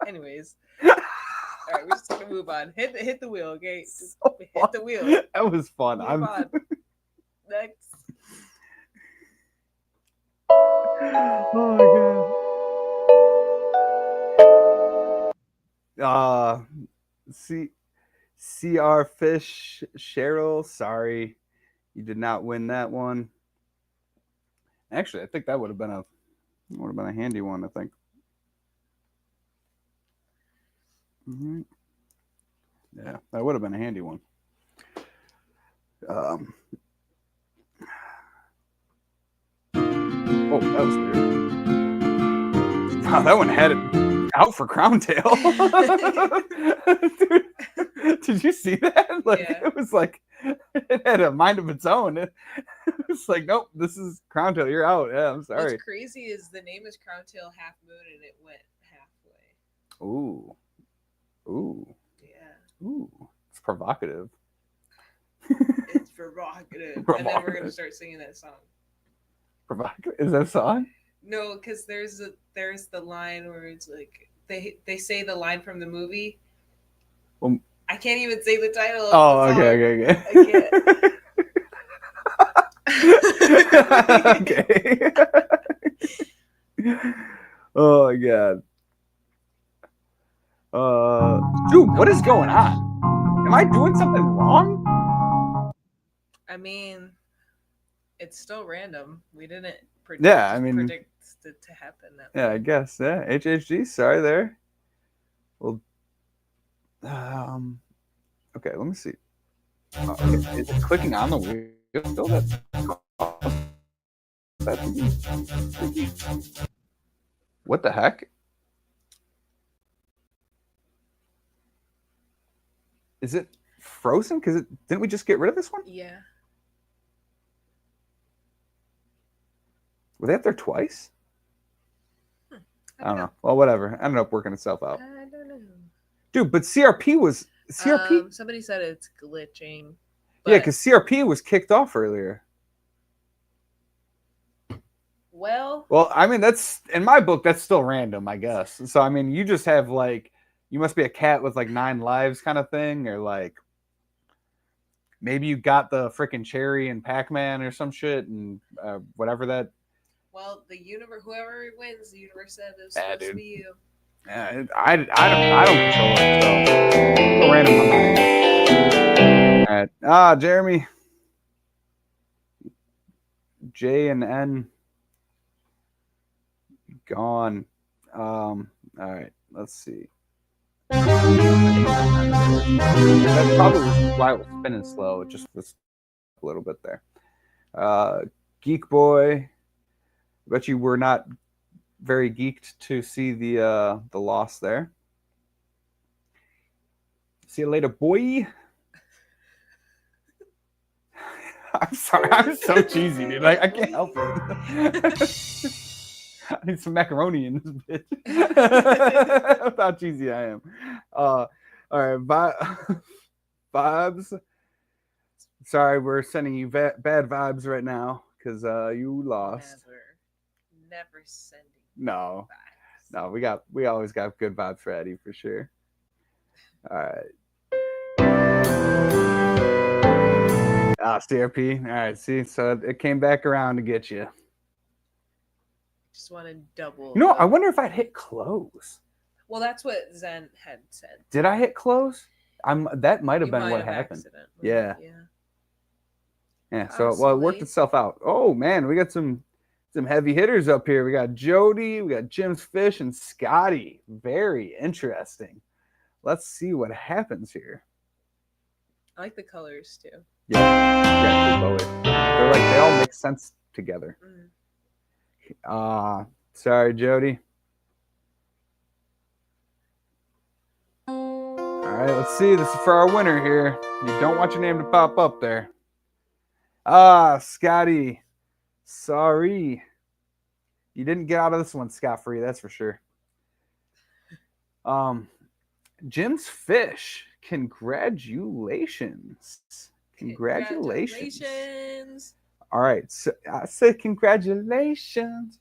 Anyways. All right, we're just gonna move on. Hit the wheel, okay? Just hit the wheel.
That was fun.
Move on. Next.
Oh my god. CR Fish Cheryl. Sorry, you did not win that one. Actually, I think that would have been a handy one. I think. Mm-hmm. Yeah, that would have been a handy one. Oh, that was weird. Wow, that one had it out for Crown Tail. Dude, did you see that? Like,
Yeah.
It was like it had a mind of its own. It was like, nope, this is Crown Tail. You're out. Yeah, I'm sorry.
What's crazy is the name is Crown Tail Half Moon, and it went halfway.
Ooh.
Yeah.
Ooh. It's provocative.
It's provocative. And then we're gonna start singing that song.
Provocative? Is that a song?
No, because there's the line where it's like they say the line from the movie.
Well,
I can't even say the title.
Oh,
of the
okay.
I can't.
Okay. Oh my god. Dude, what is going on? Am I doing something wrong?
I mean, it's still random. We didn't predict it to happen that way.
Yeah, I guess. Yeah, HHG. Sorry there. Well, okay. Let me see. Okay. Is it clicking on the wheel? Still what the heck? Is it frozen? Because didn't we just get rid of this one?
Yeah.
Were they up there twice? I don't know. Well, whatever. I ended up working itself out.
I don't know.
Dude, but CRP was CRP.
Somebody said it's glitching.
Yeah, because CRP was kicked off earlier.
Well,
I mean, that's in my book. That's still random, I guess. So, I mean, you just have like, you must be a cat with like 9 lives, kind of thing, or like maybe you got the freaking cherry and Pac-Man or some shit, and whatever that.
Well, the universe, whoever wins, the universe said it's supposed to be you.
Yeah, I don't control it. So random. All right. Jeremy. J and N. Gone. All right. Let's see. That's probably why it was spinning slow. It just was a little bit there. Geek Boy. I bet you were not very geeked to see the loss there. See you later, boy. I'm sorry. I'm so cheesy, dude. I can't help it. I need some macaroni in this bitch. That's how cheesy I am. All right, vibes. Sorry, we're sending you bad vibes right now because you lost.
Never sending.
No,
vibes.
No, we always got good vibes for Eddie for sure. All right. CRP. All right, see, so it came back around to get you.
Just want to double.
You know, I wonder if I'd hit close.
Well, that's what Zen had said.
Did I hit close? That might have been what happened. Yeah. So it worked itself out. Oh man, we got some heavy hitters up here. We got Jody, we got Jim's Fish, and Scotty. Very interesting. Let's see what happens here.
I like the colors too.
Yeah, both. They're like, they all make sense together. Sorry, Jody. All right, let's see. This is for our winner here. You don't want your name to pop up there. Scotty, sorry. You didn't get out of this one scot-free, that's for sure. Jim's Fish, congratulations. Congratulations. All right, so I said congratulations.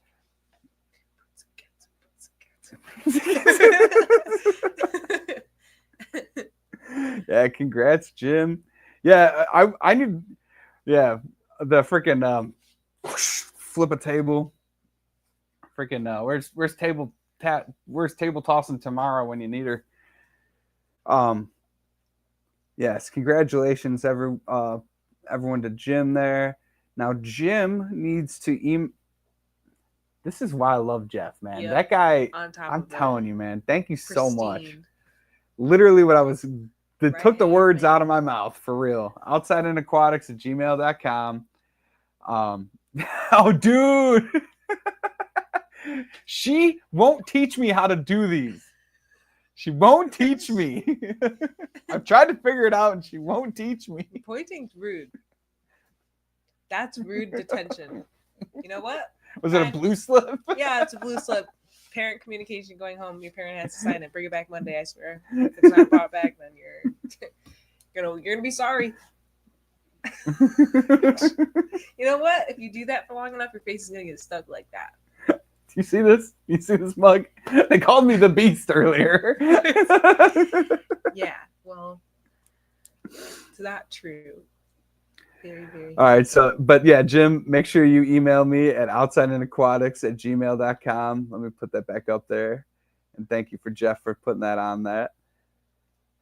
Yeah, congrats, Jim. Yeah, I need, yeah, the freaking flip a table. Freaking where's table tossing tomorrow when you need her? Yes, congratulations everyone to Jim there. Now Jim needs to email. This is why I love Jeff, man.
Yep.
That guy,
On top
I'm
of
telling
it.
you, man. Thank you so much.
Pristine.
Literally what I was,
Right
took the
hand
words
man.
out of my mouth, for real. Outsideindaquatics@gmail.com. Oh, dude. She won't teach me how to do these. She won't teach me. I've tried to figure it out and she won't teach me.
Pointing's rude. That's rude detention. You know what?
Was it a blue slip?
Yeah, it's a blue slip. Parent communication going home. Your parent has to sign it. Bring it back Monday, I swear. If it's not brought back, then you're gonna be sorry. You know what? If you do that for long enough, your face is gonna get stuck like that.
You see this? You see this mug? They called me the Beast earlier.
Yeah, well, it's not true. Very, very.
All right, so, but yeah, Jim, make sure you email me at outsideindaquatics@gmail.com. Let me put that back up there. And thank you for Jeff for putting that on that.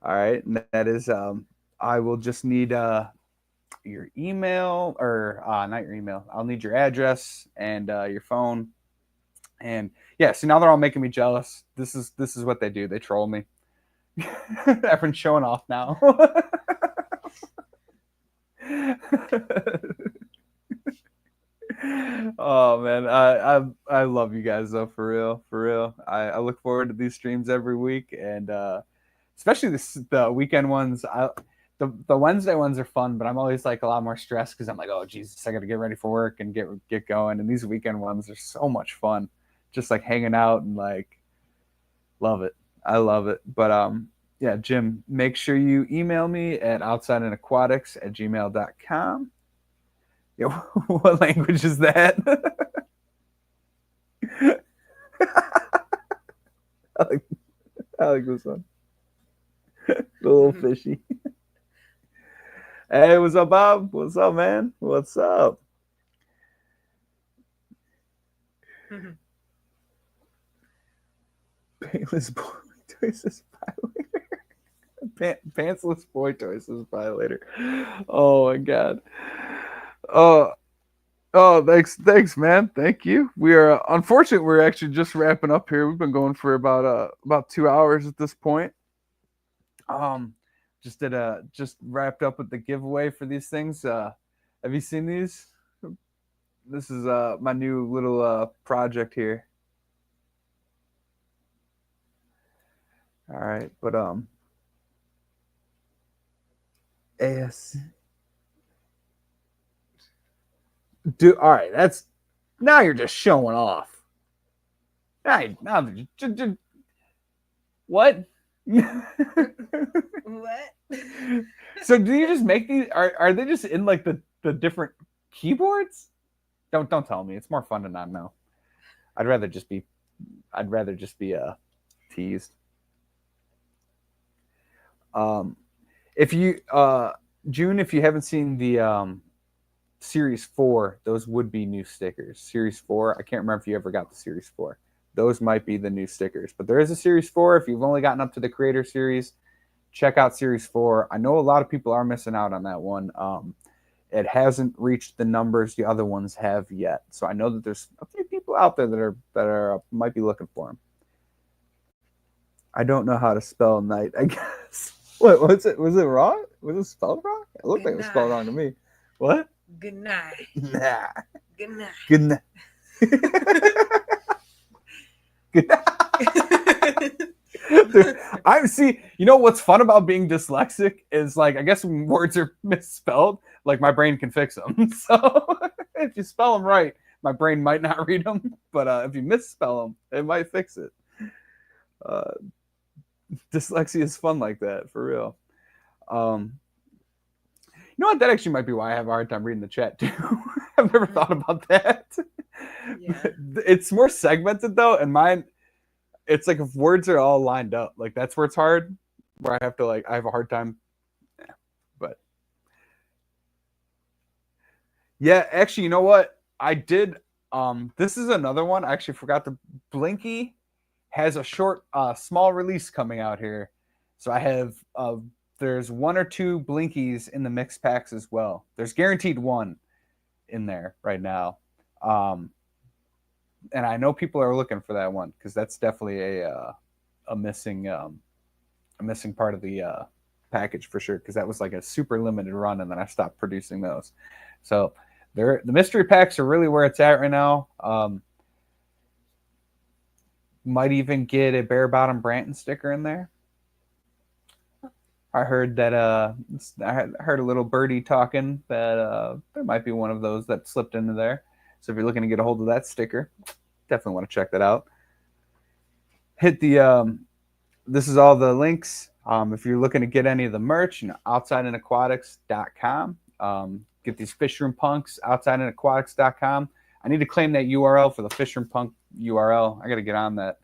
All right, and that is, I will just need your email, or not your email. I'll need your address and your phone. And yeah, so now they're all making me jealous. This is what they do. They troll me. Everyone's showing off now. Oh man, I love you guys though, for real. I look forward to these streams every week, and especially the weekend ones. The Wednesday ones are fun, but I'm always like a lot more stressed because I'm like, oh Jesus, I got to get ready for work and get going. And these weekend ones are so much fun, just like hanging out and like love it. I love it. But yeah, Jim, make sure you email me at outsideindaquatics@gmail.com. Yeah, what language is that? I like this one. The little fishy. Hey, what's up, Bob? What's up, man? What's up? Pantsless boy toys is violator. Pantsless boy toys is violator. Oh my god. Oh, thanks, man. Thank you. We are unfortunately we're actually just wrapping up here. We've been going for about 2 hours at this point. Just wrapped up with the giveaway for these things. Have you seen these? This is my new little project here. All right, but AS. Dude, all right, that's now you're just showing off. Now what?
What?
So do you just make these? Are they just in like the different keyboards? Don't tell me. It's more fun to not know. I'd rather just be teased. If you June, if you haven't seen the Series 4, those would be new stickers. Series 4, I can't remember if you ever got the Series 4. Those might be the new stickers. But there is a Series 4. If you've only gotten up to the Creator Series, check out Series 4. I know a lot of people are missing out on that one. It hasn't reached the numbers the other ones have yet. So I know that there's a few people out there that are might be looking for them. I don't know how to spell night, I guess. What was it? Was it wrong? Was it spelled wrong? It looked like it was spelled wrong to me. What?
Good night.
Nah.
Good night.
Good night. Good night. Dude, I see. You know what's fun about being dyslexic is like I guess when words are misspelled, like my brain can fix them. So if you spell them right, my brain might not read them, but if you misspell them, it might fix it. Dyslexia is fun like that, for real. You know what? That actually might be why I have a hard time reading the chat too. I've never thought about that.
Yeah.
It's more segmented though, and mine, it's like if words are all lined up, like that's where it's hard. Where I have to I have a hard time. Yeah, but yeah, actually, you know what? I did. This is another one. I actually forgot to. Blinky has a short, small release coming out here, so I have. There's 1 or 2 Blinkies in the mix packs as well. There's guaranteed 1 in there right now, and I know people are looking for that one because that's definitely a missing part of the package for sure. Because that was like a super limited run, and then I stopped producing those. So the mystery packs are really where it's at right now. Might even get a bare bottom Branton sticker in there. I heard that I heard a little birdie talking that there might be one of those that slipped into there. So if you're looking to get a hold of that sticker, definitely want to check that out. Hit the this is all the links. If you're looking to get any of the merch, outsideandaquatics.com. Get these Fishroom Punks, outsideandaquatics.com. I need to claim that URL for the Fishroom Punk URL. I got to get on that.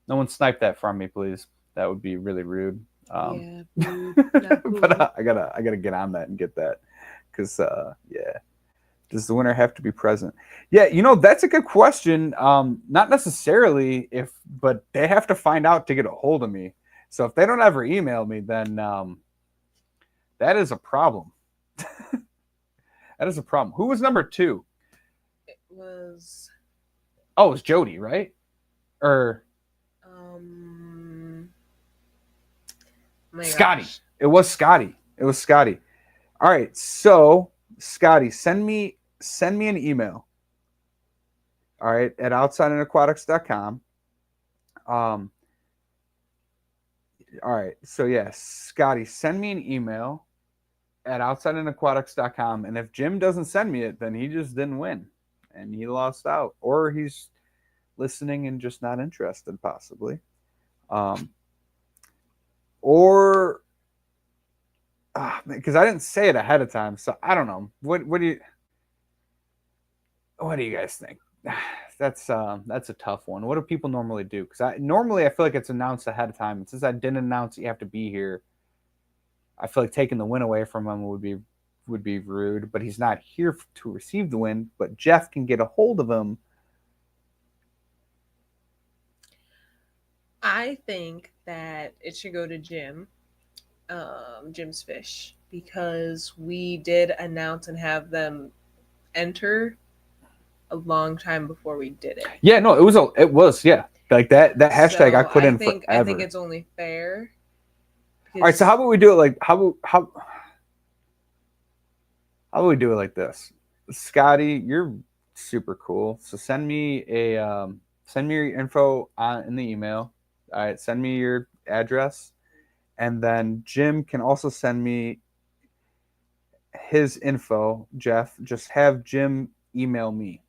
No one snipe that from me, please. That would be really rude.
Yeah,
but I gotta get on that and get that because yeah, does the winner have to be present? Yeah, that's a good question. Not necessarily but they have to find out to get a hold of me. So if they don't ever email me, then that is a problem. That is a problem. Who was number 2?
It was.
Oh, it was Jody, right? Or Scotty.
Gosh.
It was Scotty. All right, so Scotty, send me an email. All right, at outsideandaquatics.com. All right, so yes, Scotty, send me an email at outsideandaquatics.com, and if Jim doesn't send me it, then he just didn't win, and he lost out, or he's listening and just not interested, possibly. Or because I didn't say it ahead of time, so I don't know. What do you guys think? That's a tough one. What do people normally do? Because I feel like it's announced ahead of time. And since I didn't announce you have to be here, I feel like taking the win away from him would be rude. But he's not here to receive the win. But Jeff can get a hold of him.
I think that it should go to Jim, Jim's Fish, because we did announce and have them enter a long time before we did it.
Yeah, no, it was yeah. Like that hashtag
So
I put in forever.
I think it's only fair.
All right, so how about we do it like how about we do it like this? Scotty, you're super cool. So send me your info in the email. All right, send me your address, and then Jim can also send me his info. Jeff, just have Jim email me.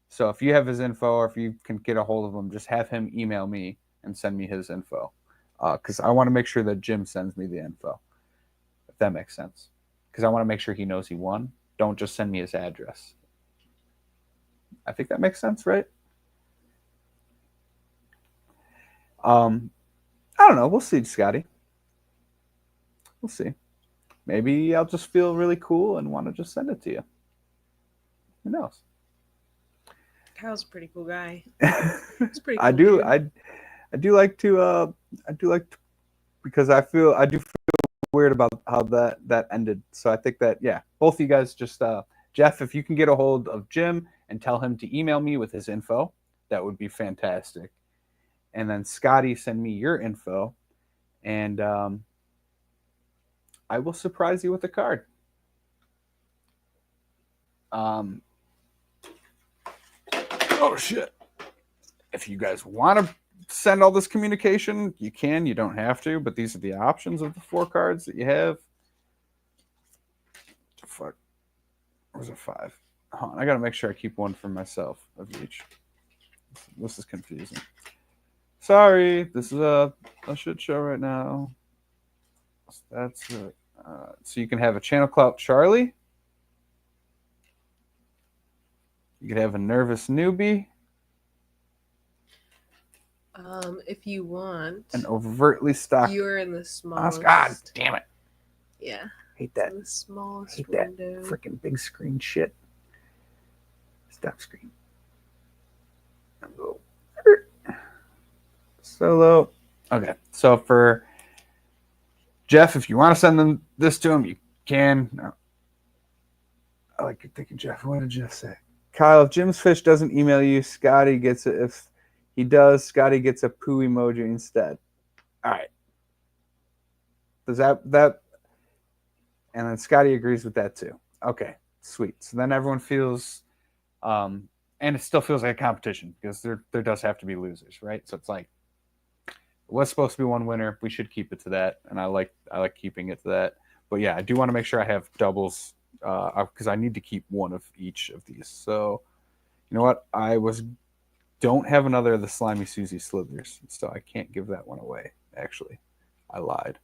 So if you have his info, or if you can get a hold of him, just have him email me and send me his info, because I want to make sure that Jim sends me the info, if that makes sense. Because I want to make sure he knows he won. Don't just send me his address. I think that makes sense, right? I don't know. We'll see, Scotty. We'll see. Maybe I'll just feel really cool and want to just send it to you. Who knows?
Kyle's a pretty cool guy. He's pretty cool.
I do like to because I do feel weird about how that ended. So I think that, yeah, both of you guys just Jeff, if you can get a hold of Jim and tell him to email me with his info, that would be fantastic. And then Scotty, send me your info, and I will surprise you with a card. Oh shit. If you guys want to send all this communication, you can. You don't have to, but these are the options of the 4 cards that you have. fuck? Or was it 5? Hold on, I gotta make sure I keep one for myself of each. This is confusing. Sorry, this is a shit show right now. That's it. So you can have a Channel Clout Charlie. You could have a Nervous Newbie.
If you want,
An overtly stocked.
you're in the smallest.
God damn it!
Yeah.
Hate that.
The smallest
Hate that
window.
freaking big screen shit. Stop screen. Solo. Okay, so for Jeff, if you want to send this to him, you can. No. I like your thinking, Jeff. What did Jeff say? Kyle, if Jim's Fish doesn't email you, Scotty gets it. If he does, Scotty gets a poo emoji instead. All right. Does that and then Scotty agrees with that too. Okay, sweet. So then everyone feels and it still feels like a competition because there does have to be losers, right? So it's like it was supposed to be one winner. We should keep it to that, and I like keeping it to that. But yeah, I do want to make sure I have doubles because I need to keep one of each of these. So you know what? Don't have another of the Slimy Susie Slithers, so I can't give that one away. Actually, I lied.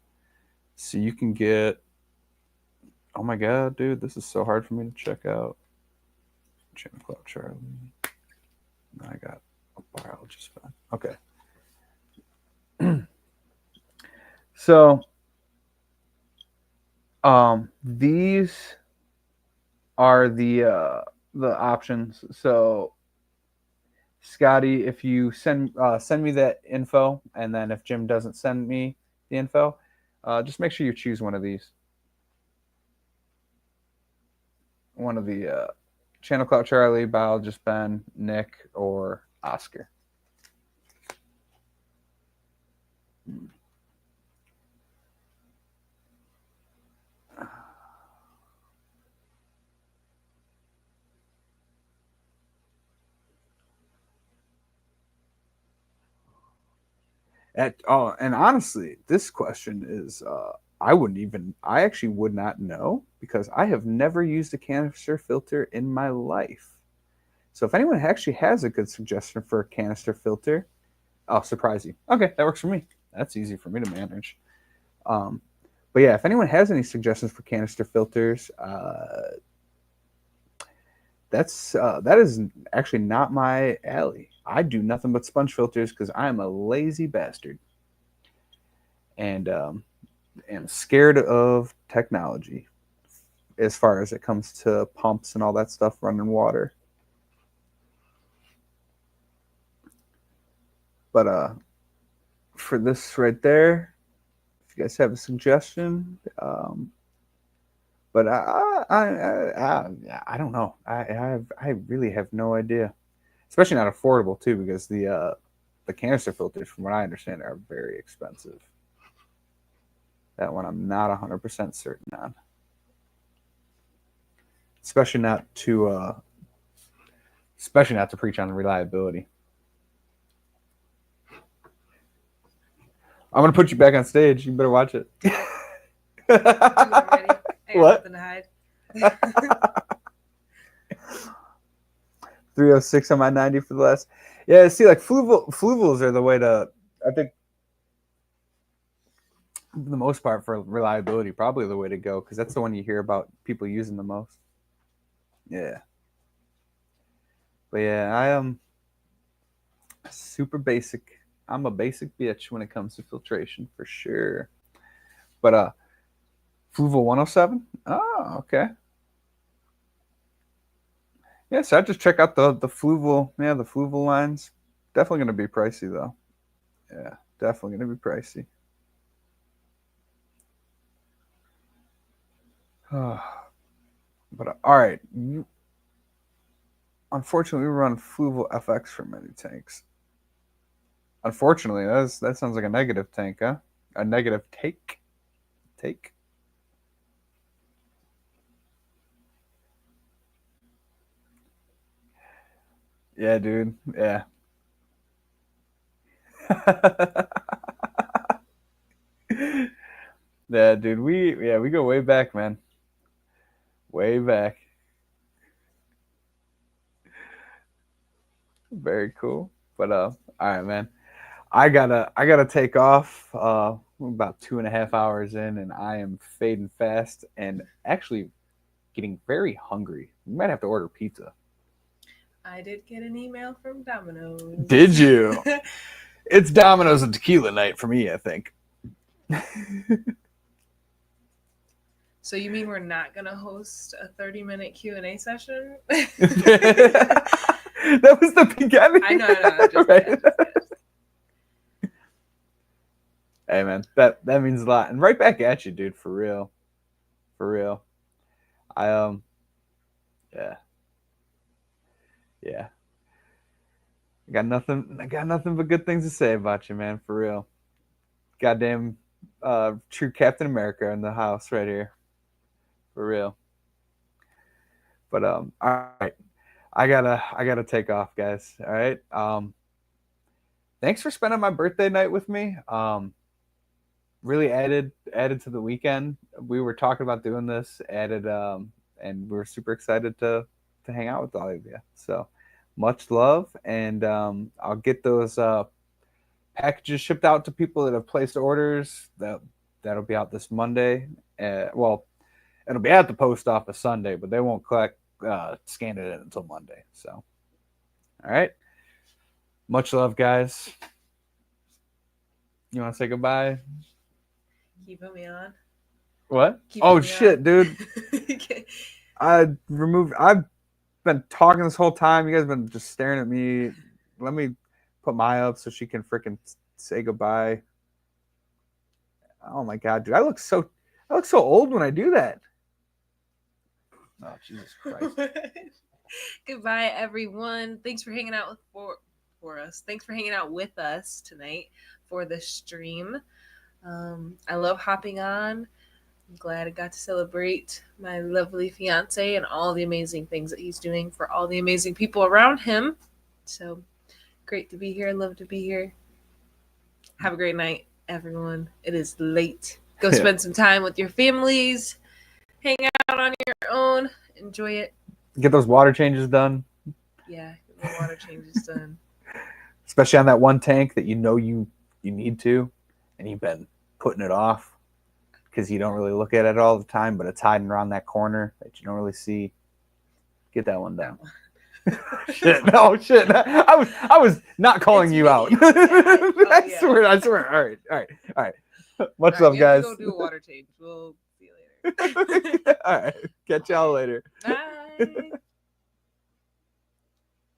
So you can get. Oh my god, dude, this is so hard for me to check out. Channel Clout Charlie. I got a pile just fine. Okay. So these are the options. So Scotty, if you send me that info, and then if Jim doesn't send me the info, just make sure you choose one of these. One of the Channel Clout Charlie, Biologist Ben, Nick, or Oscar. And honestly, this question is I actually would not know because I have never used a canister filter in my life. So if anyone actually has a good suggestion for a canister filter, I'll surprise you. Okay, that works for me. That's easy for me to manage. But yeah, if anyone has any suggestions for canister filters, that is actually not my alley. I do nothing but sponge filters because I am a lazy bastard, and am scared of technology as far as it comes to pumps and all that stuff running water. But for this right there, if you guys have a suggestion, but I don't know. I really have no idea. Especially not affordable too, because the canister filters, from what I understand, are very expensive. That one I'm not 100% certain on. Especially not to preach on the reliability. I'm gonna put you back on stage. You better watch it. What? 306 on my 90 for the last. Yeah, see, like fluvels are the way to. I think, for the most part, for reliability, probably the way to go because that's the one you hear about people using the most. Yeah. But yeah, I am super basic. I'm a basic bitch when it comes to filtration for sure. But Fluval 107. Oh, okay. Yeah, so I just check out the Fluval. Yeah, the Fluval lines. Definitely going to be pricey though. Yeah, definitely going to be pricey. But all right. Unfortunately, we run Fluval FX for many tanks. Unfortunately, that sounds like a negative tank, huh? A negative take. Yeah, dude. Yeah. Yeah, dude. We go way back, man. Way back. Very cool. But all right, man. I gotta take off. We're about 2.5 hours in, and I am fading fast and actually getting very hungry. We might have to order pizza.
I did get an email from Domino's.
Did you? It's Domino's and tequila night for me, I think.
So you mean we're not gonna host a 30-minute Q&A session?
That was the beginning.
I know. Just
Right. Hey man, that means a lot, and right back at you, dude. For real. I yeah. I got nothing but good things to say about you, man. For real. Goddamn, true Captain America in the house right here. For real. But all right. I gotta take off, guys. All right. Thanks for spending my birthday night with me. Really added to the weekend. We were talking about doing this, and we're super excited to hang out with all of you. So much love, and I'll get those packages shipped out to people that have placed orders. That'll be out this Monday. Well, it'll be at the post office Sunday, but they won't scan it in until Monday. So, all right. Much love, guys. You want to say goodbye?
Keeping me on.
What?
Keeping
Oh
me
shit,
on.
dude!
Okay.
I've been talking this whole time. You guys have been just staring at me. Let me put Maya up so she can freaking say goodbye. Oh my god, dude! I look so old when I do that. Oh Jesus Christ!
Goodbye, everyone. Thanks for hanging out for us. Thanks for hanging out with us tonight for the stream. I love hopping on. I'm glad I got to celebrate my lovely fiance and all the amazing things that he's doing for all the amazing people around him. So great to be here. Love to be here. Have a great night, everyone. It is late. Go spend some time with your families. Hang out on your own. Enjoy it.
Get those water changes done.
Yeah, get the water changes done.
Especially on that one tank that you know you need to, and you've been putting it off because you don't really look at it all the time, but it's hiding around that corner that you don't really see. Get that one done. Shit! No shit! I was not calling you out. I swear. All right. Much love, guys.
Go do a water change. We'll see you later.
All right. Catch y'all later.
Bye.